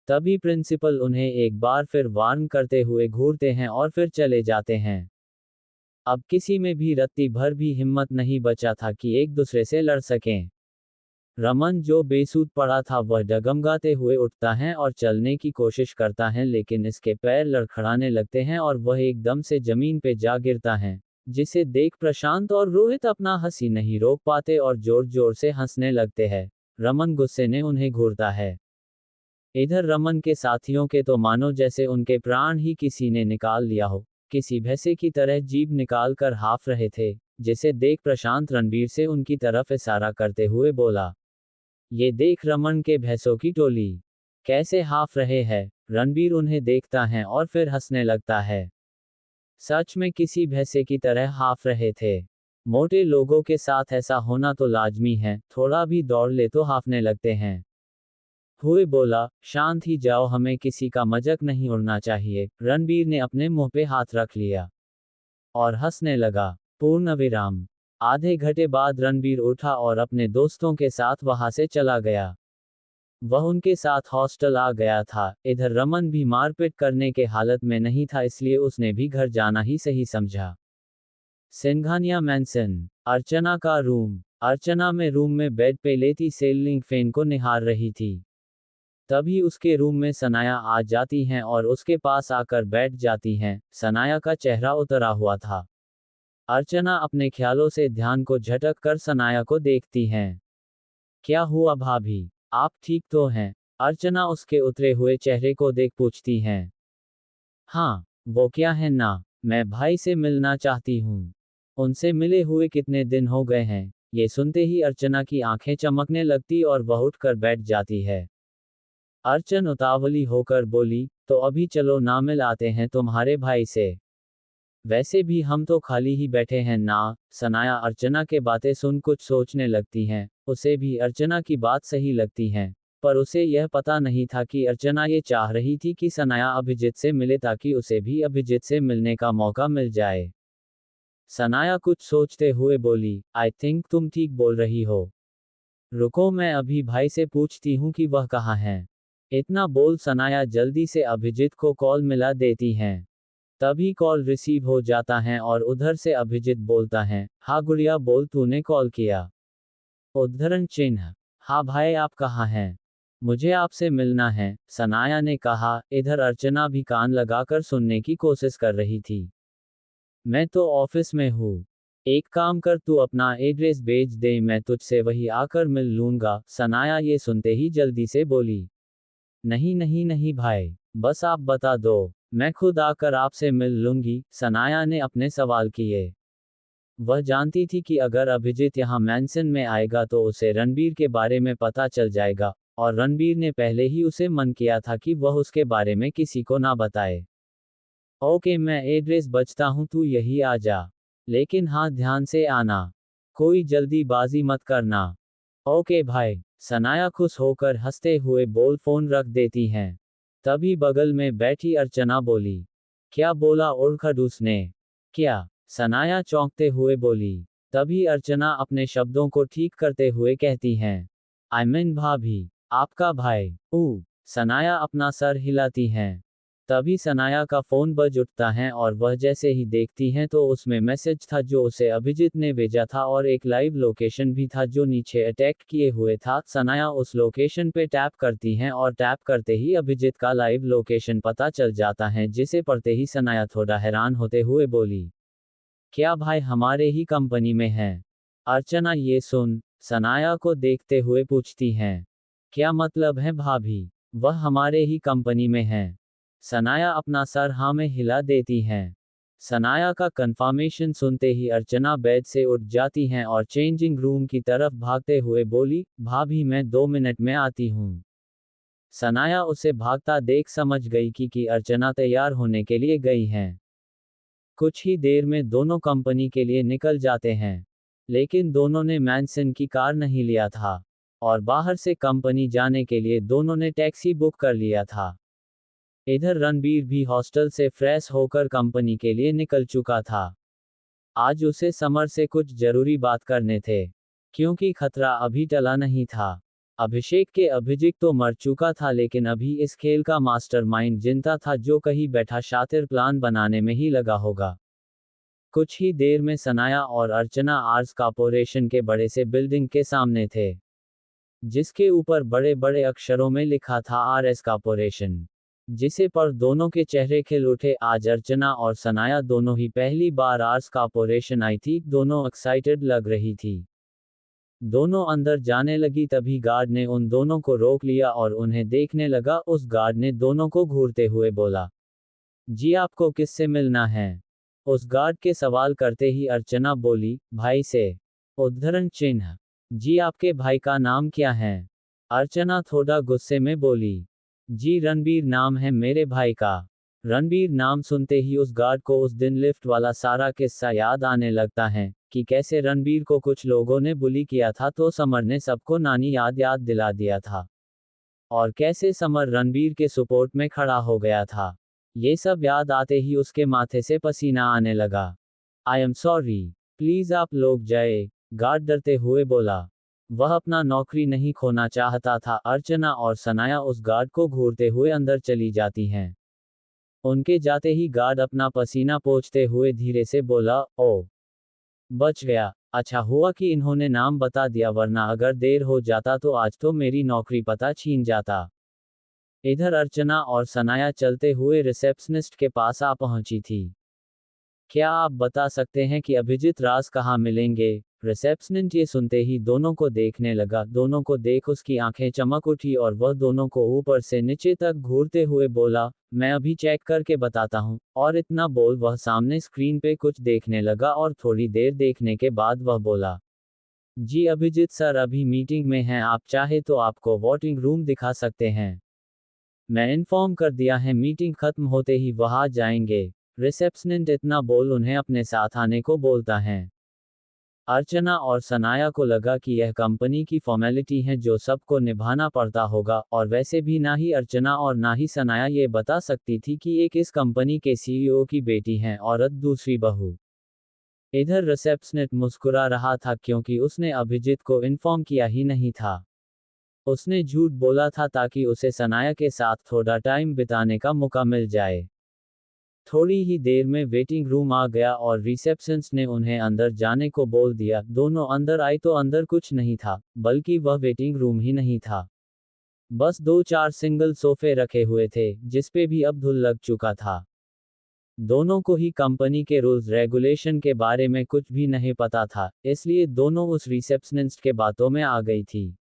तभी प्रिंसिपल उन्हें एक बार फिर वार्न करते हुए घूरते हैं और फिर चले जाते हैं। अब किसी में भी रत्ती भर भी हिम्मत नहीं बचा था कि एक दूसरे से लड़ सकें। रमन जो बेसुध पड़ा था वह डगमगाते हुए उठता है और चलने की कोशिश करता है, लेकिन इसके पैर लड़खड़ाने लगते हैं और वह एकदम से जमीन पे जा गिरता है, जिसे देख प्रशांत और रोहित अपना हंसी नहीं रोक पाते और जोर जोर से हंसने लगते हैं। रमन गुस्से ने उन्हें घूरता है। इधर रमन के साथियों के तो मानो जैसे उनके प्राण ही किसी ने निकाल लिया हो, किसी भैंसे की तरह जीभ निकाल कर हाफ रहे थे, जिसे देख प्रशांत रणबीर से उनकी तरफ इशारा करते हुए बोला। ये देख रमन के भैंसों की टोली कैसे हाफ रहे हैं। रणबीर उन्हें देखता है और फिर हंसने लगता है। सच में किसी भैंसे की तरह हाफ रहे थे। मोटे लोगों के साथ ऐसा होना तो लाजमी है, थोड़ा भी दौड़ ले तो हाफने लगते हैं। हुए बोला, शांत ही जाओ, हमें किसी का मजाक नहीं उड़ना चाहिए। रणबीर ने अपने मुंह पे हाथ रख लिया और हंसने लगा। पूर्ण विराम। आधे घंटे बाद रणबीर उठा और अपने दोस्तों के साथ वहां से चला गया। वह उनके साथ हॉस्टल आ गया था। इधर रमन भी मारपीट करने के हालत में नहीं था, इसलिए उसने भी घर जाना ही सही समझा। सिंघानिया मैंसन। अर्चना का रूम। अर्चना में रूम में बेड पे लेटी सेलिंग फैन को निहार रही थी। तभी उसके रूम में सनाया आ जाती हैं और उसके पास आकर बैठ जाती हैं। सनाया का चेहरा उतरा हुआ था। अर्चना अपने ख्यालों से ध्यान को झटक कर सनाया को देखती हैं। क्या हुआ भाभी, आप ठीक तो हैं? अर्चना उसके उतरे हुए चेहरे को देख पूछती हैं। हाँ, वो क्या है ना, मैं भाई से मिलना चाहती हूँ। उनसे मिले हुए कितने दिन हो गए हैं। ये सुनते ही अर्चना की आंखें चमकने लगती और वह उठकर बैठ जाती है। अर्चन उतावली होकर बोली, तो अभी चलो ना, मिल आते हैं तुम्हारे भाई से। वैसे भी हम तो खाली ही बैठे हैं ना। सनाया अर्चना के बातें सुन कुछ सोचने लगती हैं। उसे भी अर्चना की बात सही लगती हैं, पर उसे यह पता नहीं था कि अर्चना ये चाह रही थी कि सनाया अभिजीत से मिले ताकि उसे भी अभिजीत से मिलने का मौका मिल जाए। सनाया कुछ सोचते हुए बोली, आई थिंक तुम ठीक बोल रही हो। रुको, मैं अभी भाई से पूछती हूँ कि वह कहाँ है। इतना बोल सनाया जल्दी से अभिजीत को कॉल मिला देती हैं। तभी कॉल रिसीव हो जाता है और उधर से अभिजीत बोलता है, हाँ गुड़िया बोल, तूने कॉल किया? उद्धरण चिन्ह। हाँ भाई, आप कहाँ हैं? मुझे आपसे मिलना है, सनाया ने कहा। इधर अर्चना भी कान लगाकर सुनने की कोशिश कर रही थी। मैं तो ऑफिस में हूँ। एक काम कर, तू अपना एड्रेस भेज दे, मैं तुझसे वही आकर मिल लूंगा। सनाया ये सुनते ही जल्दी से बोली, नहीं नहीं नहीं भाई, बस आप बता दो, मैं खुद आकर आपसे मिल लूंगी। सनाया ने अपने सवाल किए। वह जानती थी कि अगर अभिजीत यहाँ मैंसन में आएगा तो उसे रणबीर के बारे में पता चल जाएगा, और रणबीर ने पहले ही उसे मन किया था कि वह उसके बारे में किसी को ना बताए। ओके, मैं एड्रेस बचता हूँ, तू यही आ जा। लेकिन हाँ, ध्यान से आना, कोई जल्दीबाजी मत करना। ओके भाई। सनाया खुश होकर हंसते हुए बोल फोन रख देती हैं। तभी बगल में बैठी अर्चना बोली, क्या बोला उड़ खड़ूस ने? क्या? सनाया चौंकते हुए बोली। तभी अर्चना अपने शब्दों को ठीक करते हुए कहती हैं, आई मीन भाभी, आपका भाई। सनाया अपना सर हिलाती हैं। तभी सनाया का फोन बज उठता है और वह जैसे ही देखती हैं तो उसमें मैसेज था जो उसे अभिजीत ने भेजा था और एक लाइव लोकेशन भी था जो नीचे अटैक किए हुए था। सनाया उस लोकेशन पे टैप करती हैं और टैप करते ही अभिजीत का लाइव लोकेशन पता चल जाता है, जिसे पढ़ते ही सनाया थोड़ा हैरान होते हुए बोली, क्या भाई हमारे ही कंपनी में है? अर्चना ये सुन सनाया को देखते हुए पूछती हैं, क्या मतलब है भाभी, वह हमारे ही कंपनी में है? सनाया अपना सर हाँ में हिला देती हैं। सनाया का कंफर्मेशन सुनते ही अर्चना बेड से उठ जाती हैं और चेंजिंग रूम की तरफ भागते हुए बोली, भाभी मैं 2 मिनट में आती हूँ। सनाया उसे भागता देख समझ गई कि अर्चना तैयार होने के लिए गई हैं। कुछ ही देर में दोनों कंपनी के लिए निकल जाते हैं, लेकिन दोनों ने मैनसन की कार नहीं लिया था, और बाहर से कंपनी जाने के लिए दोनों ने टैक्सी बुक कर लिया था। इधर रणबीर भी हॉस्टल से फ्रेश होकर कंपनी के लिए निकल चुका था। आज उसे समर से कुछ जरूरी बात करने थे, क्योंकि खतरा अभी टला नहीं था। अभिषेक के अभिजीत तो मर चुका था, लेकिन अभी इस खेल का मास्टरमाइंड जिंदा था जो कहीं बैठा शातिर प्लान बनाने में ही लगा होगा। कुछ ही देर में सनाया और अर्चना आर्स कॉर्पोरेशन के बड़े से बिल्डिंग के सामने थे। जिसके ऊपर बड़े बड़े अक्षरों में लिखा था RS कॉर्पोरेशन। जिसे पढ़ दोनों के चेहरे खिल उठे। आज अर्चना और सनाया दोनों ही पहली बार RS कॉर्पोरेशन आई थी, दोनों एक्साइटेड लग रही थी। दोनों अंदर जाने लगी तभी गार्ड ने उन दोनों को रोक लिया और उन्हें देखने लगा। उस गार्ड ने दोनों को घूरते हुए बोला, जी आपको किससे मिलना है? उस गार्ड के सवाल करते ही अर्चना बोली, भाई से। उद्धरण चिन्ह। जी आपके भाई का नाम क्या है? अर्चना थोड़ा गुस्से में बोली, जी रणबीर नाम है मेरे भाई का। रणबीर नाम सुनते ही उस गार्ड को उस दिन लिफ्ट वाला सारा किस्सा याद आने लगता है कि कैसे रणबीर को कुछ लोगों ने बुली किया था तो समर ने सबको नानी याद दिला दिया था। और कैसे समर रणबीर के सपोर्ट में खड़ा हो गया था। ये सब याद आते ही उसके माथे से पसीना आने लगा। आई एम सॉरी, प्लीज आप लोग जाए, गार्ड डरते हुए बोला। वह अपना नौकरी नहीं खोना चाहता था। अर्चना और सनाया उस गार्ड को घूरते हुए अंदर चली जाती हैं। उनके जाते ही गार्ड अपना पसीना पोंछते हुए धीरे से बोला, ओ, बच गया। अच्छा हुआ कि इन्होंने नाम बता दिया, वरना अगर देर हो जाता तो आज तो मेरी नौकरी पता छीन जाता। इधर अर्चना और सनाया चलते हुए रिसेप्शनिस्ट के पास आ पहुंची थी। क्या आप बता सकते हैं कि अभिजीत राज कहाँ मिलेंगे? रिसेप्शनिस्ट ये सुनते ही दोनों को देखने लगा। दोनों को देख उसकी आंखें चमक उठी और वह दोनों को ऊपर से नीचे तक घूरते हुए बोला, मैं अभी चेक करके बताता हूँ। और इतना बोल वह सामने स्क्रीन पे कुछ देखने लगा और थोड़ी देर देखने के बाद वह बोला, जी अभिजीत सर अभी मीटिंग में हैं, आप चाहे तो आपको वोटिंग रूम दिखा सकते हैं। मैं इन्फॉर्म कर दिया है, मीटिंग खत्म होते ही वह आ जाएंगे। रिसेप्शनिस्ट इतना बोल उन्हें अपने साथ आने को बोलता है। अर्चना और सनाया को लगा कि यह कंपनी की फॉर्मेलिटी है जो सबको निभाना पड़ता होगा, और वैसे भी ना ही अर्चना और ना ही सनाया ये बता सकती थी कि एक इस कंपनी के CEO की बेटी हैं औरत दूसरी बहू। इधर रिसेप्शनिस्ट मुस्कुरा रहा था क्योंकि उसने अभिजीत को इन्फॉर्म किया ही नहीं था। उसने झूठ बोला था ताकि उसे सनाया के साथ थोड़ा टाइम बिताने का मौका मिल जाए। थोड़ी ही देर में वेटिंग रूम आ गया और रिसेप्शनिस्ट ने उन्हें अंदर जाने को बोल दिया। दोनों अंदर आए तो अंदर कुछ नहीं था, बल्कि वह वेटिंग रूम ही नहीं था। बस 2-4 सिंगल सोफे रखे हुए थे, जिसपे भी अब धूल लग चुका था। दोनों को ही कंपनी के रूल्स रेगुलेशन के बारे में कुछ भी नहीं पता था, इसलिए दोनों उस रिसेप्शनिस्ट के बातों में आ गई थी।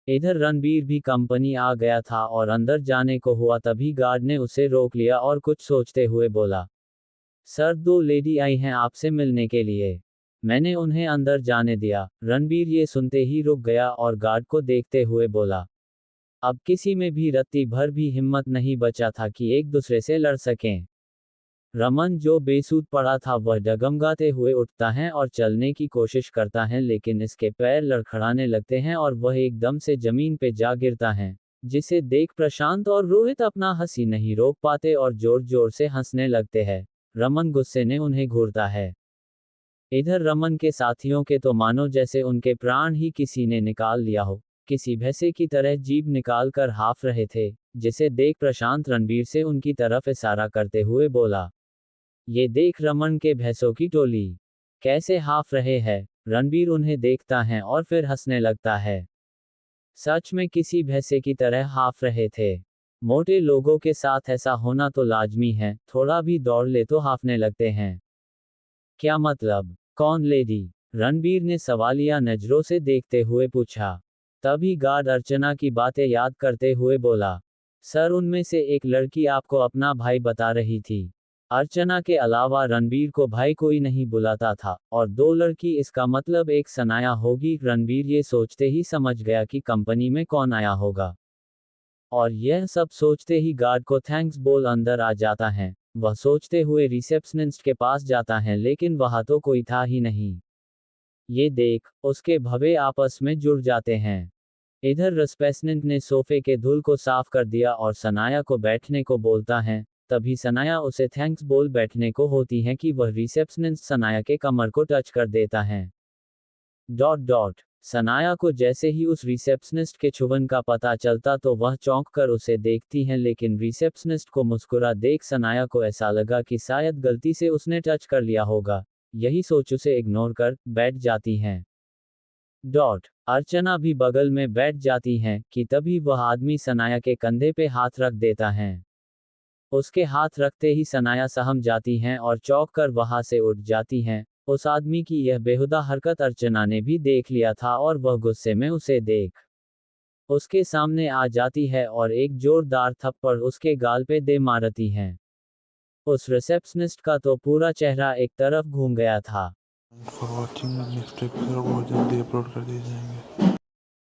इधर रणबीर भी कंपनी आ गया था और अंदर जाने को हुआ तभी गार्ड ने उसे रोक लिया और कुछ सोचते हुए बोला, सर 2 लेडी आई हैं आपसे मिलने के लिए। मैंने उन्हें अंदर जाने दिया। रणबीर ये सुनते ही रुक गया और गार्ड को देखते हुए बोला, अब किसी में भी रत्ती भर भी हिम्मत नहीं बचा था कि एक दूसरे से लड़ सकें। रमन जो बेसूद पड़ा था वह डगमगाते हुए उठता है और चलने की कोशिश करता है, लेकिन इसके पैर लड़खड़ाने लगते हैं और वह एकदम से जमीन पे जा गिरता है, जिसे देख प्रशांत और रोहित अपना हंसी नहीं रोक पाते और जोर जोर से हंसने लगते हैं। रमन गुस्से ने उन्हें घूरता है। इधर रमन के साथियों के तो मानो जैसे उनके प्राण ही किसी ने निकाल लिया हो। किसी भैंसे की तरह जीभ निकाल कर हाफ रहे थे, जिसे देख प्रशांत रणबीर से उनकी तरफ इशारा करते हुए बोला, ये देख रमन के भैंसों की टोली कैसे हाफ रहे हैं। रणबीर उन्हें देखता है और फिर हंसने लगता है। सच में किसी भैंसे की तरह हाफ रहे थे। मोटे लोगों के साथ ऐसा होना तो लाजमी है, थोड़ा भी दौड़ ले तो हाफने लगते हैं। क्या मतलब? कौन लेडी? रणबीर ने सवालिया नजरों से देखते हुए पूछा। तभी गार्ड अर्चना की बातें याद करते हुए बोला, सर उनमें से एक लड़की आपको अपना भाई बता रही थी। अर्चना के अलावा रणबीर को भाई कोई नहीं बुलाता था, और 2 लड़की इसका मतलब एक सनाया होगी। रणबीर ये सोचते ही समझ गया कि कंपनी में कौन आया होगा। और यह सब सोचते ही गार्ड को थैंक्स बोल अंदर आ जाता है। वह सोचते हुए रिसेप्शनिस्ट के पास जाता है, लेकिन वहां तो कोई था ही नहीं। ये देख उसके भवे आपस में जुड़ जाते हैं। इधर रिसेप्शनिस्ट ने सोफे के धूल को साफ कर दिया और सनाया को बैठने को बोलता है। तभी सनाया उसे थैंक्स बोल बैठने को होती है कि वह रिसेप्शनिस्ट सनाया के कमर को टच कर देता है। सनाया को जैसे ही उस रिसेप्शनिस्ट के छुवन का पता चलता तो वह चौंक कर उसे देखती है, लेकिन रिसेप्शनिस्ट को मुस्कुरा देख सनाया को ऐसा लगा कि शायद गलती से उसने टच कर लिया होगा। यही सोच उसे इग्नोर कर बैठ जाती हैं। अर्चना भी बगल में बैठ जाती हैं कि तभी वह आदमी सनाया के कंधे पे हाथ रख देता है। उसके हाथ रखते ही सनाया सहम जाती हैं और चौंक कर वहां से उठ जाती हैं। उस आदमी की यह बेहुदा हरकत अर्चना ने भी देख लिया था और वह गुस्से में उसे देख उसके सामने आ जाती है और एक जोरदार थप्पड़ उसके गाल पे दे मारती है। उस रिसेप्शनिस्ट का तो पूरा चेहरा एक तरफ घूम गया था। फॉर वॉचिंग, नेक्स्ट एपिसोड बहुत जल्दी अपलोड कर दिए जाएंगे।